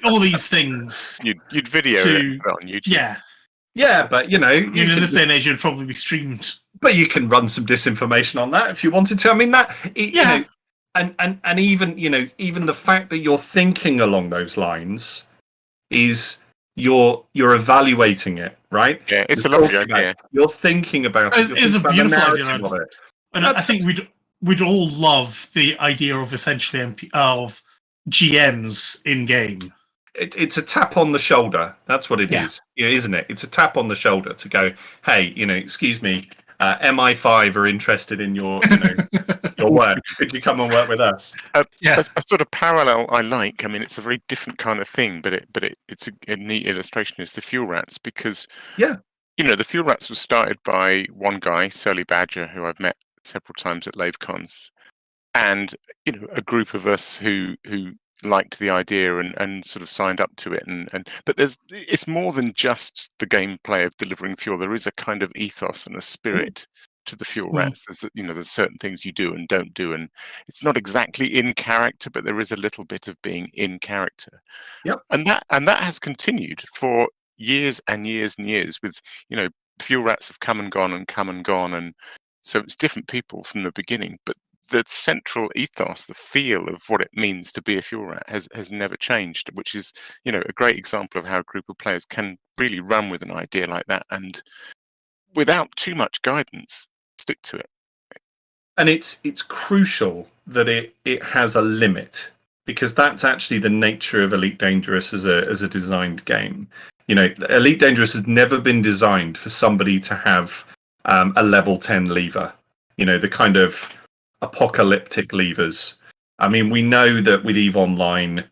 all these things. You'd video it on YouTube. Yeah, but in this day and age, it'd probably be streamed. But you can run some disinformation on that if you wanted to. I mean, and even the fact that you're thinking along those lines is you're evaluating it, right? Yeah, it's a lovely idea. You're thinking about it. It's a beautiful idea, of it. And I think we'd all love the idea of essentially of GMs in game. It's a tap on the shoulder. That's what it is, isn't it? It's a tap on the shoulder to go, hey, excuse me, MI5 are interested in your your work. Could you come and work with us? A sort of parallel I like. I mean, it's a very different kind of thing, but it's a neat illustration. Is the fuel rats, because the fuel rats was started by one guy, Surly Badger, who I've met several times at LaveCons, and a group of us who liked the idea and sort of signed up to it, but it's more than just the gameplay of delivering fuel. There is a kind of ethos and a spirit to the fuel rats. There's certain things you do and don't do, and it's not exactly in character, but there is a little bit of being in character. Yep. And that has continued for years and years and years. With fuel rats have come and gone, and so it's different people from the beginning, but the central ethos, the feel of what it means to be a fuel rat has never changed, which is, a great example of how a group of players can really run with an idea like that and without too much guidance, stick to it. And it's crucial that it has a limit, because that's actually the nature of Elite Dangerous as a designed game. Elite Dangerous has never been designed for somebody to have a level 10 lever, the kind of apocalyptic levers. I mean, we know that with EVE Online,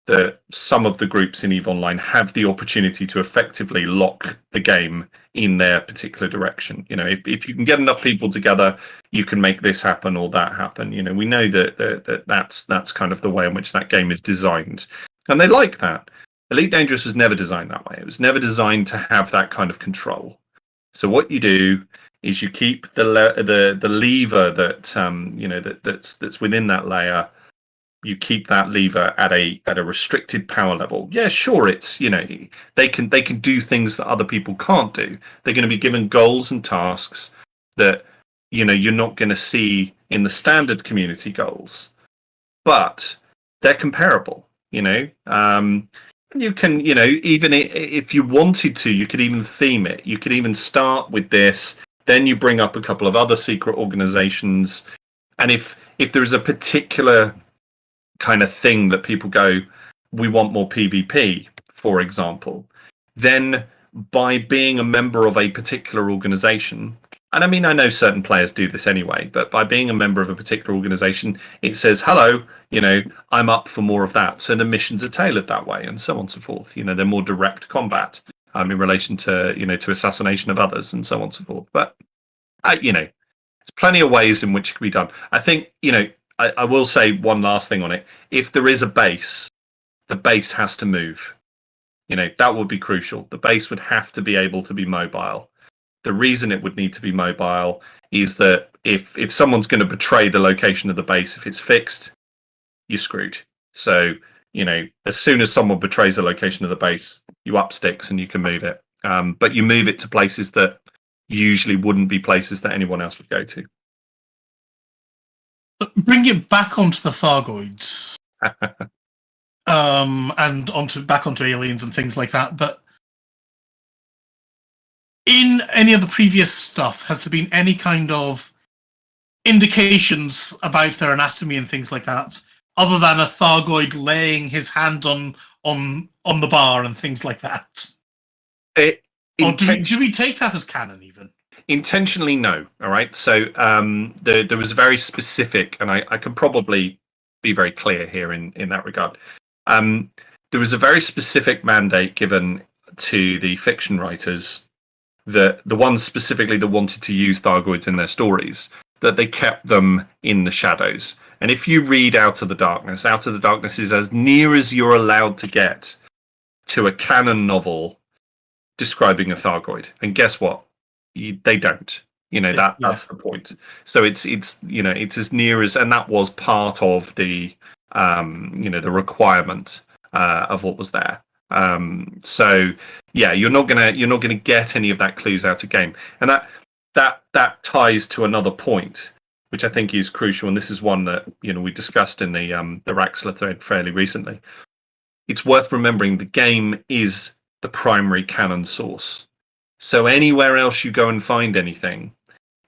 that some of the groups in EVE Online have the opportunity to effectively lock the game in their particular direction. If you can get enough people together, you can make this happen or that happen. We know that's kind of the way in which that game is designed, and they like that. Elite Dangerous was never designed that way. It was never designed to have that kind of control. So what you do is you keep the lever that's within that layer. You keep that lever at a restricted power level. Yeah, sure, it's they can do things that other people can't do. They're going to be given goals and tasks that you're not going to see in the standard community goals, but they're comparable. You can even if you wanted to, you could even theme it. You could even start with this. Then you bring up a couple of other secret organizations. And if there is a particular kind of thing that people go, we want more PvP, for example, then by being a member of a particular organization, and I mean, I know certain players do this anyway, but by being a member of a particular organization, it says, hello, I'm up for more of that. So the missions are tailored that way, and so on and so forth. They're more direct combat in relation to, to assassination of others and so on and so forth. But, there's plenty of ways in which it can be done. I think, I will say one last thing on it. If there is a base, the base has to move. That would be crucial. The base would have to be able to be mobile. The reason it would need to be mobile is that if someone's going to betray the location of the base, if it's fixed, you're screwed. So, as soon as someone betrays the location of the base, you up sticks and you can move it. But you move it to places that usually wouldn't be places that anyone else would go to. Bring it back onto the Thargoids. And back onto aliens and things like that. But in any of the previous stuff, has there been any kind of indications about their anatomy and things like that, other than a Thargoid laying his hand on the bar and things like that? Or do we take that as canon even? Intentionally, no. All right. So there was a very specific, and I can probably be very clear here in that regard. There was a very specific mandate given to the fiction writers, that the ones specifically that wanted to use Thargoids in their stories, that they kept them in the shadows. And if you read Out of the Darkness is as near as you're allowed to get to a canon novel describing a Thargoid. And guess what? They don't. That's the point. So it's as near as, and that was part of the the requirement of what was there. So yeah, you're not gonna get any of that clues out of game, and that ties to another point, which I think is crucial, and this is one that we discussed in the Raxler thread fairly recently. It's worth remembering the game is the primary canon source. So anywhere else you go and find anything,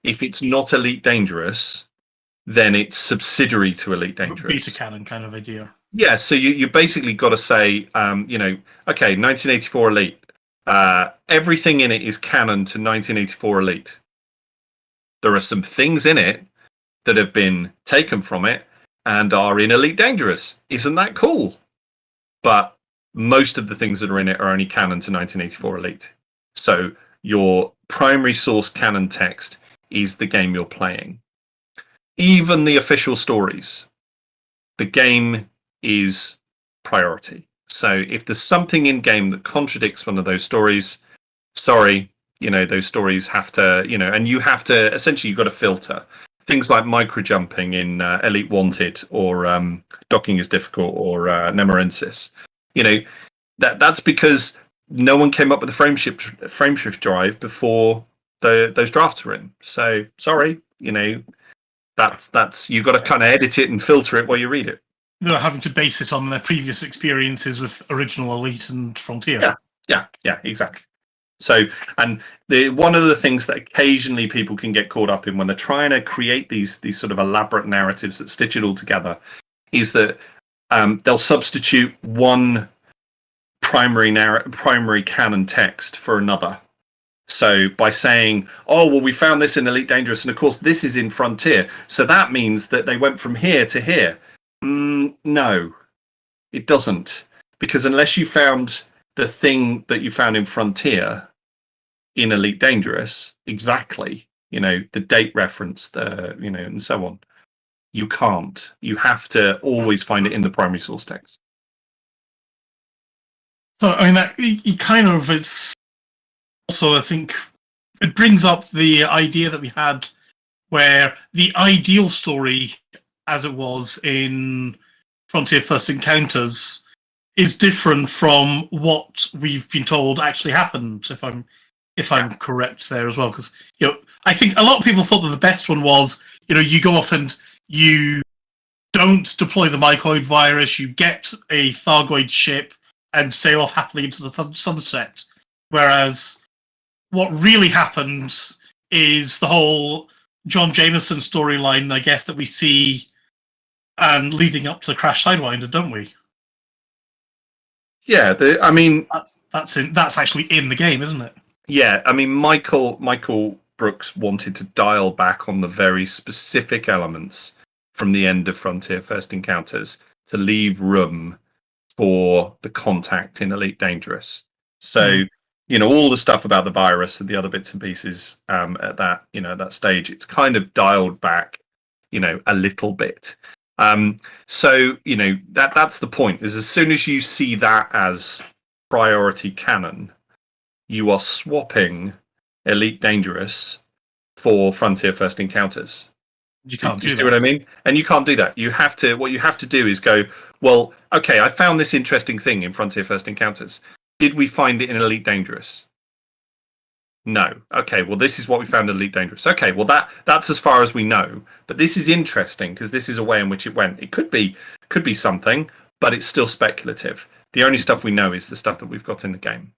if it's not Elite Dangerous, then it's subsidiary to Elite Dangerous. Beta canon kind of idea. Yeah, so you basically got to say, okay, 1984 Elite. Everything in it is canon to 1984 Elite. There are some things in it that have been taken from it and are in Elite Dangerous. Isn't that cool? But most of the things that are in it are only canon to 1984 Elite. So your primary source canon text is the game you're playing. Even the official stories, the game is priority. So if there's something in game that contradicts one of those stories, sorry, those stories have to, and you have to, essentially you've got to filter. Things like microjumping in Elite Wanted, or Docking is Difficult, or Nemerensis. That's because no one came up with a frameshift drive before those drafts were in. So sorry, that's you've got to kind of edit it and filter it while you read it. They're having to base it on their previous experiences with original Elite and Frontier. Yeah, exactly. So, and one of the things that occasionally people can get caught up in when they're trying to create these sort of elaborate narratives that stitch it all together is that they'll substitute one primary canon text for another. So by saying, oh, well, we found this in Elite Dangerous, and of course this is in Frontier, so that means that they went from here to here. No, it doesn't. Because unless you found the thing that you found in Frontier in Elite Dangerous, exactly, the date reference, and so on, you can't. You have to always find it in the primary source text. So, I mean, it's also, I think, it brings up the idea that we had where the ideal story, as it was in Frontier First Encounters, is different from what we've been told actually happened, if I'm correct there as well. Because, I think a lot of people thought that the best one was, you go off and you don't deploy the mycoid virus, you get a Thargoid ship and sail off happily into the sunset. Whereas what really happened is the whole John Jameson storyline, I guess, that we see and leading up to Crash Sidewinder, don't we? Yeah, that's actually in the game, isn't it? Yeah, I mean, Michael Brooks wanted to dial back on the very specific elements from the end of Frontier First Encounters to leave room for the contact in Elite Dangerous. So, all the stuff about the virus and the other bits and pieces at that, that stage, it's kind of dialed back, a little bit. So, that's the point, is as soon as you see that as priority canon, you are swapping Elite Dangerous for Frontier First Encounters. You can't do you see what I mean? And you can't do that. What you have to do is go, well, okay, I found this interesting thing in Frontier First Encounters. Did we find it in Elite Dangerous? No. Okay, well, this is what we found in Elite Dangerous. Okay, well, that's as far as we know. But this is interesting because this is a way in which it went. It could be something, but it's still speculative. The only stuff we know is the stuff that we've got in the game.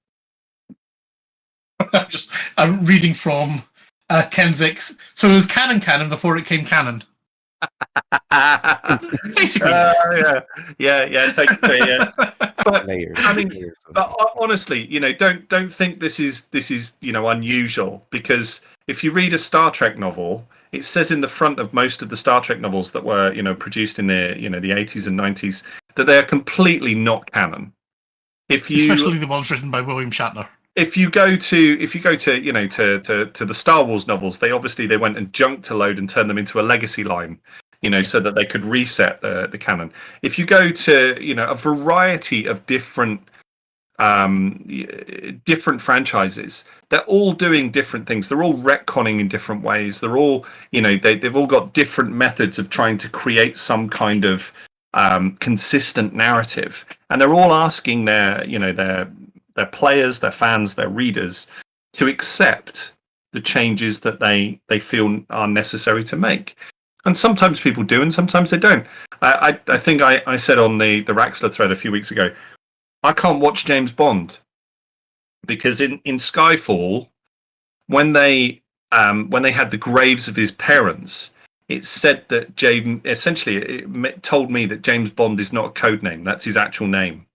I'm reading from Kenzix. So it was canon before it came canon. Basically. Yeah. Take it to yeah. But I mean, but honestly, don't think this is unusual, because if you read a Star Trek novel, it says in the front of most of the Star Trek novels that were produced in the the 80s and 90s that they are completely not canon. Especially the ones written by William Shatner. If you go to to the Star Wars novels, they went and junked a load and turned them into a legacy line, so that they could reset the canon. If you go to a variety of different franchises, they're all doing different things. They're all retconning in different ways. They're all they've all got different methods of trying to create some kind of consistent narrative, and they're all asking their players, their fans, their readers to accept the changes that they feel are necessary to make. And sometimes people do, and sometimes they don't. I think I said on the Raxler thread a few weeks ago, I can't watch James Bond because in Skyfall, when they had the graves of his parents, it said that it told me that James Bond is not a code name. That's his actual name.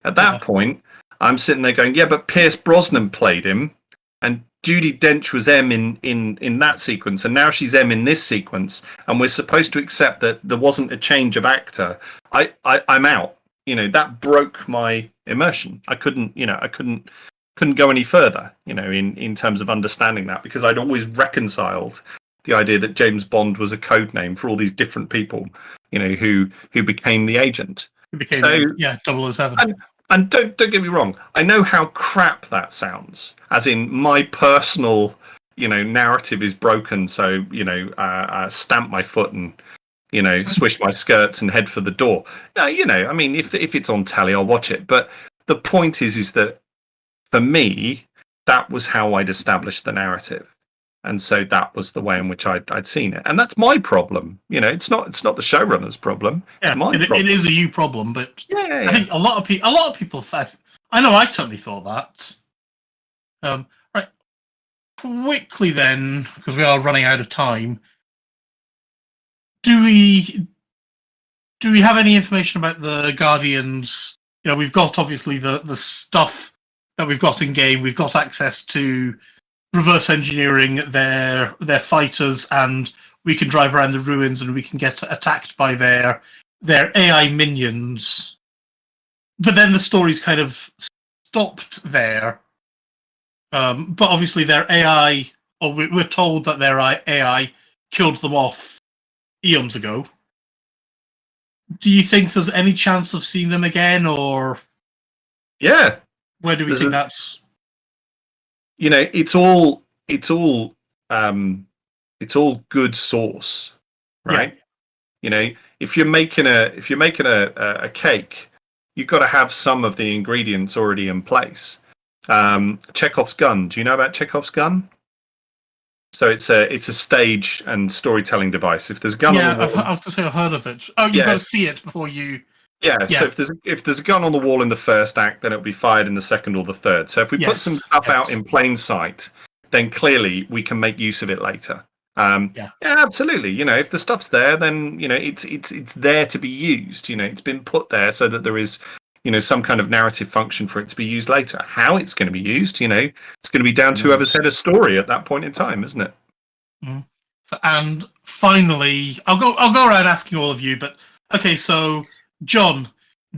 At that point, I'm sitting there going, yeah, but Pierce Brosnan played him, and Judi Dench was M in that sequence, and now she's M in this sequence, and we're supposed to accept that there wasn't a change of actor. I'm out. That broke my immersion. I couldn't go any further, in terms of understanding that, because I'd always reconciled the idea that James Bond was a code name for all these different people, who became the agent. Who became 007. And don't get me wrong, I know how crap that sounds. As in, my personal, narrative is broken. So, stamp my foot and, swish my skirts and head for the door. No, I mean, if it's on telly, I'll watch it. But the point is that for me, that was how I'd established the narrative. And so that was the way in which I'd seen it, and that's my problem. It's not the showrunner's problem. Yeah, it's my problem. It is a you problem, but yeah. I think a lot of people. I know I certainly thought that. Right, quickly then, because we are running out of time. Do we have any information about the Guardians? We've got obviously the stuff that we've got in game. We've got access to reverse engineering their fighters, and we can drive around the ruins and we can get attacked by their AI minions. But then the story's kind of stopped there. But obviously their AI, or we're told that their AI killed them off eons ago. Do you think there's any chance of seeing them again, or yeah? Where do we think that's? It's all good source, right? Yeah. If you're making a cake, you've got to have some of the ingredients already in place. Chekhov's gun. Do you know about Chekhov's gun? So it's a stage and storytelling device. If there's a gun on the wall, I was going to say I've heard of it. Oh, you've got to see it before you. Yeah, so if there's a gun on the wall in the first act, then it'll be fired in the second or the third. So if we put some stuff out in plain sight, then clearly we can make use of it later. Yeah, absolutely. If the stuff's there, then it's there to be used. It's been put there so that there is some kind of narrative function for it to be used later. How it's going to be used, it's going to be down to whoever's head of story at that point in time, isn't it? Mm. So, and finally, I'll go around asking all of you. But okay, so John,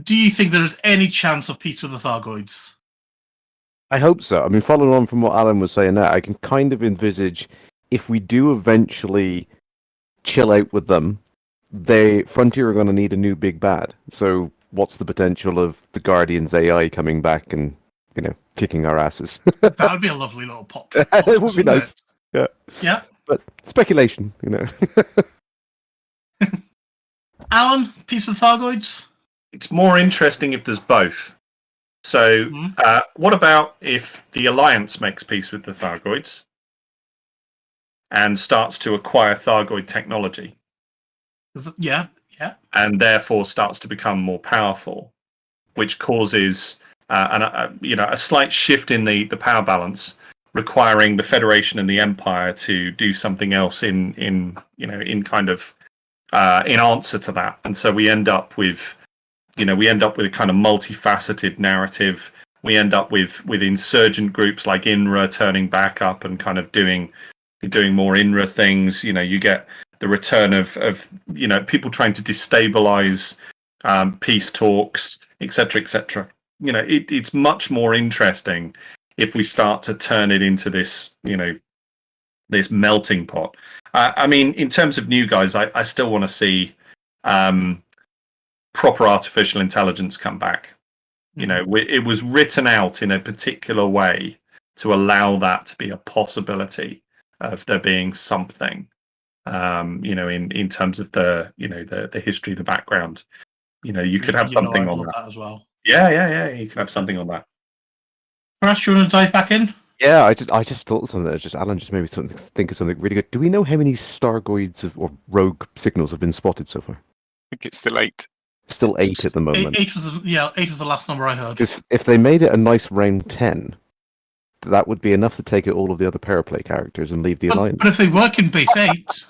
do you think there is any chance of peace with the Thargoids? I hope so. I mean, following on from what Alan was saying there, I can kind of envisage if we do eventually chill out with them, Frontier are going to need a new big bad. So what's the potential of the Guardians AI coming back and, kicking our asses? That would be a lovely little pop. It would be nice. Yeah. Yeah. But speculation, Alan, peace with Thargoids? It's more interesting if there's both. So, what about if the Alliance makes peace with the Thargoids and starts to acquire Thargoid technology? Yeah. And therefore starts to become more powerful, which causes a slight shift in the power balance, requiring the Federation and the Empire to do something else in answer to that. And so we end up with a kind of multifaceted narrative. We end up with insurgent groups like INRA turning back up and kind of doing more INRA things. You get the return of people trying to destabilize peace talks, etc., etc. It's much more interesting if we start to turn it into this this melting pot. I mean, in terms of new guys, I still want to see proper artificial intelligence come back. It was written out in a particular way to allow that to be a possibility of there being something. In terms of the history, the background. You could have something on that as well. Yeah. You could have something on that. Kerrash, you want to dive back in? Yeah, I just thought of something. Alan just made me think of something really good. Do we know how many Stargoids or rogue signals have been spotted so far? I think it's still 8. Still 8 at the moment. 8 was the last number I heard. If they made it a nice round 10, that would be enough to take out all of the other Paraplay characters and leave the Alliance. But if they work in base 8...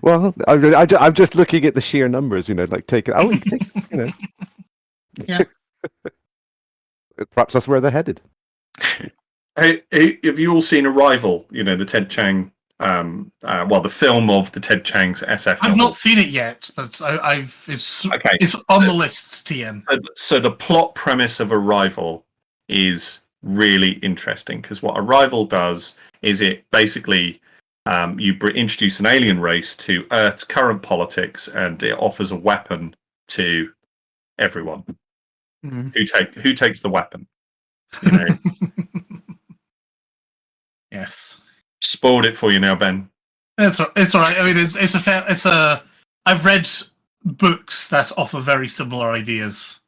Well, I'm just looking at the sheer numbers, take it. Oh, take, Yeah. Perhaps that's where they're headed. Hey, have you all seen Arrival? The Ted Chiang, the film of the Ted Chiang's SF novel? I've not seen it yet, but it's on the list, TM. So the plot premise of Arrival is really interesting, because what Arrival does is it basically you introduce an alien race to Earth's current politics, and it offers a weapon to everyone. Who takes the weapon? Yes. Spoiled it for you now, Ben. It's all right. I mean, I've read books that offer very similar ideas,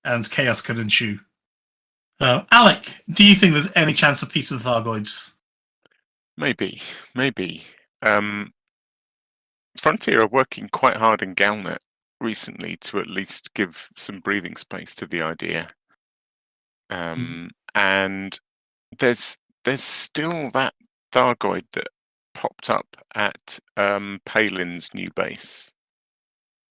and chaos can ensue. Alec, do you think there's any chance of peace with Thargoids? Maybe. Frontier are working quite hard in Galnet recently to at least give some breathing space to the idea. And there's still that Thargoid that popped up at Palin's new base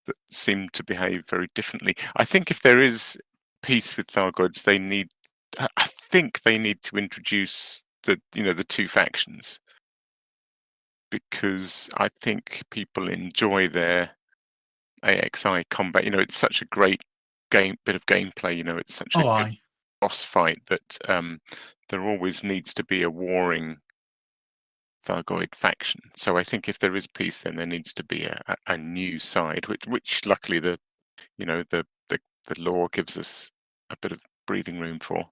that seemed to behave very differently. I think if there is peace with Thargoids, they need to introduce the two factions, because I think people enjoy their AXI combat. It's such a great bit of gameplay. It's such a good boss fight that there always needs to be a warring Thargoid faction. So I think if there is peace, then there needs to be a new side, which luckily the lore gives us a bit of breathing room for.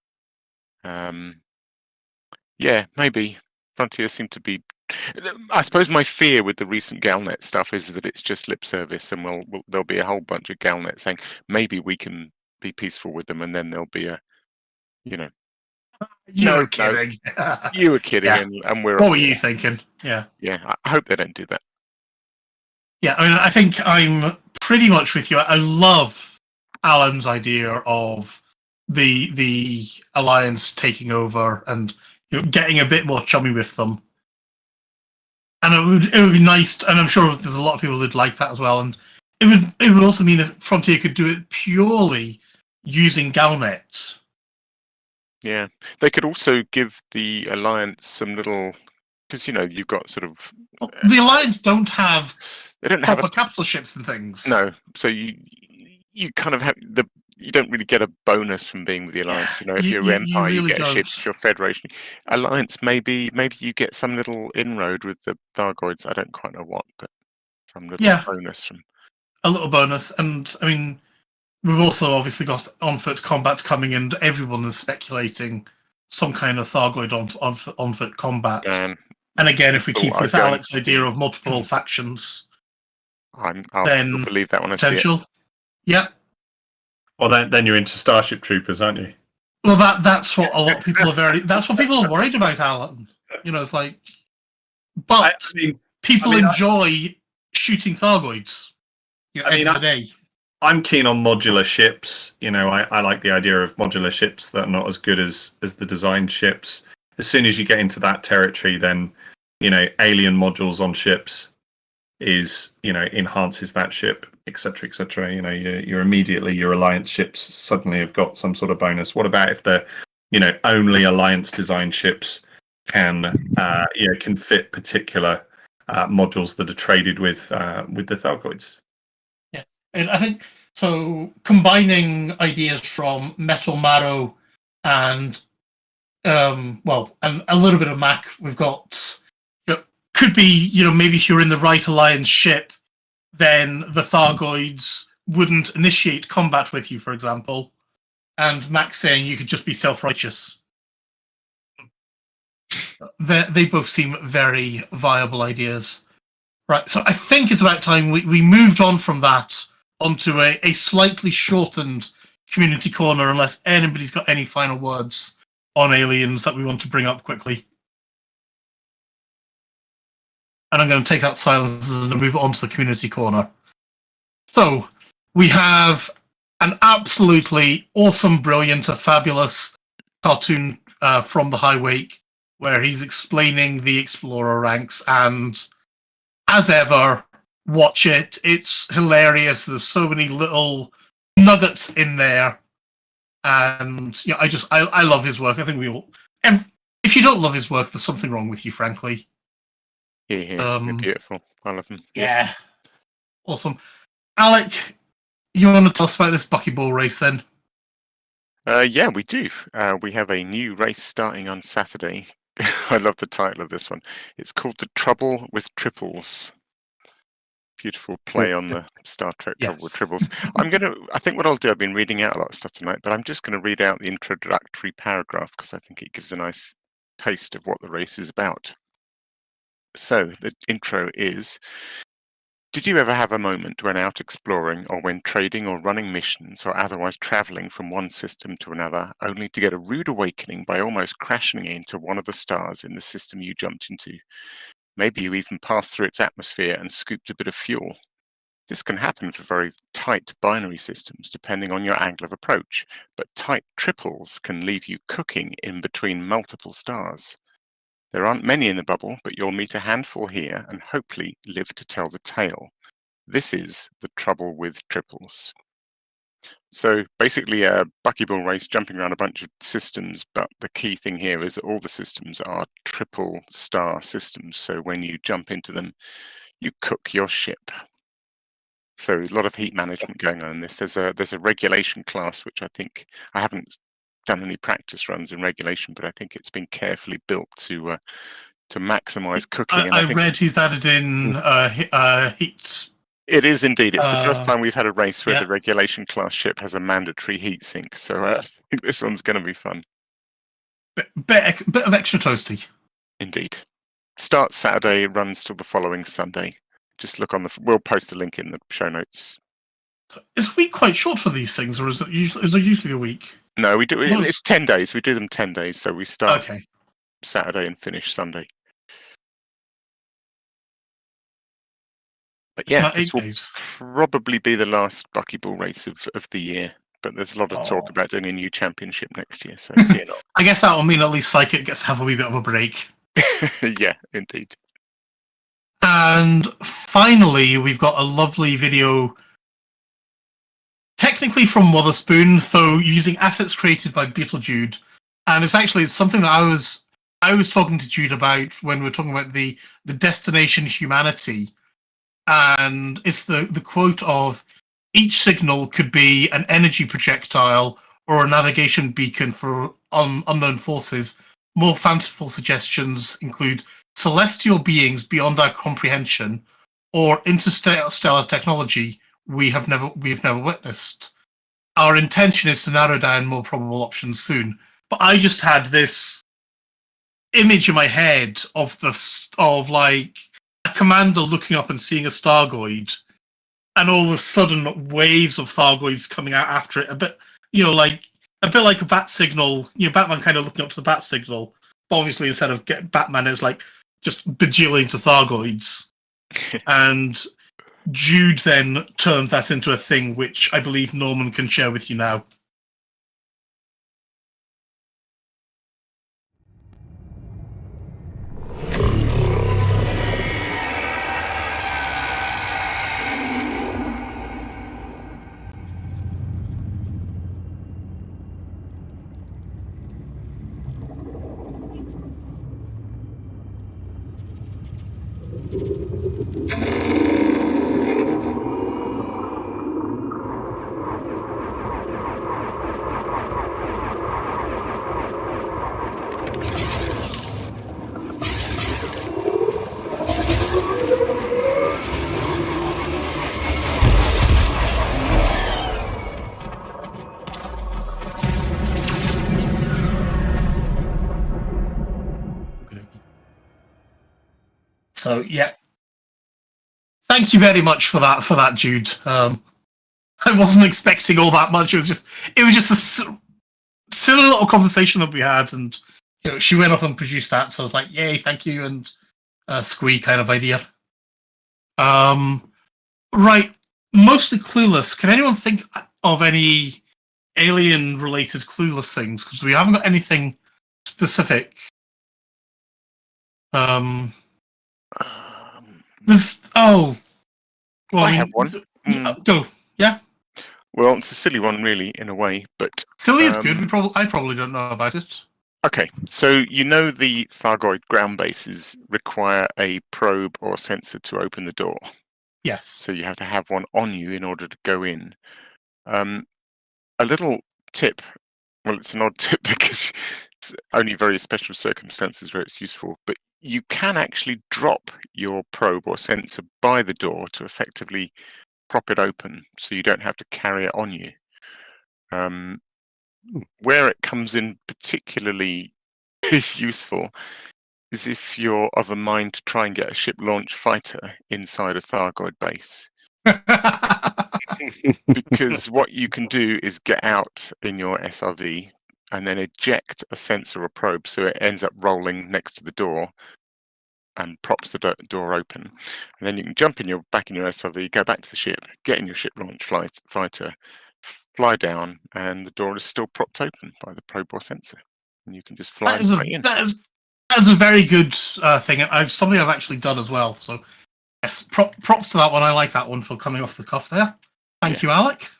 Maybe Frontier seem to be. I suppose my fear with the recent Galnet stuff is that it's just lip service, and there'll be a whole bunch of Galnet saying maybe we can be peaceful with them, and then there'll be a, You were kidding. You were kidding, Yeah. and we're. What were you thinking? Yeah. Yeah, I hope they don't do that. Yeah, I mean, I think I'm pretty much with you. I love Alan's idea of the Alliance taking over and getting a bit more chummy with them. And it would be nice, and I'm sure there's a lot of people who'd like that as well. And it would also mean that Frontier could do it purely using Galnet. Yeah, they could also give the Alliance some little, because you've got sort of the Alliance don't have proper capital ships and things. No, so you kind of have you don't really get a bonus from being with the Alliance. If you're Empire, you get a ship. If you're Federation, Alliance, maybe you get some little inroad with the Thargoids. I don't quite know what, but some little bonus from a little bonus. And I mean, we've also obviously got on-foot combat coming, and everyone is speculating some kind of Thargoid on-foot combat. And again, if we keep with Alex's idea of multiple factions, I'll believe that when I see it. Potential. Yeah. Well, then you're into Starship Troopers, aren't you? Well, that's what a lot of people are that's what people are worried about, Alan. It's like, but people enjoy shooting Thargoids. End of the day. I'm keen on modular ships. I like the idea of modular ships that are not as good as the designed ships. As soon as you get into that territory, then alien modules on ships enhances that ship, etc., etc. You're immediately, your Alliance ships suddenly have got some sort of bonus. What about if the only Alliance designed ships can fit particular modules that are traded with the Thargoids? Yeah, and I think so. Combining ideas from Metal Marrow and and a little bit of Mac, we've got. Could be, maybe if you're in the right Alliance ship, then the Thargoids wouldn't initiate combat with you, for example. And Max saying you could just be self-righteous. They both seem very viable ideas. Right, so I think it's about time we moved on from that onto a slightly shortened community corner, unless anybody's got any final words on aliens that we want to bring up quickly. And I'm going to take that silence and move on to the community corner. So, we have an absolutely awesome, brilliant, fabulous cartoon from the High Wake, where he's explaining the Explorer ranks, and as ever, watch it. It's hilarious. There's so many little nuggets in there. And I love his work. I think we all... If you don't love his work, there's something wrong with you, frankly. Yeah, beautiful. I love them. Yeah. Awesome. Alec, you want to tell us about this buckyball race then? Yeah, we do. We have a new race starting on Saturday. I love the title of this one. It's called The Trouble with Triples. Beautiful play on the Star Trek Trouble with Triples. I think what I'll do, I've been reading out a lot of stuff tonight, but I'm just going to read out the introductory paragraph because I think it gives a nice taste of what the race is about. So, the intro is, did you ever have a moment when out exploring or when trading or running missions or otherwise travelling from one system to another, only to get a rude awakening by almost crashing into one of the stars in the system you jumped into? Maybe you even passed through its atmosphere and scooped a bit of fuel. This can happen for very tight binary systems, depending on your angle of approach, but tight triples can leave you cooking in between multiple stars. There aren't many in the bubble, but you'll meet a handful here and hopefully live to tell the tale. This is the trouble with triples. So basically a buckyball race jumping around a bunch of systems, but the key thing here is that all the systems are triple star systems. So when you jump into them, you cook your ship. So a lot of heat management going on in this. There's a regulation class, which I think I haven't done any practice runs in regulation, but I think it's been carefully built to maximize cooking. I read he's added in heat. It is indeed. It's the first time we've had a race where the regulation class ship has a mandatory heat sink. So I think this one's going to be fun. Bit of extra toasty. Indeed. Starts Saturday, runs till the following Sunday. Just look on we'll post a link in the show notes. Is a week quite short for these things, or is there usually a week? No, we do. It's 10 days. We do them 10 days. So we start Saturday and finish Sunday. But yeah, this will probably be the last buckyball race of the year. But there's a lot of talk about doing a new championship next year. So I guess that will mean at least Psychic gets to have a wee bit of a break. Yeah, indeed. And finally, we've got a lovely video tech technically from Wotherspoon, though using assets created by Beetlejude, and it's something that I was talking to Jude about when we were talking about the destination humanity, and it's the quote of each signal could be an energy projectile or a navigation beacon for unknown forces. More fanciful suggestions include celestial beings beyond our comprehension or interstellar technology we've never witnessed. Our intention is to narrow down more probable options soon. But I just had this image in my head of like a commander looking up and seeing a Thargoid, and all of a sudden waves of Thargoids coming out after it. A bit like a bat signal. Batman kind of looking up to the bat signal. But obviously, instead of Batman, it's like just bajillions of Thargoids. And Jude then turned that into a thing, which I believe Norman can share with you now. So yeah, thank you very much for that, Jude. I wasn't expecting all that much. It was just a silly little conversation that we had, and she went off and produced that. So I was like, yay, thank you, and squee kind of idea. Right, mostly Clueless. Can anyone think of any alien-related Clueless things? Because we haven't got anything specific. I have one. Go, yeah. Well, it's a silly one, really, in a way, but silly is good. I probably don't know about it. Okay, so the Thargoid ground bases require a probe or sensor to open the door. Yes. So you have to have one on you in order to go in. A little tip. Well, it's an odd tip because it's only very special circumstances where it's useful, but you can actually drop your probe or sensor by the door to effectively prop it open, so you don't have to carry it on you. Where it comes in particularly useful is if you're of a mind to try and get a ship launch fighter inside a Thargoid base. Because what you can do is get out in your SRV and then eject a sensor or probe so it ends up rolling next to the door and props the door open. And then you can jump back in your SRV, go back to the ship, get in your ship launch fighter, fly down, and the door is still propped open by the probe or sensor. And you can just fly in. That is a very good thing. Something I've actually done as well. So yes, props to that one. I like that one for coming off the cuff there. Thank you, Alec.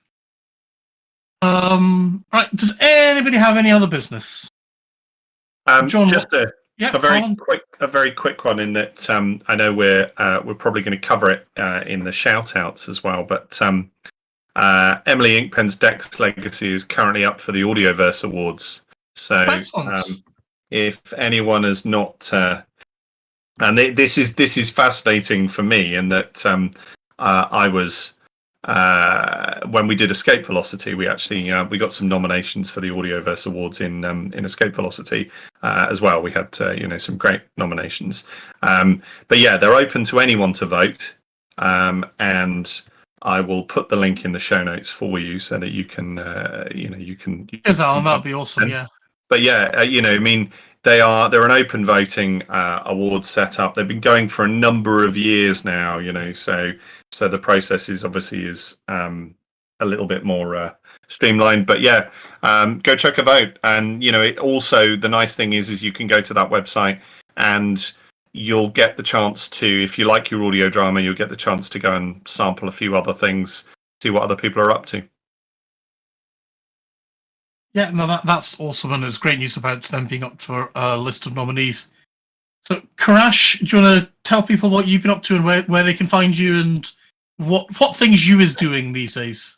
Right, does anybody have any other business? John, just a very quick one in that I know we're probably going to cover it in the shoutouts as well, but Emily Inkpen's Dex Legacy is currently up for the Audioverse Awards. So if anyone has not, and this is fascinating for me in that I was. When we did Escape Velocity, we actually we got some nominations for the Audioverse Awards in Escape Velocity as well. We had some great nominations, but yeah, they're open to anyone to vote, and I will put the link in the show notes for you so that you can that'd be awesome. Yeah, but yeah, they're an open voting award setup. They've been going for a number of years now, so the process is a little bit more streamlined. But yeah, go check a vote. And it also, the nice thing is you can go to that website and you'll get the chance to, if you like your audio drama, you'll get the chance to go and sample a few other things, see what other people are up to. Yeah, no, that's awesome, and it's great news about them being up for a list of nominees. So, Kerrash, do you want to tell people what you've been up to and where they can find you and what things you is doing these days?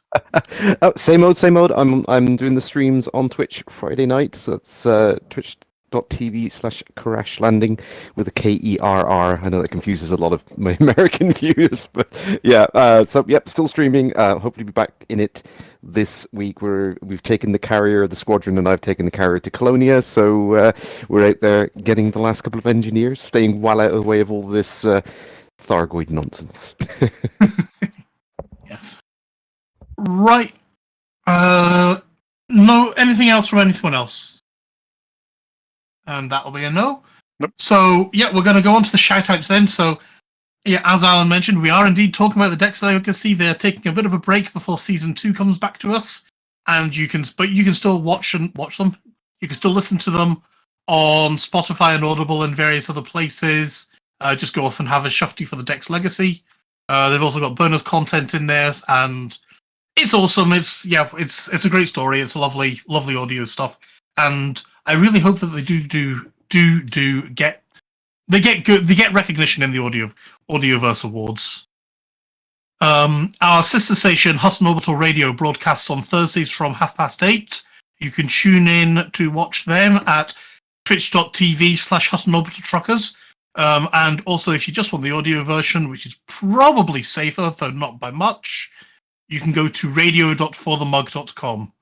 Oh, same old. I'm doing the streams on Twitch Friday night. So that's twitch.tv/Kerrash Landing with a Kerr. I know that confuses a lot of my American viewers, but yeah. So yep, still streaming. Hopefully be back in it this week. We've taken the carrier, the squadron, and I've taken the carrier to Colonia. So we're out there getting the last couple of engineers, staying well out of the way of all this Thargoid nonsense. Yes. Right. No, anything else from anyone else? And that'll be a no. Nope. So, yeah, we're going to go on to the shoutouts then. So, yeah, as Alan mentioned, we are indeed talking about the Dex Legacy. They're taking a bit of a break before Season 2 comes back to us. And you can still watch them. You can still listen to them on Spotify and Audible and various other places. Just go off and have a shufty for the Dex Legacy. They've also got bonus content in there, and it's awesome. It's a great story. It's a lovely audio stuff, and I really hope that they get recognition in the Audioverse Awards. Our sister station, Hustle Orbital Radio, broadcasts on Thursdays from 8:30. You can tune in to watch them at twitch.tv/Hustle Orbital Truckers. And also, if you just want the audio version, which is probably safer, though not by much, you can go to radio.forthemug.com.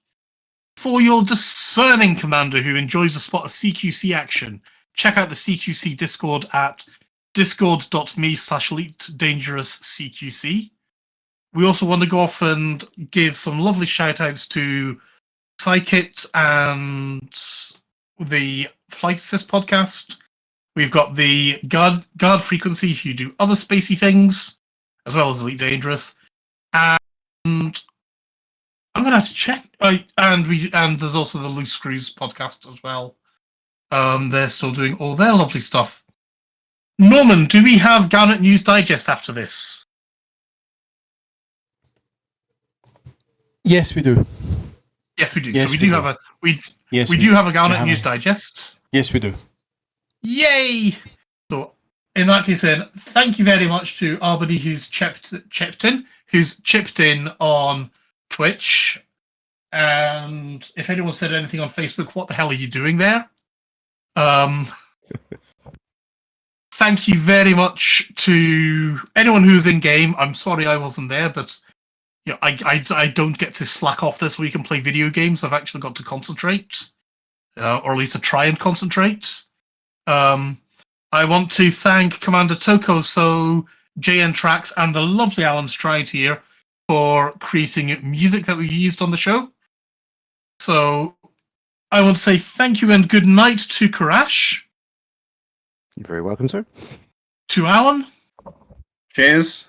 For your discerning commander who enjoys a spot of CQC action, check out the CQC Discord at discord.me/EliteDangerousCQC. We also want to go off and give some lovely shout-outs to Psykit and the Flight Assist podcast. We've got the Guard Frequency, who do other spacey things, as well as Elite Dangerous. And I'm going to have to check. And there's also the Loose Screws podcast as well. They're still doing all their lovely stuff. Norman, do we have Galnet News Digest after this? Yes, we do. Yes, we do. Yes, so we do have a Galnet News Digest. Yes, we do. Yay! So, in that case, then, thank you very much to Arbody who's chipped in on Twitch. And if anyone said anything on Facebook, what the hell are you doing there? Thank you very much to anyone who's in game. I'm sorry I wasn't there, but I don't get to slack off this week and play video games. I've actually got to concentrate, or at least to try and concentrate. I want to thank Commander Toko, JN Tracks, and the lovely Alan Stride here for creating music that we used on the show. So I want to say thank you and good night to Kerrash. You're very welcome, sir. To Alan. Cheers.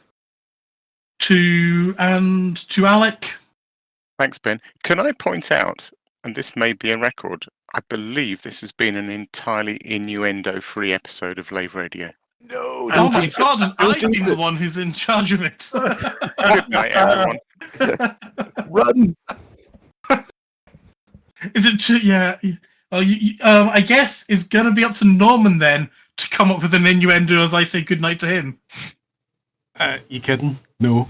To Alec. Thanks, Ben. Can I point out, and this may be a record, I believe this has been an entirely innuendo-free episode of Lave Radio. No, oh my God, and I've been the one who's in charge of it. Good night, everyone. Run. Is it? Yeah. Well, I guess it's going to be up to Norman then to come up with an innuendo as I say goodnight to him. You kidding? No.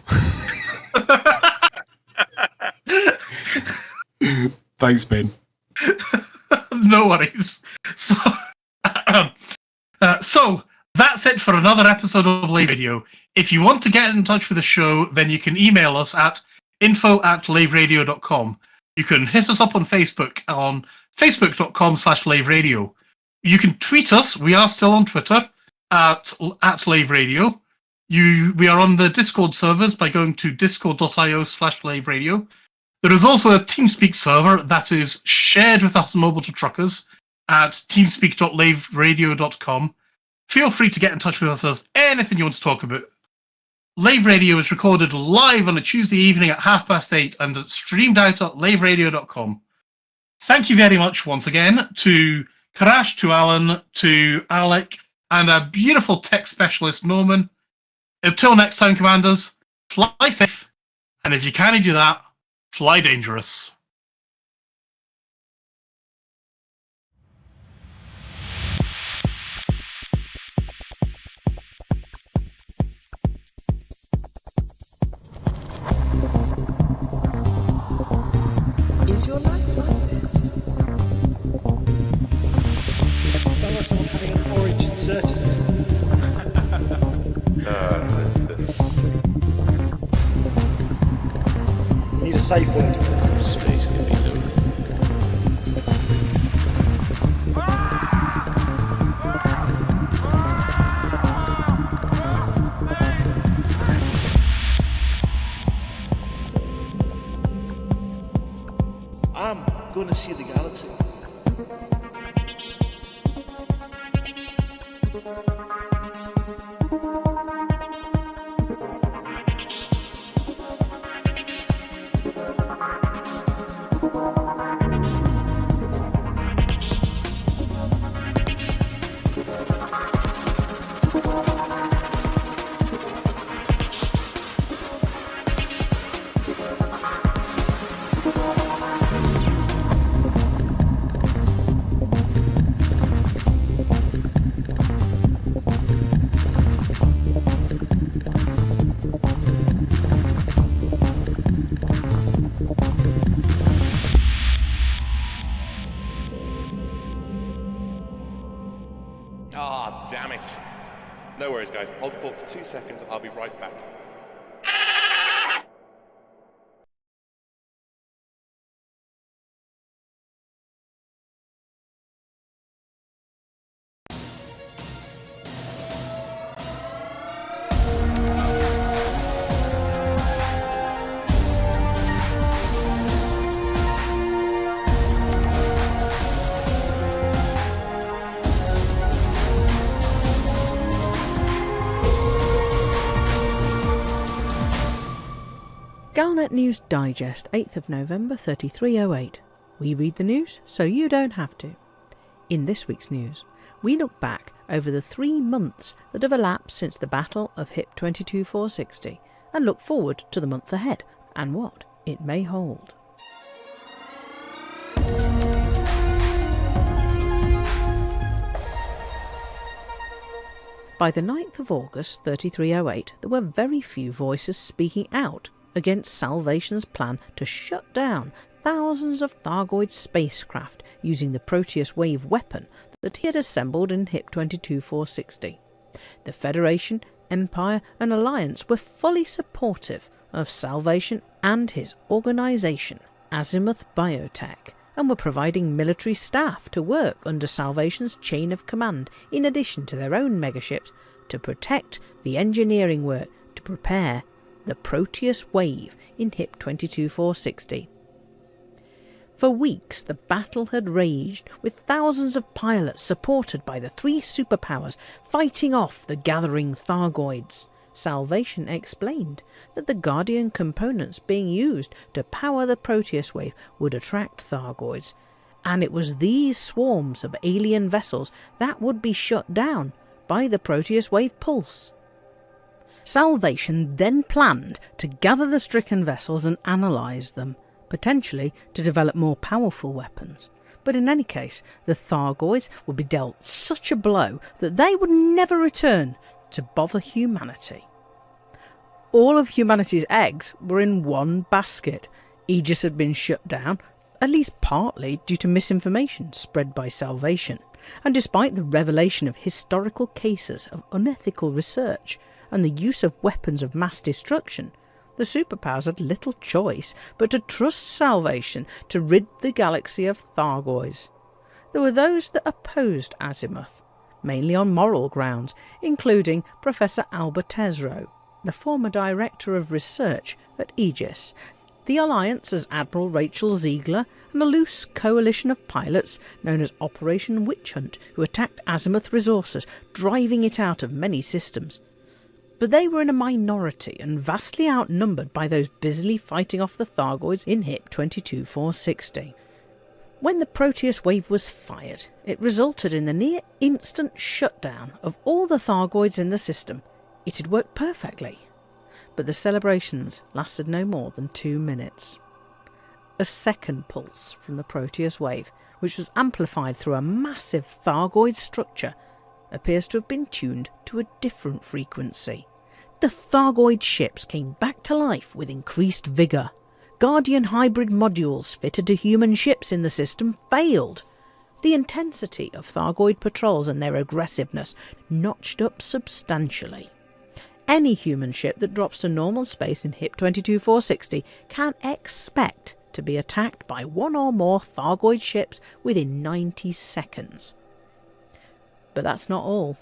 Thanks, Ben. No worries. So that's it for another episode of Lave Radio. If you want to get in touch with the show, then you can email us at info@laveradio.com. You can hit us up on Facebook on facebook.com/laveradio. You can tweet us. We are still on Twitter at Lave Radio. We are on the Discord servers by going to discord.io/laveradio. There is also a TeamSpeak server that is shared with us and Orbital Truckers at teamspeak.laveradio.com. Feel free to get in touch with us as anything you want to talk about. Lave Radio is recorded live on a Tuesday evening at 8:30 and streamed out at laveradio.com. Thank you very much once again to Kerrash, to Alan, to Alec, and our beautiful tech specialist, Norman. Until next time, Commanders, fly safe, and if you can't do that, fly dangerous. Is your life like this? Sounds like someone having an orange inserted into it. Need a safe word. Space can be low. I'm gonna see the galaxy. Ah, damn it. No worries, guys. Hold the fort for 2 seconds. I'll be right back. Galnet News Digest, 8th of November 3308. We read the news so you don't have to. In this week's news, we look back over the 3 months that have elapsed since the Battle of HIP 22460 and look forward to the month ahead and what it may hold. By the 9th of August 3308, there were very few voices speaking out against Salvation's plan to shut down thousands of Thargoid spacecraft using the Proteus wave weapon that he had assembled in HIP 22460. The Federation, Empire and Alliance were fully supportive of Salvation and his organisation, Azimuth Biotech, and were providing military staff to work under Salvation's chain of command in addition to their own megaships to protect the engineering work to prepare the Proteus wave in HIP 22460. For weeks the battle had raged, with thousands of pilots supported by the 3 superpowers fighting off the gathering Thargoids. Salvation explained that the Guardian components being used to power the Proteus wave would attract Thargoids, and it was these swarms of alien vessels that would be shut down by the Proteus wave pulse. Salvation then planned to gather the stricken vessels and analyse them, potentially to develop more powerful weapons. But in any case, the Thargoids would be dealt such a blow that they would never return to bother humanity. All of humanity's eggs were in one basket. Aegis had been shut down, at least partly due to misinformation spread by Salvation, and despite the revelation of historical cases of unethical research and the use of weapons of mass destruction, the superpowers had little choice but to trust Salvation to rid the galaxy of Thargoids. There were those that opposed Azimuth, mainly on moral grounds, including Professor Albert Tesreau, the former Director of Research at Aegis, the Alliance as Admiral Rachel Ziegler, and a loose coalition of pilots known as Operation Witch Hunt, who attacked Azimuth resources, driving it out of many systems. But they were in a minority and vastly outnumbered by those busily fighting off the Thargoids in HIP 22460. When the Proteus wave was fired, it resulted in the near-instant shutdown of all the Thargoids in the system. It had worked perfectly, but the celebrations lasted no more than 2 minutes. A second pulse from the Proteus wave, which was amplified through a massive Thargoid structure, appears to have been tuned to a different frequency. The Thargoid ships came back to life with increased vigour. Guardian hybrid modules fitted to human ships in the system failed. The intensity of Thargoid patrols and their aggressiveness notched up substantially. Any human ship that drops to normal space in HIP 22460 can expect to be attacked by one or more Thargoid ships within 90 seconds. But that's not all.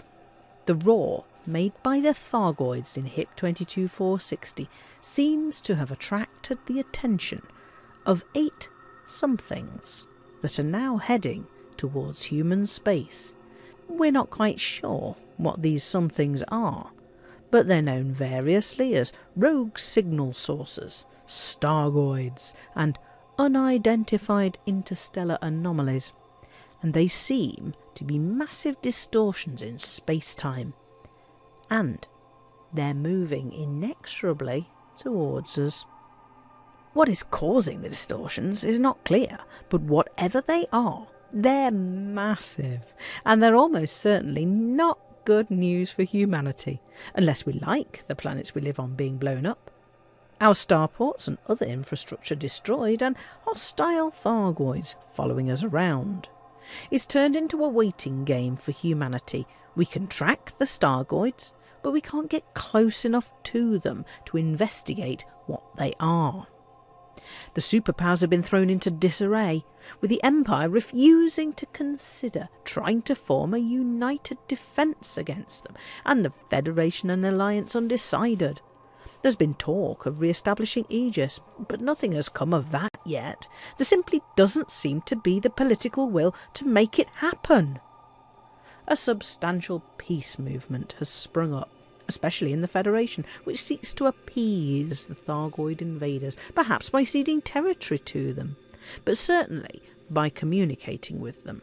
The roar made by the Thargoids in HIP 22460 seems to have attracted the attention of 8 somethings that are now heading towards human space. We're not quite sure what these somethings are, but they're known variously as rogue signal sources, Thargoids, and unidentified interstellar anomalies, and they seem to be massive distortions in space-time. And they're moving inexorably towards us. What is causing the distortions is not clear, but whatever they are, they're massive, and they're almost certainly not good news for humanity, unless we like the planets we live on being blown up, our starports and other infrastructure destroyed, and hostile Thargoids following us around. It's turned into a waiting game for humanity. We can track the Thargoids, but we can't get close enough to them to investigate what they are. The superpowers have been thrown into disarray, with the Empire refusing to consider trying to form a united defence against them, and the Federation and Alliance undecided. There's been talk of re-establishing Aegis, but nothing has come of that yet. There simply doesn't seem to be the political will to make it happen. A substantial peace movement has sprung up, especially in the Federation, which seeks to appease the Thargoid invaders, perhaps by ceding territory to them, but certainly by communicating with them.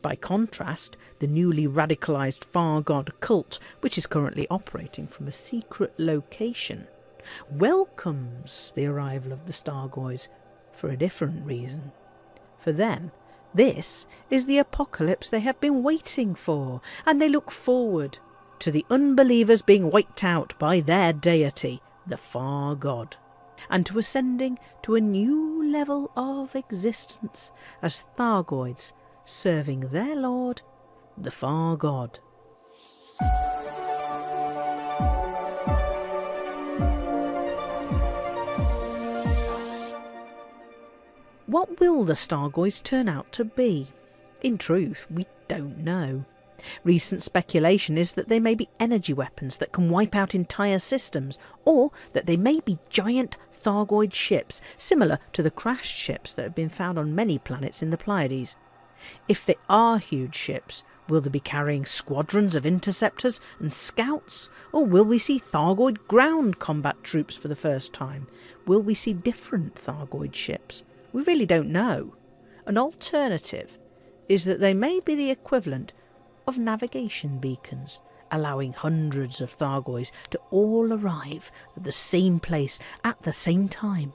By contrast, the newly radicalised Far God cult, which is currently operating from a secret location, welcomes the arrival of the Thargoids for a different reason. For them, this is the apocalypse they have been waiting for, and they look forward to the unbelievers being wiped out by their deity, the Far God, and to ascending to a new level of existence as Thargoids serving their lord, the Far God. What will the Thargoids turn out to be? In truth, we don't know. Recent speculation is that they may be energy weapons that can wipe out entire systems, or that they may be giant Thargoid ships, similar to the crashed ships that have been found on many planets in the Pleiades. If they are huge ships, will they be carrying squadrons of interceptors and scouts, or will we see Thargoid ground combat troops for the first time? Will we see different Thargoid ships? We really don't know. An alternative is that they may be the equivalent of navigation beacons, allowing hundreds of Thargoids to all arrive at the same place at the same time.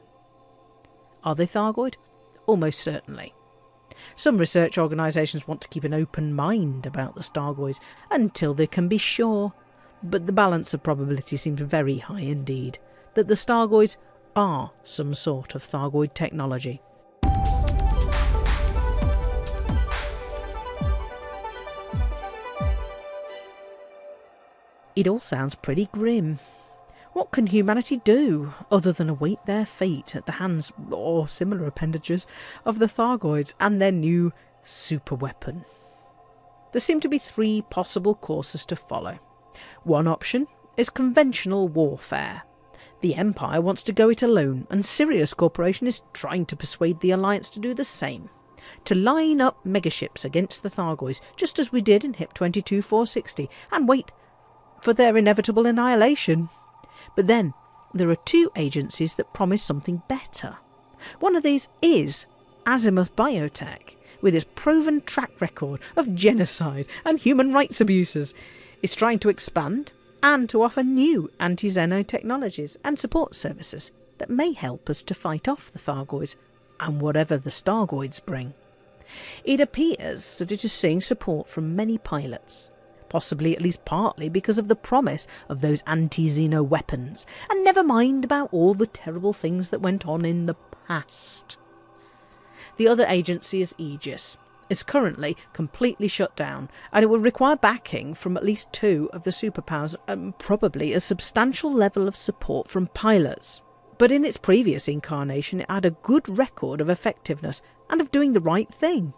Are they Thargoid? Almost certainly. Some research organisations want to keep an open mind about the Thargoids until they can be sure, but the balance of probability seems very high indeed that the Thargoids are some sort of Thargoid technology. It all sounds pretty grim. What can humanity do other than await their fate at the hands, or similar appendages, of the Thargoids and their new superweapon? There seem to be 3 possible courses to follow. One option is conventional warfare. The Empire wants to go it alone, and Sirius Corporation is trying to persuade the Alliance to do the same. To line up megaships against the Thargoids, just as we did in HIP 22460, and wait for their inevitable annihilation. But then there are 2 agencies that promise something better. One of these is Azimuth Biotech, with its proven track record of genocide and human rights abuses. It's trying to expand and to offer new anti-Xeno technologies and support services that may help us to fight off the Thargoids and whatever the Thargoids bring. It appears that it is seeing support from many pilots, possibly at least partly because of the promise of those anti-Xeno weapons, and never mind about all the terrible things that went on in the past. The other agency is Aegis. It's currently completely shut down, and it will require backing from at least 2 of the superpowers and probably a substantial level of support from pilots. But in its previous incarnation it had a good record of effectiveness and of doing the right thing.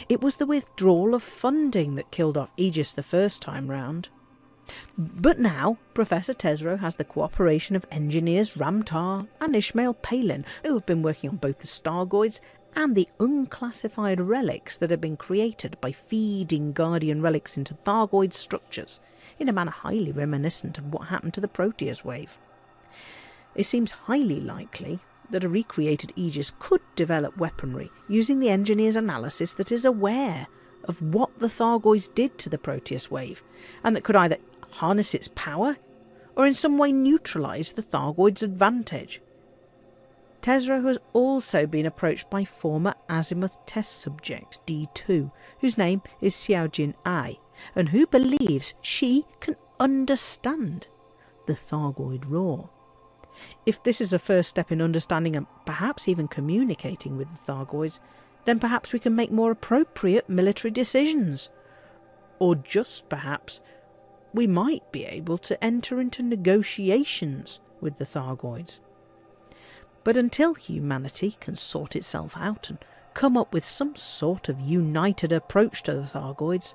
It was the withdrawal of funding that killed off Aegis the first time round. But now Professor Tesreau has the cooperation of engineers Ramtar and Ishmael Palin, who have been working on both the Thargoids and the unclassified relics that have been created by feeding Guardian relics into Thargoid structures, in a manner highly reminiscent of what happened to the Proteus wave. It seems highly likely that a recreated Aegis could develop weaponry using the engineer's analysis that is aware of what the Thargoids did to the Proteus wave, and that could either harness its power or in some way neutralise the Thargoids' advantage. Tesreau has also been approached by former Azimuth test subject D2, whose name is Xiaojin Ai, and who believes she can understand the Thargoid roar. If this is a first step in understanding and perhaps even communicating with the Thargoids, then perhaps we can make more appropriate military decisions. Or just perhaps we might be able to enter into negotiations with the Thargoids. But until humanity can sort itself out and come up with some sort of united approach to the Thargoids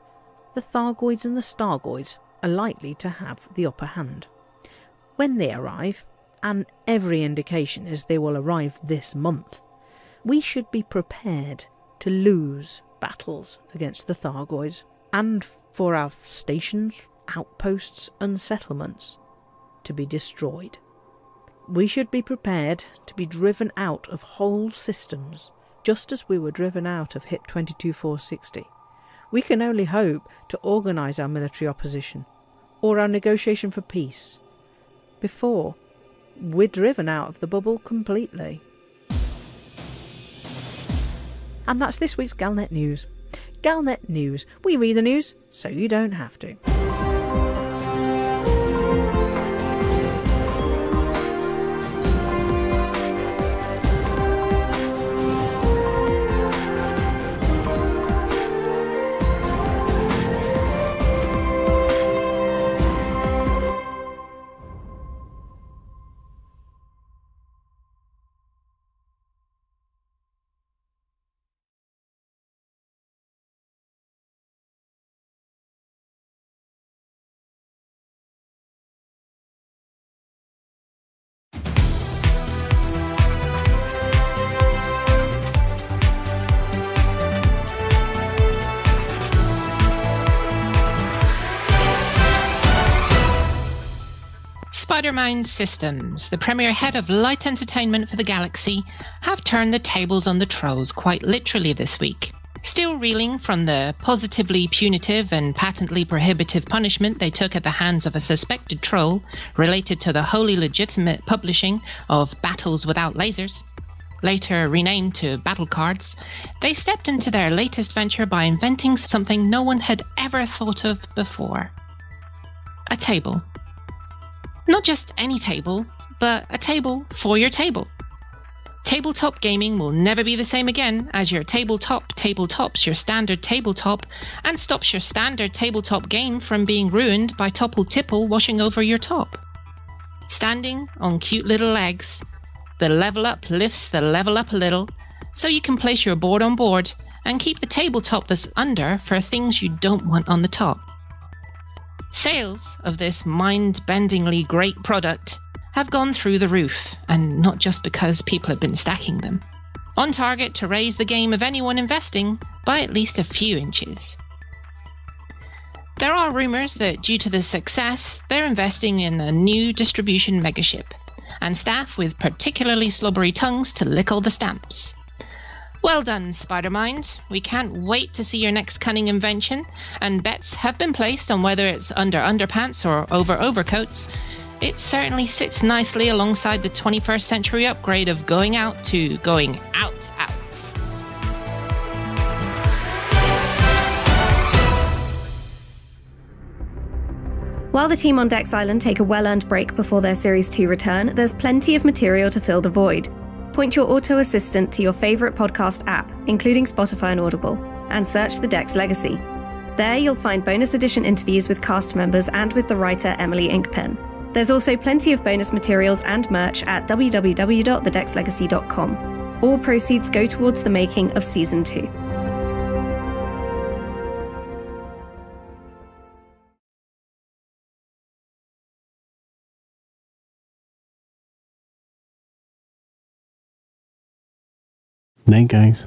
and the Stargoids are likely to have the upper hand. When they arrive, and every indication is they will arrive this month, we should be prepared to lose battles against the Thargoids, and for our stations, outposts and settlements to be destroyed. We should be prepared to be driven out of whole systems, just as we were driven out of HIP 22460. We can only hope to organise our military opposition, or our negotiation for peace, before we're driven out of the bubble completely. And that's this week's Galnet News. Galnet News. We read the news so you don't have to. Spider-Mind Systems, the premier head of light entertainment for the galaxy, have turned the tables on the trolls quite literally this week. Still reeling from the positively punitive and patently prohibitive punishment they took at the hands of a suspected troll related to the wholly legitimate publishing of Battles Without Lasers, later renamed to Battle Cards, they stepped into their latest venture by inventing something no one had ever thought of before. A table. Not just any table, but a table for your table. Tabletop gaming will never be the same again, as your tabletop tabletops your standard tabletop and stops your standard tabletop game from being ruined by topple-tipple washing over your top. Standing on cute little legs, the level up lifts the level up a little, so you can place your board on board and keep the tabletop that's under for things you don't want on the top. Sales of this mind-bendingly great product have gone through the roof, and not just because people have been stacking them. On target to raise the game of anyone investing by at least a few inches. There are rumours that due to the success, they're investing in a new distribution megaship, and staff with particularly slobbery tongues to lick all the stamps. Well done, Spider-Mind. We can't wait to see your next cunning invention, and bets have been placed on whether it's under underpants or over overcoats. It certainly sits nicely alongside the 21st century upgrade of going out to going out. While the team on Dex Island take a well-earned break before their Series 2 return, there's plenty of material to fill the void. Point your auto assistant to your favourite podcast app, including Spotify and Audible, and search The Dex Legacy. There you'll find bonus edition interviews with cast members and with the writer Emily Inkpen. There's also plenty of bonus materials and merch at www.thedexlegacy.com. All proceeds go towards the making of Season 2. Night, guys.